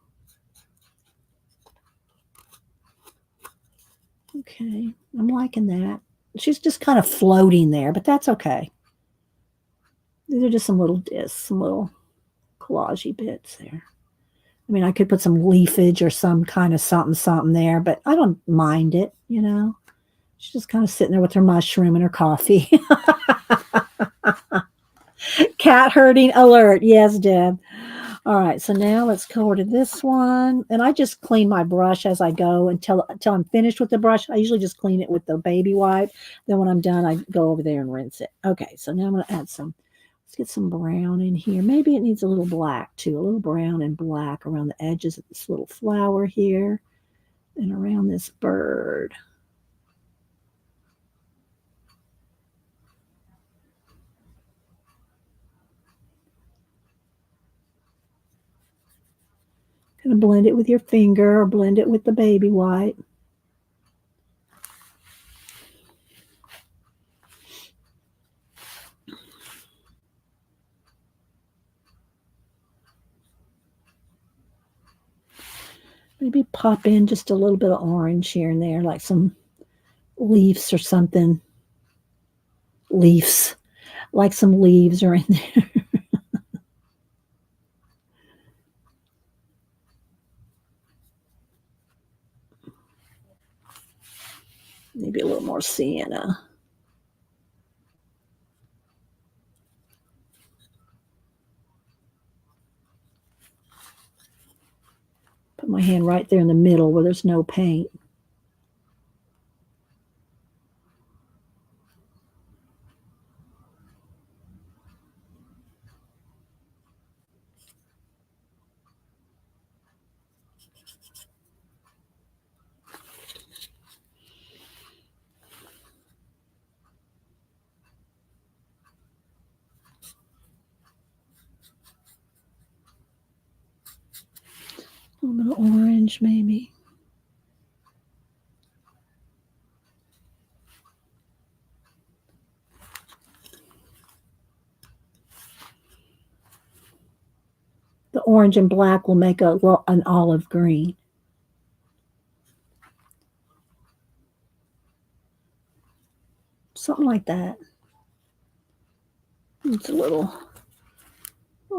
Okay, I'm liking that. She's just kind of floating there, but that's okay. These are just some little collagey bits there. I mean, I could put some leafage or some kind of something there, but I don't mind it, you know. She's just kind of sitting there with her mushroom and her coffee. Cat herding alert. Yes, Deb. All right, so now let's go over to this one. And I just clean my brush as I go until I'm finished with the brush. I usually just clean it with the baby wipe. Then when I'm done, I go over there and rinse it. Okay, so now I'm going to add let's get some brown in here. Maybe it needs a little black too, a little brown and black around the edges of this little flower here and around this bird. Going to blend it with your finger or blend it with the baby wipe. Maybe pop in just a little bit of orange here and there, like some leaves or something. Leaves. Like some leaves are in there. Maybe a little more sienna. Put my hand right there in the middle where there's no paint. A little bit of orange, maybe. The orange and black will make an olive green. Something like that. It's a little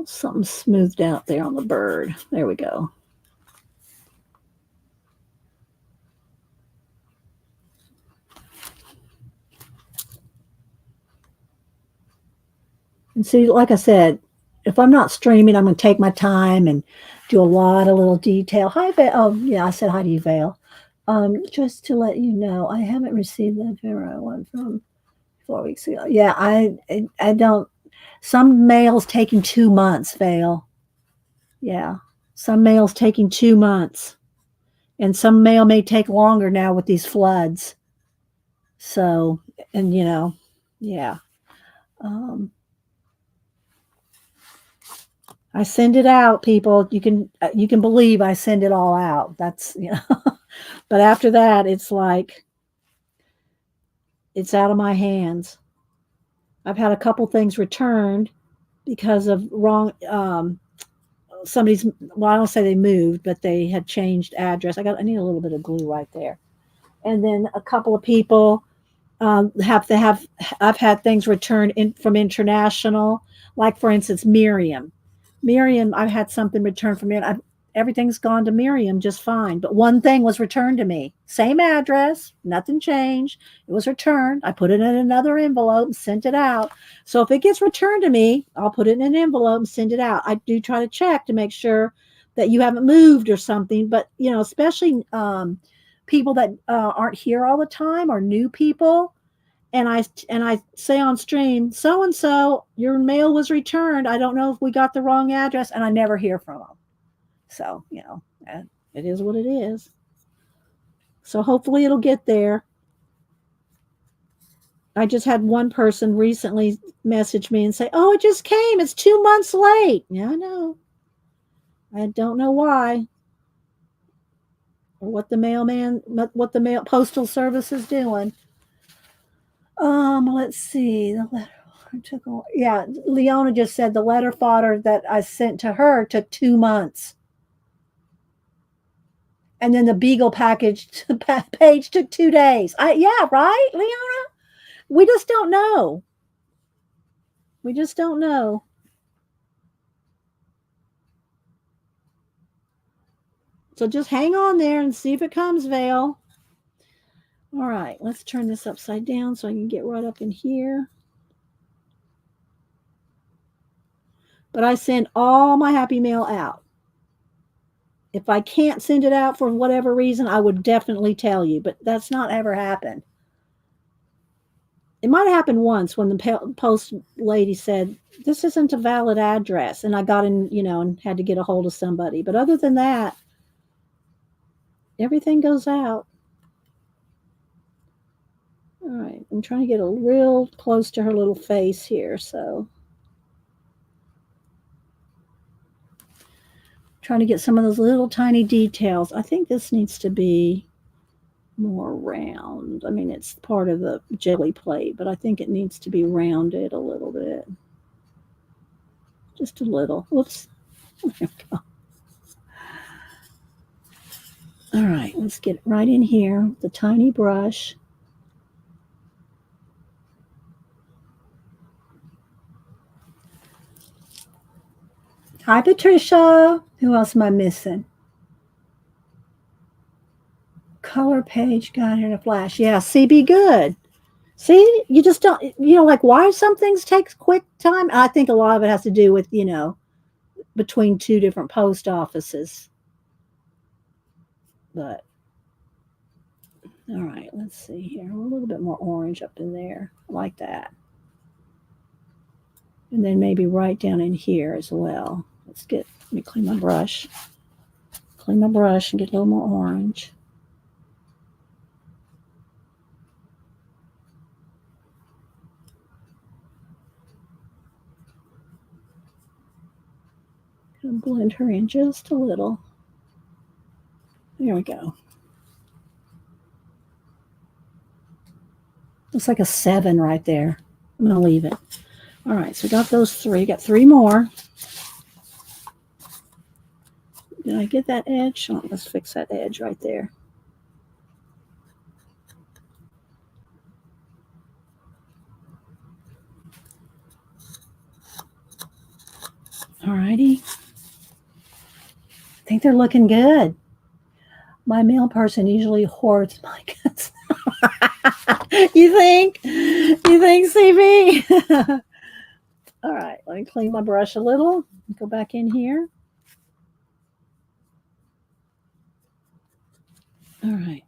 something smoothed out there on the bird. There we go. And see, like I said, if I'm not streaming, I'm going to take my time and do a lot of little detail. Hi, Vale. Oh, yeah, I said hi to you, Vale. Just to let you know, I haven't received the ephemera one from 4 weeks ago. Yeah, I don't. Some mail's taking 2 months, Vale. Yeah, some mail's taking 2 months, and some mail may take longer now with these floods. So, and yeah. I send it out, people. You can believe I send it all out. That's but after that, it's like it's out of my hands. I've had a couple things returned because of wrong. Somebody's, well, I don't say they moved, but they had changed address. I need a little bit of glue right there, and then a couple of people I've had things returned from international, like for instance Miriam. I've had something returned from Miriam. Everything's gone to Miriam just fine, but one thing was returned to me, same address, nothing changed. It was returned. I put it in another envelope and sent it out. So if it gets returned to me, I'll put it in an envelope and send it out. I do try to check to make sure that you haven't moved or something, but especially people that aren't here all the time or new people, and I say on stream, so and so, your mail was returned. I don't know if we got the wrong address, and I never hear from them. So it is what it is. So hopefully it'll get there. I just had one person recently message me and say, "Oh, it just came. It's 2 months late." Yeah, I know. I don't know why, or what the mail postal service is doing. Let's see. The letter yeah, Leona just said the letter fodder that I sent to her took 2 months. And then the Beagle package page took 2 days. Yeah, right, Leona? We just don't know. We just don't know. So just hang on there and see if it comes, Vale. All right, let's turn this upside down so I can get right up in here. But I send all my happy mail out. If I can't send it out for whatever reason, I would definitely tell you, but that's not ever happened. It might have happened once when the post lady said, "This isn't a valid address," and I got in, and had to get a hold of somebody. But other than that, everything goes out. All right, I'm trying to get a real close to her little face here, so trying to get some of those little tiny details. I think this needs to be more round. I mean, it's part of the jelly plate, but I think it needs to be rounded a little bit. Just a little. Whoops. There we go. All right, let's get right in here with the tiny brush. Hi, Patricia. Who else am I missing? Color page got here in a flash. Yeah, CB good. See, you just don't, like why some things take quick time. I think a lot of it has to do with, between two different post offices. But, all right, let's see here. A little bit more orange up in there, like that. And then maybe right down in here as well. Let me clean my brush. Clean my brush and get a little more orange. Gonna blend her in just a little. There we go. Looks like a 7 right there. I'm gonna leave it. All right, so we got those 3. Got 3 more. Did I get that edge? Oh, let's fix that edge right there. All righty. I think they're looking good. My mail person usually hoards my goods. You think? You think, CB? All right, let me clean my brush a little. Go back in here. All right.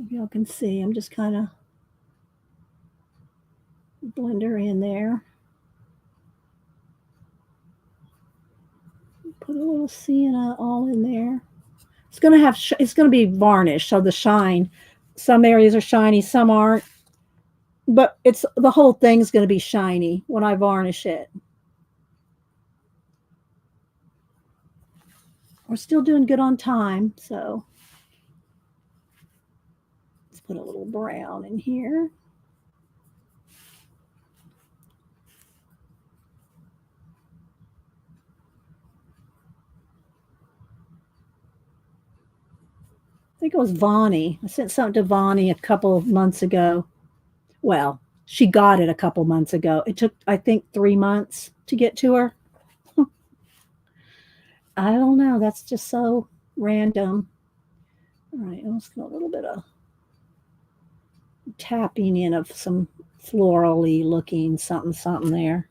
Y'all can see, I'm just kind of blend her in there. Put a little sienna all in there. It's going to have, it's going to be varnished, so the shine. Some areas are shiny, some aren't. But it's the whole thing's going to be shiny when I varnish it. We're still doing good on time, so let's put a little brown in here. I think it was Vonnie. I sent something to Vonnie a couple of months ago. Well, she got it a couple months ago. It took, I think, 3 months to get to her. I don't know. That's just so random. All right, let's get a little bit of tapping in of some florally looking something there.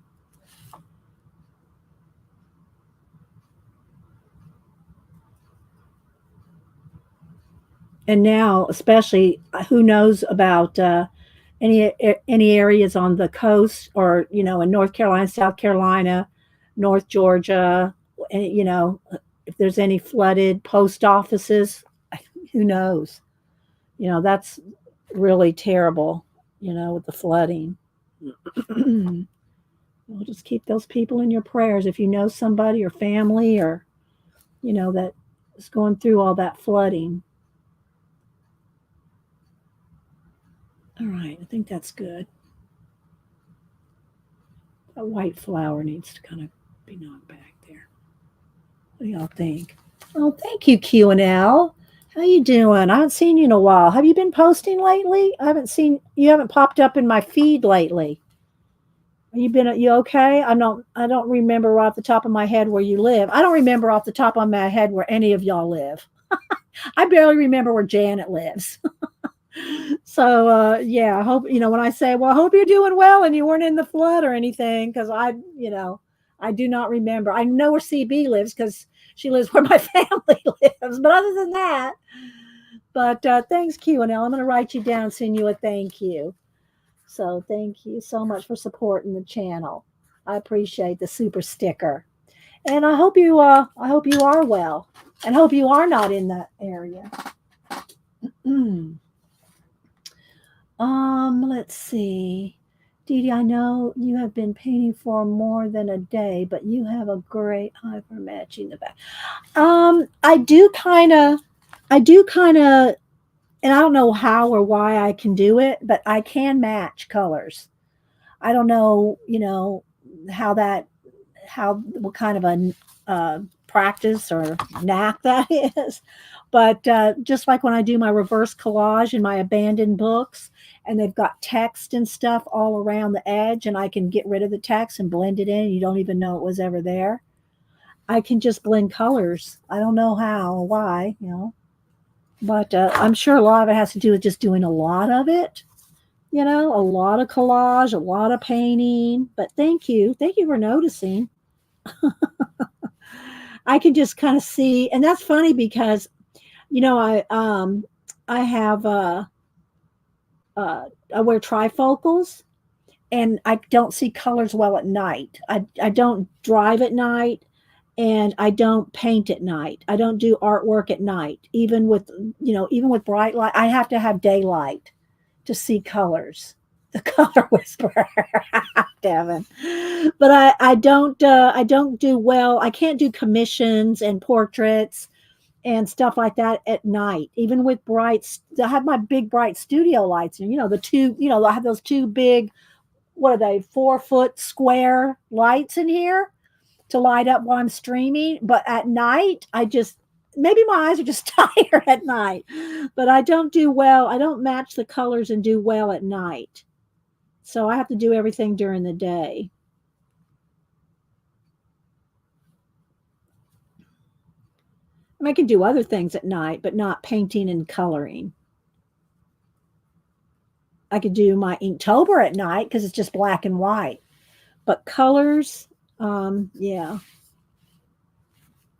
And now, especially, who knows about any areas on the coast, or in North Carolina, South Carolina, North Georgia, if there's any flooded post offices, who knows? That's really terrible, with the flooding. We'll just keep those people in your prayers if you know somebody or family, or that is going through all that flooding. All right, I think that's good. That white flower needs to kind of be knocked back there. What do y'all think? Oh, thank you, Q&L. How you doing? I haven't seen you in a while. Have you been posting lately? You haven't popped up in my feed lately. You okay? I don't remember off the top of my head where you live. I don't remember off the top of my head where any of y'all live. I barely remember where Janet lives. So yeah, I hope, when I say, well, I hope you're doing well and you weren't in the flood or anything, because I do not remember. I know where CB lives because she lives where my family lives. But other than that, thanks, Q&L. I'm going to write you down and send you a thank you. So thank you so much for supporting the channel. I appreciate the super sticker. And I hope you are well, and hope you are not in that area. Let's see. Dee Dee, I know you have been painting for more than a day, but you have a great eye for matching the back. I do kind of, and I don't know how or why I can do it, but I can match colors. I don't know, how that, what kind of a practice or knack that is. But just like when I do my reverse collage in my abandoned books, and they've got text and stuff all around the edge, and I can get rid of the text and blend it in. You don't even know it was ever there. I can just blend colors. I don't know how or why, but I'm sure a lot of it has to do with just doing a lot of it. A lot of collage, a lot of painting. But thank you for noticing. I can just kind of see, and that's funny because I have I wear trifocals, and I don't see colors well at night. I don't drive at night, and I don't paint at night. I don't do artwork at night. Even with bright light, I have to have daylight to see colors. The color whisperer, Devin. But I don't do well. I can't do commissions and portraits and stuff like that at night. Even with I have my big bright studio lights, and the two, I have those two big, what are they, 4 foot square lights in here to light up while I'm streaming. But at night, maybe my eyes are just tired at night, but I don't do well. I don't match the colors and do well at night. So I have to do everything during the day. And I can do other things at night, but not painting and coloring. I could do my Inktober at night because it's just black and white. But colors, yeah,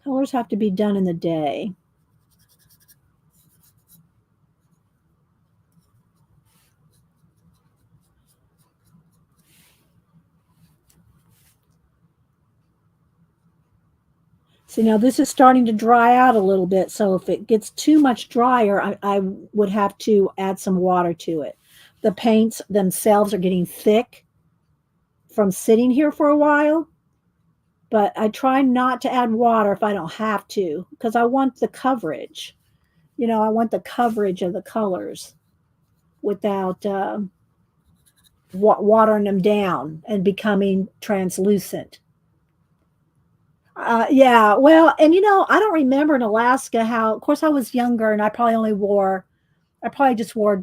colors have to be done in the day. See, now this is starting to dry out a little bit. So if it gets too much drier, I would have to add some water to it. The paints themselves are getting thick from sitting here for a while, but I try not to add water if I don't have to because I want the coverage. I want the coverage of the colors without watering them down and becoming translucent. Yeah, well, and I don't remember in Alaska how, of course, I was younger and I probably just wore,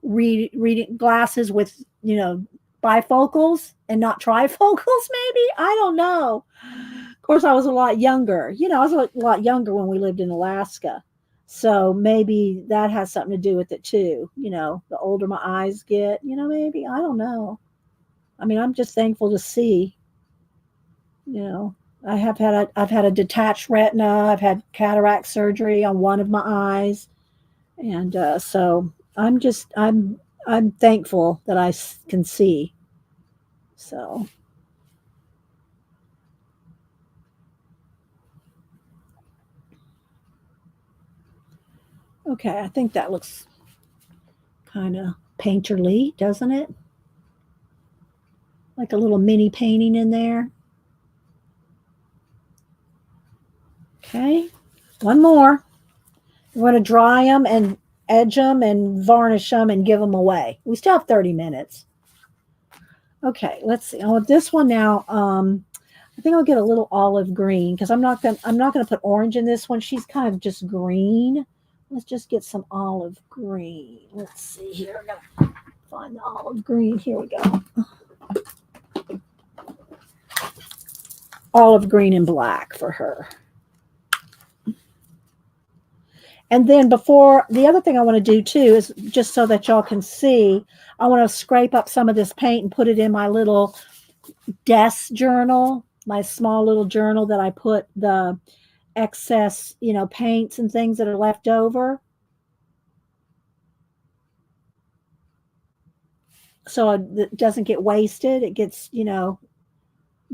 reading glasses with, bifocals and not trifocals, maybe. I don't know. Of course, I was a lot younger. I was a lot younger when we lived in Alaska. So maybe that has something to do with it too. The older my eyes get, maybe. I don't know. I mean, I'm just thankful to see, you know. I've had a detached retina. I've had cataract surgery on one of my eyes, and so I'm thankful that can see. So okay, I think that looks kind of painterly, doesn't it? Like a little mini painting in there. Okay, one more. We're going to dry them and edge them and varnish them and give them away. We still have 30 minutes. Okay, let's see. Oh, this one now. I think I'll get a little olive green because I'm not gonna put orange in this one. She's kind of just green. Let's just get some olive green. Let's see here. I'm gonna find the olive green. Here we go. Olive green and black for her. And then before, the other thing I want to do too is just so that y'all can see, I want to scrape up some of this paint and put it in my little desk journal, my small little journal that I put the excess, paints and things that are left over. So it doesn't get wasted. It gets,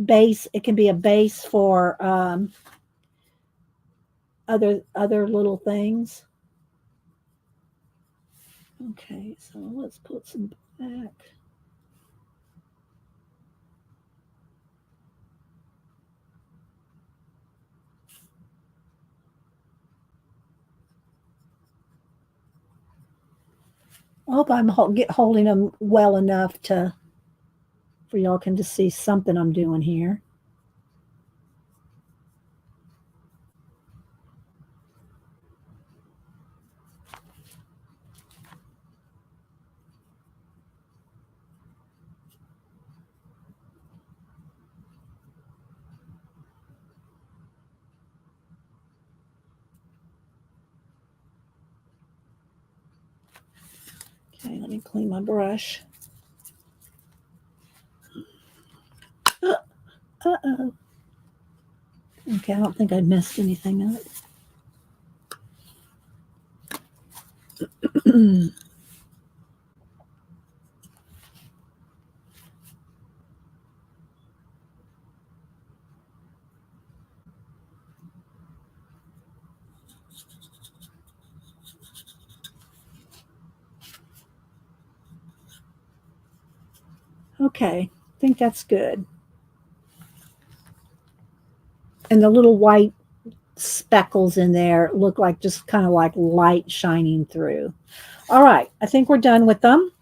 base. It can be a base for other little things. Okay, so let's put some back. I hope I'm holding them well enough to for y'all can just see something I'm doing here. Okay, let me clean my brush. Uh-oh. Okay, I don't think I messed anything up. Okay, I think that's good. And the little white speckles in there look like just kind of like light shining through. All right, I think we're done with them.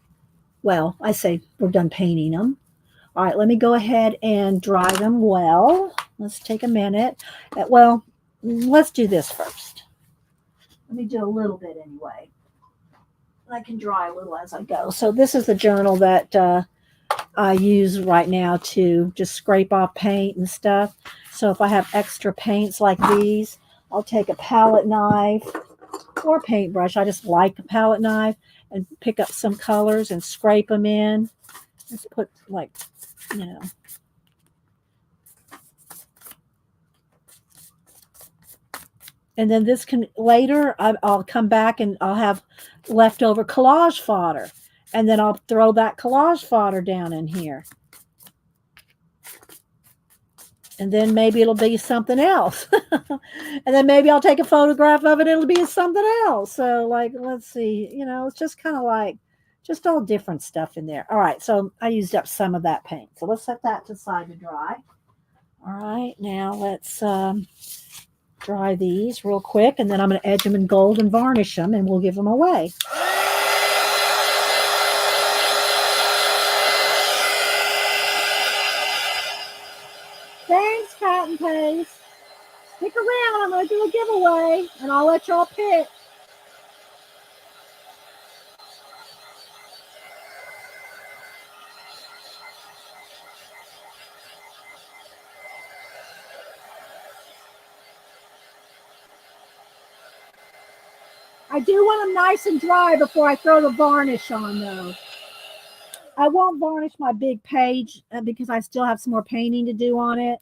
Well, I say we're done painting them. All right, let me go ahead and dry them well. Let's take a minute. Well, let's do this first. Let me do a little bit anyway. I can dry a little as I go. So this is the journal that I use right now to just scrape off paint and stuff. So if I have extra paints like these, I'll take a palette knife or paintbrush. I just like a palette knife and pick up some colors and scrape them in. Just put like, you know. And then this can later, I'll come back and I'll have leftover collage fodder. And then I'll throw that collage fodder down in here. And then maybe it'll be something else. And then maybe I'll take a photograph of it. It'll be something else. So like, let's see, you know, it's just kind of like, just all different stuff in there. All right. So I used up some of that paint. So let's set that to the side to dry. All right. Now let's dry these real quick. And then I'm going to edge them in gold and varnish them and we'll give them away. Thanks, Cotton Paste. Stick around. I'm going to do a giveaway, and I'll let y'all pick. I do want them nice and dry before I throw the varnish on, though. I won't varnish my big page because I still have some more painting to do on it.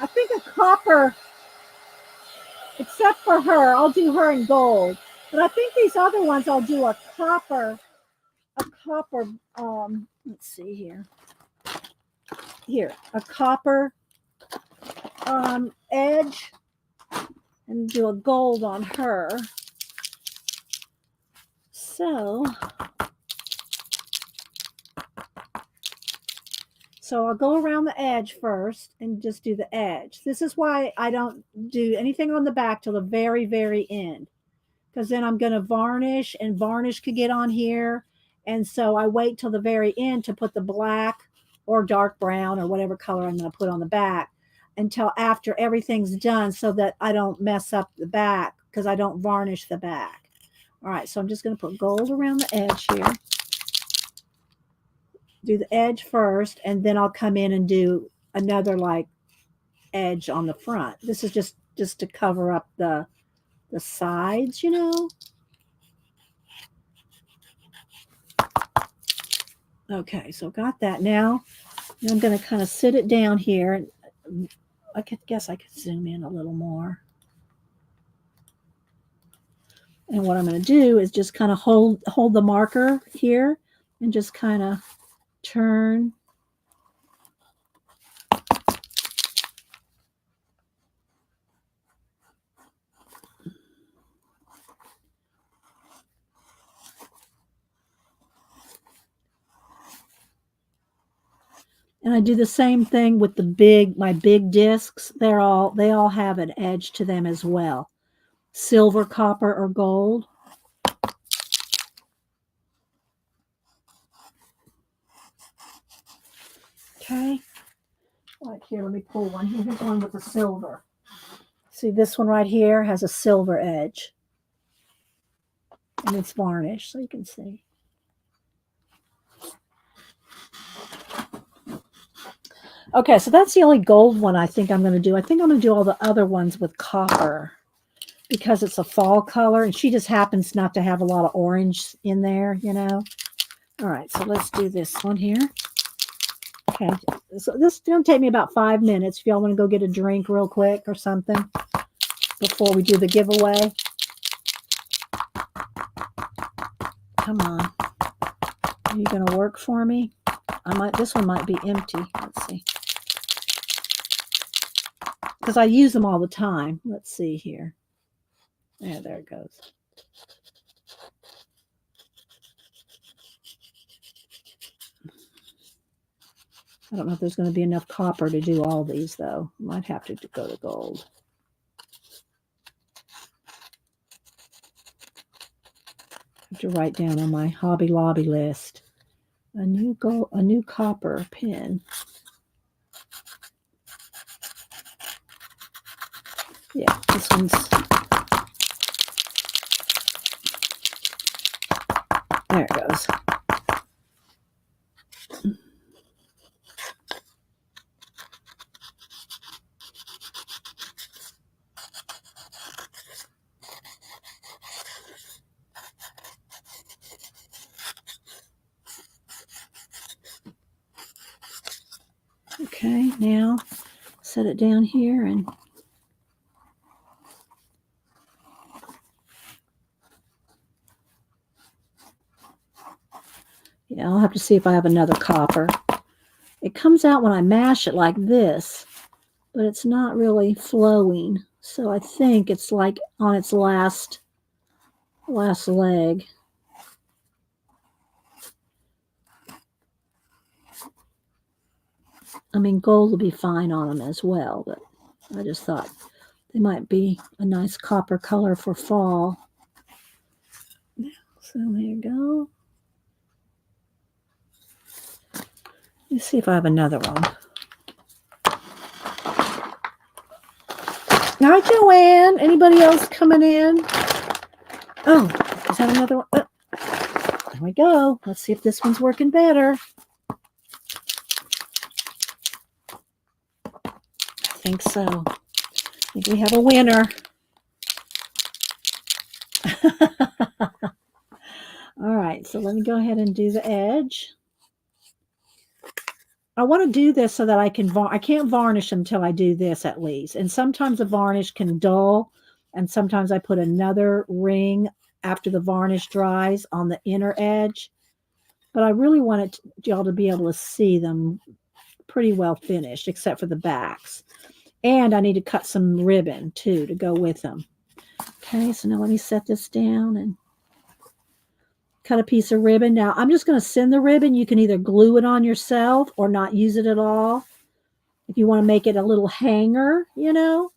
I think a copper, except for her, I'll do her in gold. But I think these other ones I'll do a copper, let's see here. Here, a copper edge and do a gold on her. So I'll go around the edge first and just do the edge. This is why I don't do anything on the back till the very, very end. Because then I'm going to varnish and varnish could get on here. And so I wait till the very end to put the black or dark brown or whatever color I'm going to put on the back until after everything's done so that I don't mess up the back because I don't varnish the back. All right, so I'm just going to put gold around the edge here. Do the edge first, and then I'll come in and do another like edge on the front. This is just to cover up the sides, you know. Okay, so got that now. I'm going to kind of sit it down here. I guess I could zoom in a little more. And what I'm going to do is just kind of hold the marker here and just kind of turn. And I do the same thing with my big discs. They all have an edge to them as well. Silver, copper, or gold. Okay. Right here, let me pull one. Here's one with the silver. See, this one right here has a silver edge. And it's varnished, so you can see. Okay, so that's the only gold one I think I'm going to do. I think I'm going to do all the other ones with copper because it's a fall color, and she just happens not to have a lot of orange in there, you know. All right, so let's do this one here. Okay, so this is going to take me about 5 minutes if y'all want to go get a drink real quick or something before we do the giveaway. Come on. Are you going to work for me? This one might be empty. Let's see. Because I use them all the time. Let's see here. Yeah, there it goes. I don't know if there's going to be enough copper to do all these, though. Might have to go to gold. I have to write down on my Hobby Lobby list a new copper pen. Yeah, this one's. There it goes. Okay, now set it down here and yeah, I'll have to see if I have another copper. It comes out when I mash it like this, but it's not really flowing. So I think it's like on its last leg. I mean, gold will be fine on them as well, but I just thought they might be a nice copper color for fall. So there you go. Let's see if I have another one. All right, Joanne. Anybody else coming in? Oh, is that another one? Oh, there we go. Let's see if this one's working better. I think so. I think we have a winner. All right, so let me go ahead and do the edge. I want to do this so that I can't varnish them until I do this at least. And sometimes the varnish can dull, and sometimes I put another ring after the varnish dries on the inner edge. But I really want y'all to be able to see them pretty well finished, except for the backs. And I need to cut some ribbon, too, to go with them. Okay, so now let me set this down and cut a piece of ribbon. Now, I'm just going to send the ribbon. You can either glue it on yourself or not use it at all. If you want to make it a little hanger, you know.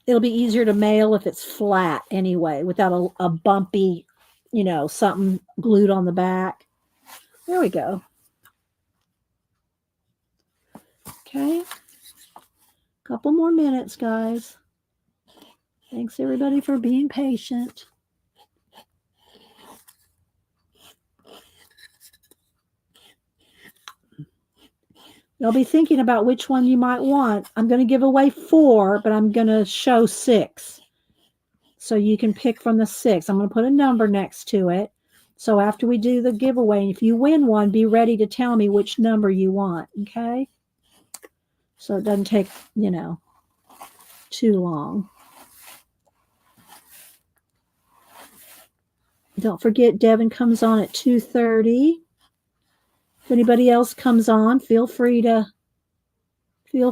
It'll be easier to mail if it's flat anyway, without a bumpy, you know, something glued on the back. There we go. Okay. Couple more minutes, guys. Thanks, everybody, for being patient. You'll be thinking about which one you might want. I'm going to give away 4, but I'm going to show 6. So you can pick from the 6. I'm going to put a number next to it. So after we do the giveaway, if you win one, be ready to tell me which number you want, okay? So it doesn't take, you know, too long. Don't forget, Devin comes on at 2:30. If anybody else comes on, feel free to you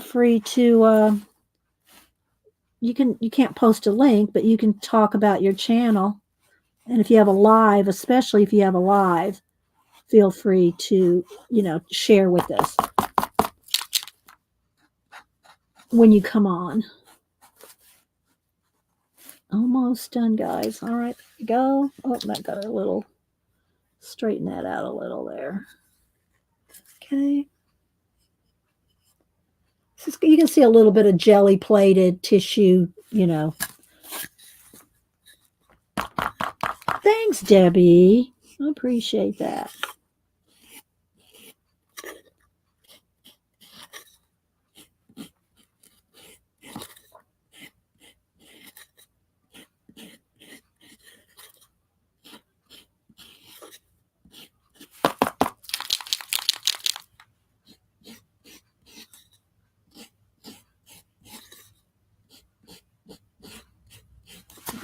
can't post a link, but you can talk about your channel. And if you have a live, especially if you have a live, feel free to, share with us when you come on. Almost done, guys. All right, there we go. Oh, that got a little, straighten that out a little there. Okay. You can see a little bit of jelly plated tissue, Thanks, Debbie. I appreciate that.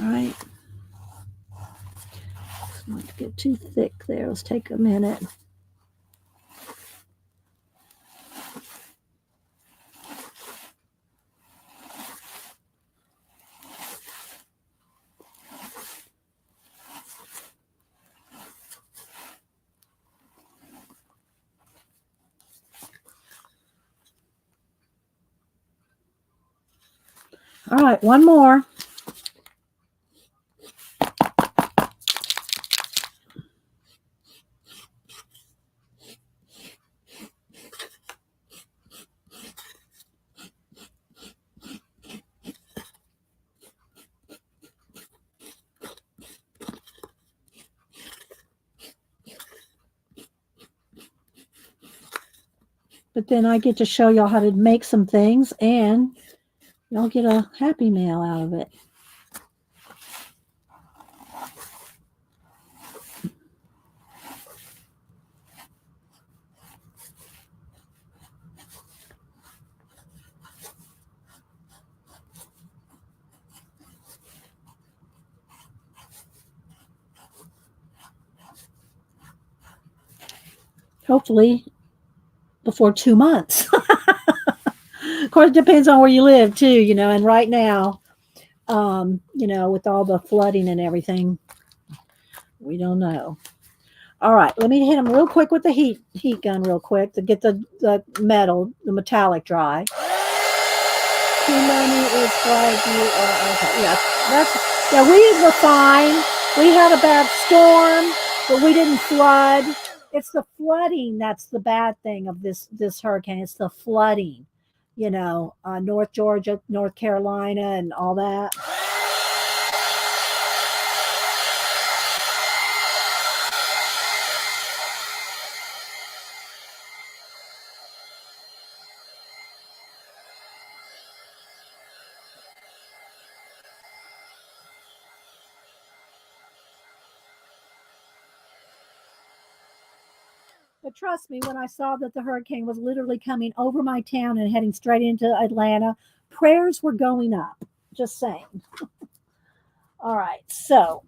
All right. Not get too thick there. Let's take a minute. All right, one more. But then I get to show y'all how to make some things, and y'all get a happy mail out of it. Hopefully before 2 months. Of course, it depends on where you live too, and right now, with all the flooding and everything, we don't know. All right, let me hit them real quick with the heat gun real quick to get the metallic dry. Too many is glad you are okay. Yeah, we were fine. We had a bad storm, but we didn't flood. It's the flooding that's the bad thing of this hurricane. It's the flooding, North Georgia, North Carolina, and all that. But trust me, when I saw that the hurricane was literally coming over my town and heading straight into Atlanta, prayers were going up. Just saying. All right, so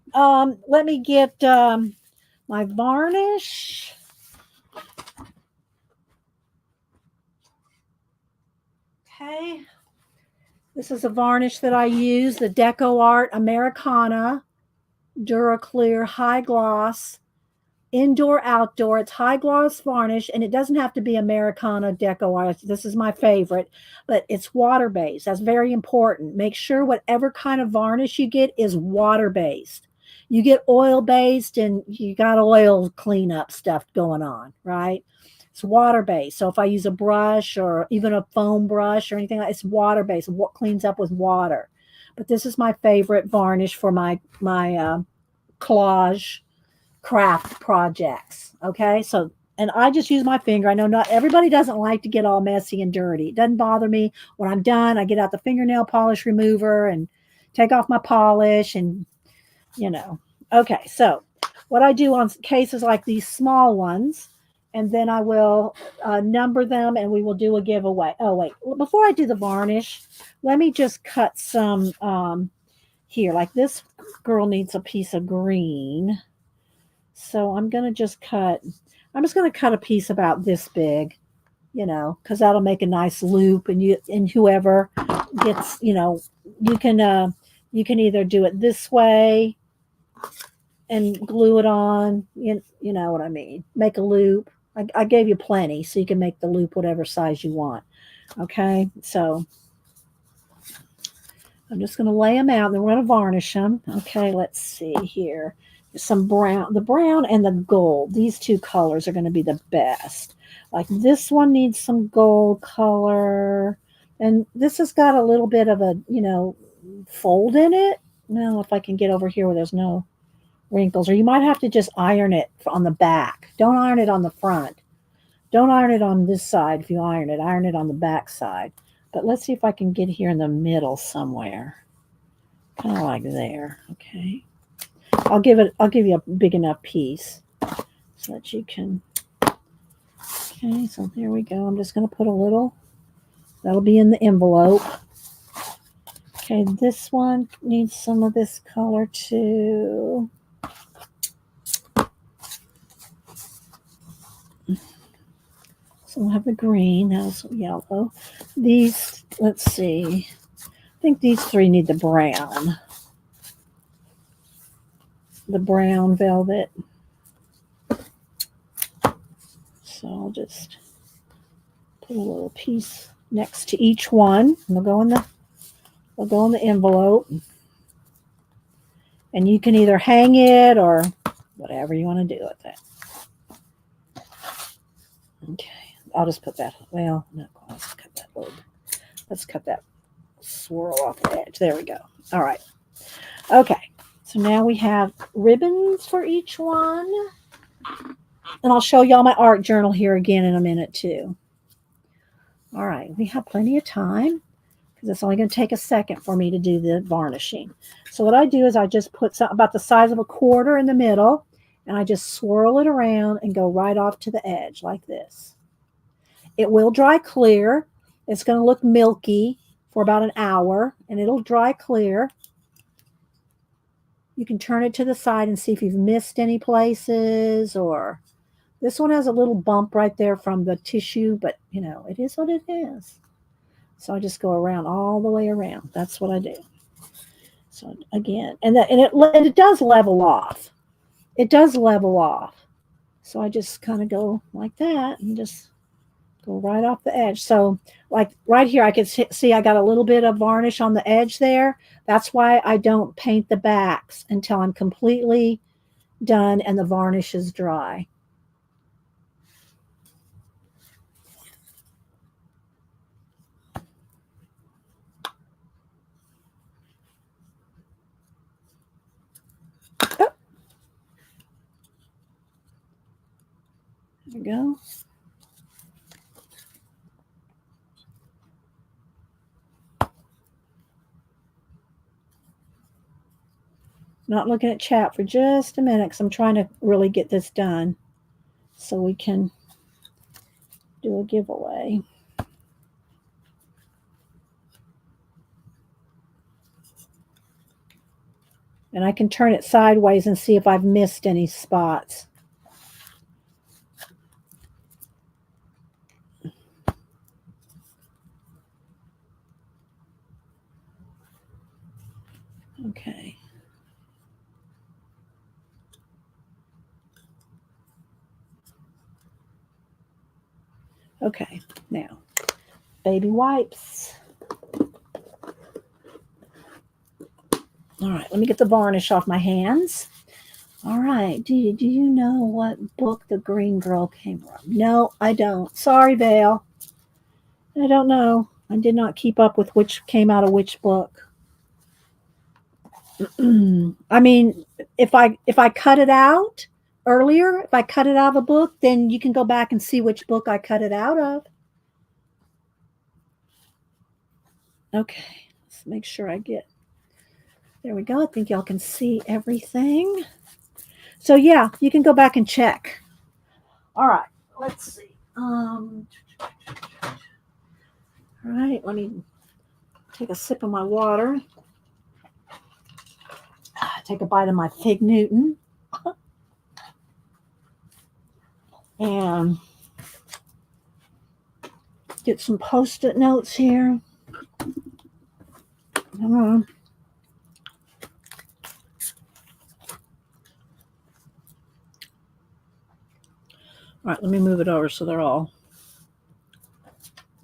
let me get my varnish. Okay. This is a varnish that I use, the Deco Art Americana Duraclear High Gloss Indoor Outdoor. It's high gloss varnish, and it doesn't have to be Americana Deco Art. This is my favorite, but it's water based. That's very important. Make sure whatever kind of varnish you get is water based. You get oil based, and you got oil cleanup stuff going on, right? It's water based. So if I use a brush or even a foam brush or anything like, it's water based. What cleans up with water. But this is my favorite varnish for my collage craft projects. Okay, so and I just use my finger. I know not everybody doesn't like to get all messy and dirty. It doesn't bother me. When I'm done, I get out the fingernail polish remover and take off my polish, and okay, so what I do on cases like these small ones, and then I will number them, and we will do a giveaway. Oh wait, before I do the varnish, let me just cut some here. Like this girl needs a piece of green. So I'm going to just cut a piece about this big, because that'll make a nice loop, and whoever gets, you can either do it this way and glue it on. You know what I mean. Make a loop. I gave you plenty, so you can make the loop whatever size you want. Okay, so I'm just going to lay them out, and then we're going to varnish them. Okay, let's see here. Some brown, the brown and the gold. These two colors are going to be the best. Like this one needs some gold color, and this has got a little bit of a, fold in it. Well, if I can get over here where there's no wrinkles, or you might have to just iron it on the back. Don't iron it on the front. Don't iron it on this side. If you iron it on the back side. But let's see if I can get here in the middle somewhere. Kind of like there. Okay. I'll give you a big enough piece so that you can. Okay, so there we go. I'm just going to put a little. That'll be in the envelope. Okay, this one needs some of this color too. So we'll have the green. That's yellow. These, let's see. I think these three need the brown. The brown velvet. So I'll just put a little piece next to each one. And they'll go in the envelope. And you can either hang it or whatever you want to do with it. Okay. I'll just put that. Well, no, let's cut that loop. Let's cut that swirl off the edge. There we go. All right. Okay. So now we have ribbons for each one. And I'll show y'all my art journal here again in a minute too. All right. We have plenty of time because it's only going to take a second for me to do the varnishing. So what I do is I just put about the size of a quarter in the middle, and I just swirl it around and go right off to the edge like this. It will dry clear. It's going to look milky for about an hour, and it'll dry clear. You can turn it to the side and see if you've missed any places, or this one has a little bump right there from the tissue, but it is what it is. So I just go around all the way around. That's what I do. So again, and it does level off. It does level off. So I just kind of go like that and just go right off the edge. So like right here, I can see I got a little bit of varnish on the edge there. That's why I don't paint the backs until I'm completely done and the varnish is dry. Oh. There we go. Not looking at chat for just a minute because I'm trying to really get this done so we can do a giveaway. And I can turn it sideways and see if I've missed any spots. Okay. Okay, now, baby wipes. All right, let me get the varnish off my hands. All right, do you know what book the green girl came from? No, I don't. Sorry, Vale. I don't know. I did not keep up with which came out of which book. I mean, if I cut it out earlier, if I cut it out of a book, then you can go back and see which book I cut it out of. Okay, let's make sure I get. There we go. I think y'all can see everything. So yeah, you can go back and check. All right, let's see. All right, let me take a sip of my water. Take a bite of my Fig Newton. And get some Post-it notes here. All right, let me move it over so they're all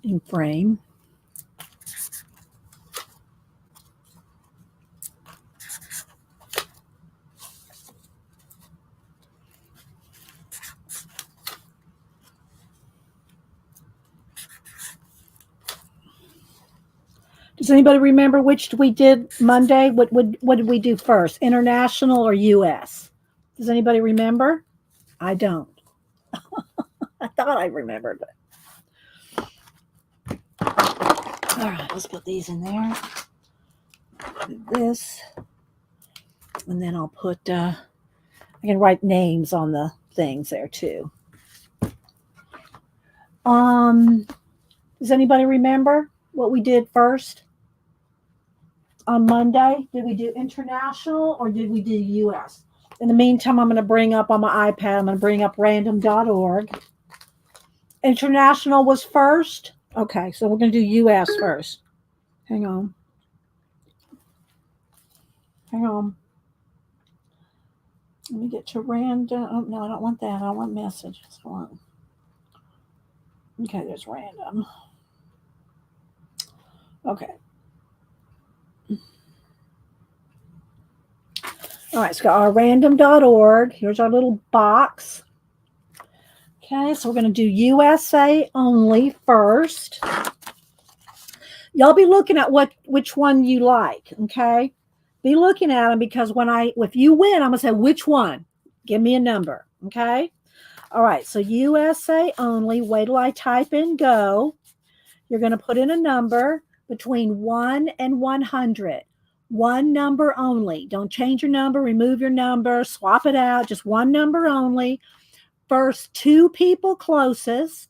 in frame. Does anybody remember which we did Monday? What did we do first? International or US? Does anybody remember? I don't. I thought I remembered, but all right, let's put these in there. Do this. And then I'll put I can write names on the things there too. Does anybody remember what we did first? On Monday, did we do international or did we do US? In the meantime, I'm going to bring up on my iPad, I'm going to bring up random.org. International was first. Okay, so we're going to do US first. Hang on. Hang on. Let me get to random. Oh, no, I don't want that. I don't want messages. Okay, there's random. Okay. All right, so got our random.org. Here's our little box. Okay, so we're going to do USA only first. Y'all be looking at which one you like, okay? Be looking at them because if you win, I'm going to say, which one? Give me a number, okay? All right, so USA only. Wait till I type in go. You're going to put in a number between 1 and 100. One number only. Don't change your number, remove your number, swap it out. Just one number only. First two people closest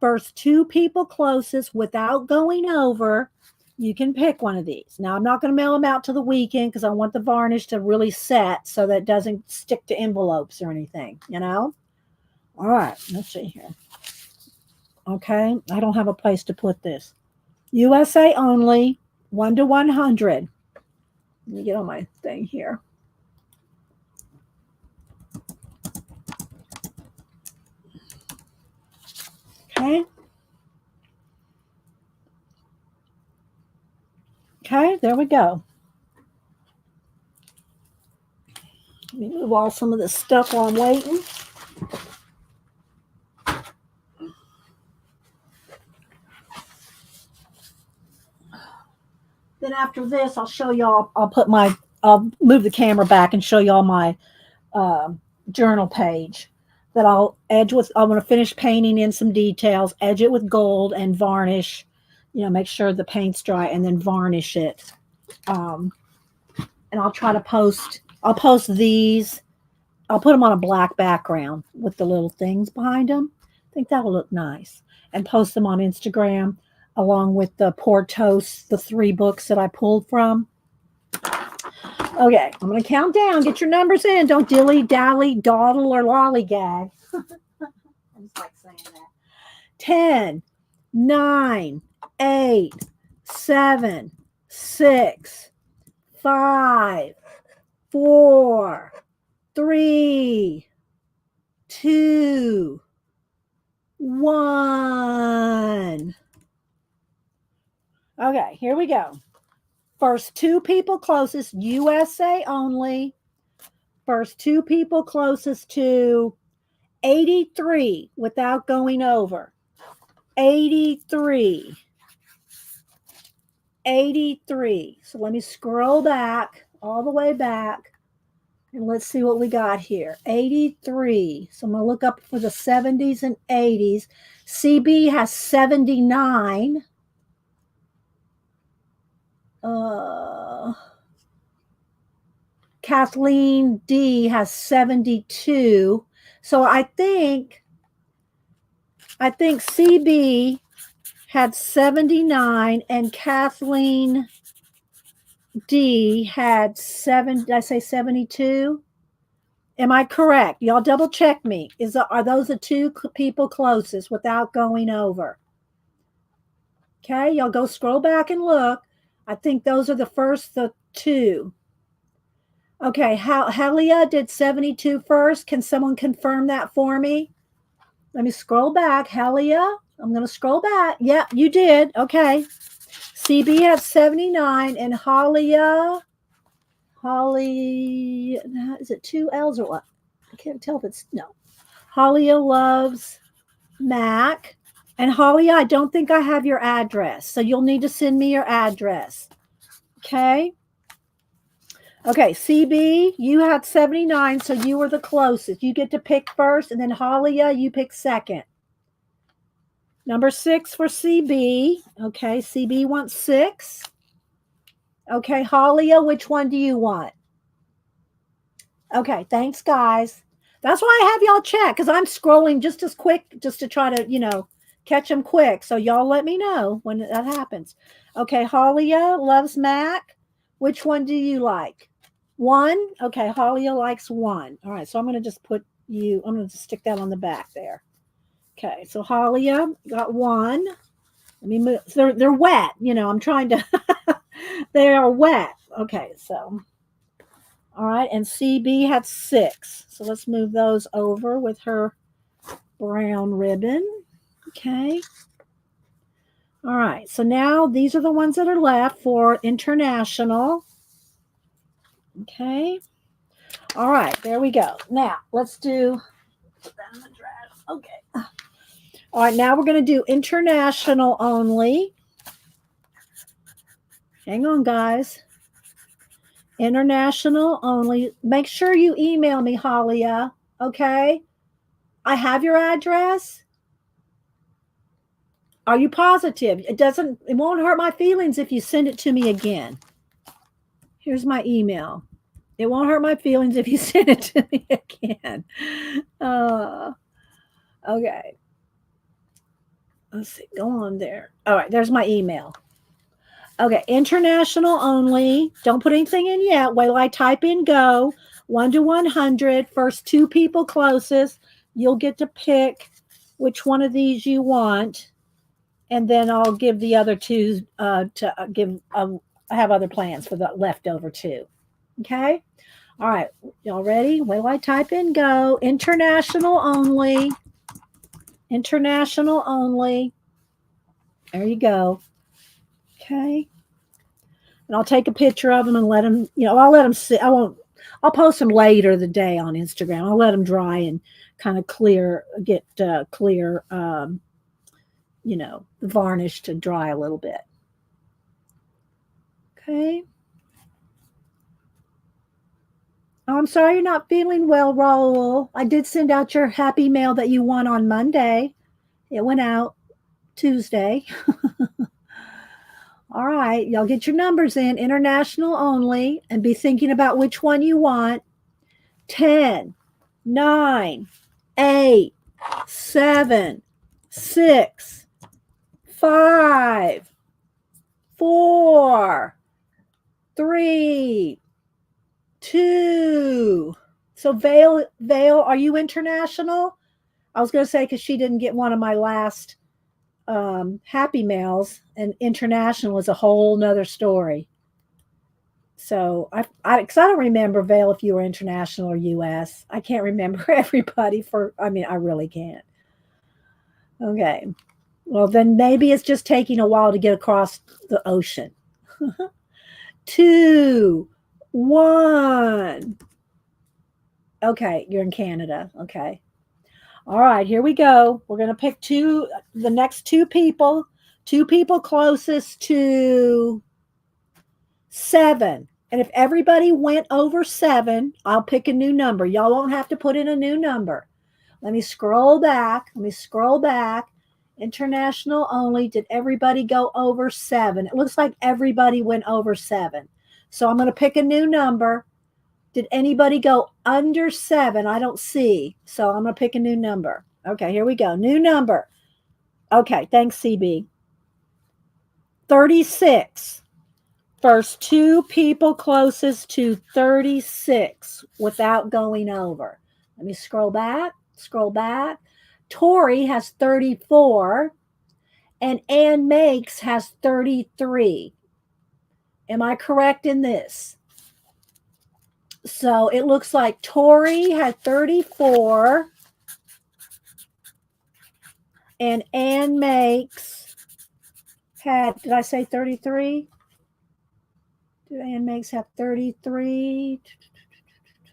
without going over, you can pick one of these. Now, I'm not going to mail them out to the weekend because I want the varnish to really set so that it doesn't stick to envelopes or anything, you know? All right, let's see here. Okay, I don't have a place to put this. USA only, 1 to 100. Let me get on my thing here. Okay. Okay, there we go. Let me move all some of this stuff while I'm waiting. Then after this, I'll show y'all, I'll move the camera back and show y'all my journal page that I'll edge with. I'm going to finish painting in some details, edge it with gold and varnish, make sure the paint's dry and then varnish it. And I'll try to I'll post these. I'll put them on a black background with the little things behind them. I think that will look nice. And post them on Instagram along with the Portos, the 3 books that I pulled from. Okay, I'm going to count down. Get your numbers in. Don't dilly-dally, dawdle, or lollygag. I just like saying that. 10, 9, 8, 7, 6, 5, 4, 3, 2, 1. Okay, here we go. First 2 people closest, USA only. First 2 people closest to 83 without going over. 83. 83. So let me scroll back, all the way back, and let's see what we got here. 83. So I'm going to look up for the 70s and 80s. CB has 79. Kathleen D has 72. So I think CB had 79 and Kathleen D had 7. Did I say 72? Am I correct? Y'all double check me. Are those the 2 people closest without going over? Okay, y'all go scroll back and look. I think those are the 2. Okay, Helia did 72 first. Can someone confirm that for me? Let me scroll back. Helia, I'm going to scroll back. Yep, you did. Okay. CB has 79 and Holly, is it two L's or what? I can't tell if it's, no. Hollia loves Mac. And Holly, I don't think I have your address. So you'll need to send me your address. Okay. Okay, CB, you had 79, so you were the closest. You get to pick first, and then Hollia, you pick second. Number 6 for CB. Okay, CB wants 6. Okay, Hollia, which one do you want? Okay, thanks, guys. That's why I have y'all check, because I'm scrolling just as quick, just to try to, catch them quick. So y'all let me know when that happens. Okay, Hollia loves Mac. Which one do you like? 1? Okay, Hollia likes 1. All right, so I'm going to just put you, I'm going to stick that on the back there. Okay, so Hollia got 1. Let me move. They're wet. I'm trying to, they are wet. Okay, so, all right, and CB had 6. So let's move those over with her brown ribbon. Okay. All right, so now these are the ones that are left for international. Okay. All right, there we go. Now let's do. Okay. All right, now we're going to do international only. Hang on, guys. International only. Make sure you email me, Hollia. Okay. I have your address. Are you positive? It won't hurt my feelings if you send it to me again. Here's my email. It won't hurt my feelings if you send it to me again. Okay. Let's see. Go on there. All right. There's my email. Okay. International only. Don't put anything in yet. Wait till I type in go. 1 to 100. First 2 people closest. You'll get to pick which one of these you want. And then I'll give the other 2 to give. I have other plans for the leftover 2. Okay. All right. Y'all ready? Wait till I type in go. International only. International only. There you go. Okay. And I'll take a picture of them and let them, I'll let them sit. I'll post them later the day on Instagram. I'll let them dry and kind of get clear, the varnish to dry a little bit. Okay. Oh, I'm sorry you're not feeling well, Raul. I did send out your happy mail that you won on Monday. It went out Tuesday. All right. Y'all get your numbers in, international only, and be thinking about which one you want. 10, 9, 8, 7, 6, 5, 4, 3, 2. So Vale, are you international? I was going to say because she didn't get one of my last happy mails, and international is a whole nother story. So I don't remember, Vale, if you were international or U.S. I can't remember everybody I really can't. Okay. Well, then maybe it's just taking a while to get across the ocean. 2, 1. Okay, you're in Canada. Okay. All right, here we go. We're going to pick the next 2 people closest to 7. And if everybody went over 7, I'll pick a new number. Y'all won't have to put in a new number. Let me scroll back. International only. Did everybody go over 7? It looks like everybody went over 7. So I'm going to pick a new number. Did anybody go under 7? I don't see. So I'm going to pick a new number. Okay, here we go. New number. Okay, thanks, CB. 36. First 2 people closest to 36 without going over. Let me scroll back. Tori has 34, and Ann Makes has 33. Am I correct in this? So it looks like Tori had 34. And Ann Makes had, did I say 33? Did Ann Makes have 33?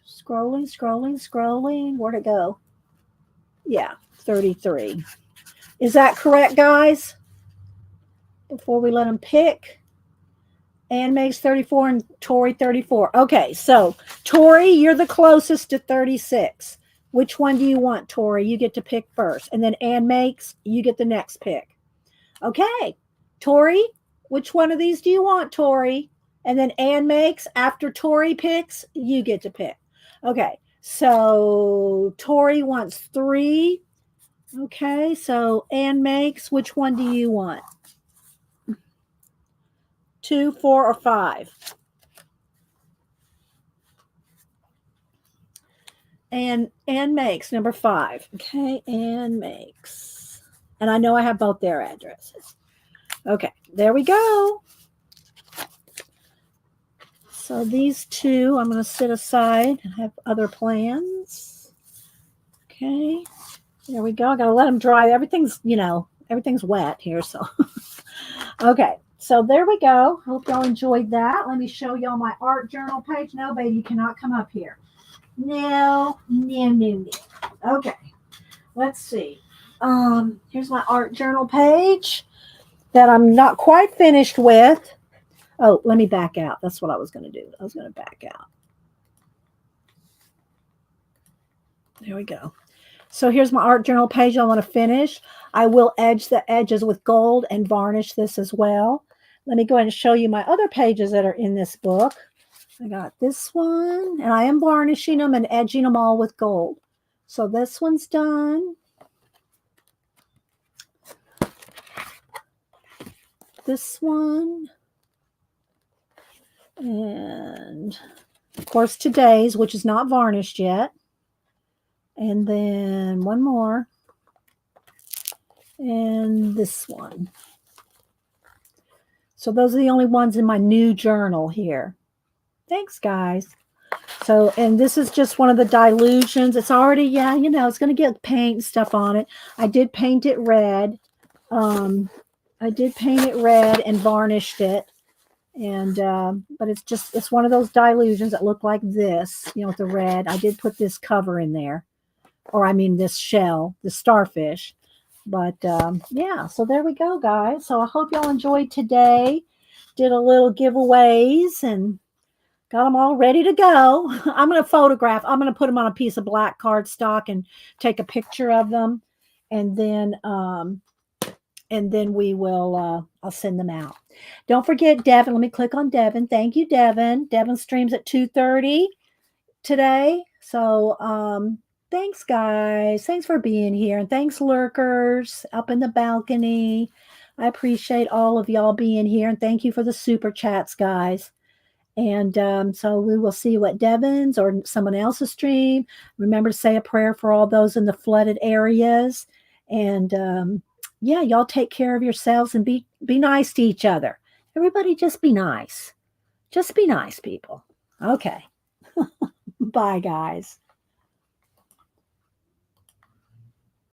Scrolling. Where'd it go? Yeah, 33. Is that correct, guys? Before we let them pick. Ann Makes 34 and Tori 34. Okay, so Tori, you're the closest to 36. Which one do you want, Tori? You get to pick first. And then Ann Makes, you get the next pick. Okay, Tori, which one of these do you want, Tori? And then Ann Makes, after Tori picks, you get to pick. Okay, so Tori wants 3. Okay, so Ann Makes, which one do you want? 2, 4, or 5? And Ann Makes, number 5. Okay, Ann Makes. And I know I have both their addresses. Okay, there we go. So these two, I'm going to sit aside and have other plans. Okay, there we go. I got to let them dry. Everything's, everything's wet here. So, okay. So there we go. Hope y'all enjoyed that. Let me show y'all my art journal page. No, baby, you cannot come up here. No. Okay. Let's see. Here's my art journal page that I'm not quite finished with. Oh, let me back out. That's what I was going to do. I was going to back out. There we go. So here's my art journal page I want to finish. I will edge the edges with gold and varnish this as well. Let me go ahead and show you my other pages that are in this book. I got this one, and I am varnishing them and edging them all with gold. So this one's done. This one. And, of course, today's, which is not varnished yet. And then one more. And this one. So those are the only ones in my new journal here. Thanks, guys. So, and this is just one of the dilutions. It's already, it's going to get paint and stuff on it. I did paint it red. I did paint it red and varnished it. And, but it's one of those dilutions that look like this, with the red. I did put this cover in there, or I mean this shell, the starfish. But, yeah, so there we go, guys. So I hope y'all enjoyed today. Did a little giveaways and got them all ready to go. I'm going to photograph. I'm going to put them on a piece of black cardstock and take a picture of them. And then we will, I'll send them out. Don't forget Devin. Let me click on Devin. Thank you, Devin. Devin streams at 2:30 today. So, thanks, guys. Thanks for being here. And thanks, lurkers up in the balcony. I appreciate all of y'all being here. And thank you for the super chats, guys. And so we will see you at Devin's or someone else's stream. Remember to say a prayer for all those in the flooded areas. And, yeah, y'all take care of yourselves and be nice to each other. Everybody just be nice. Just be nice, people. Okay. Bye, guys.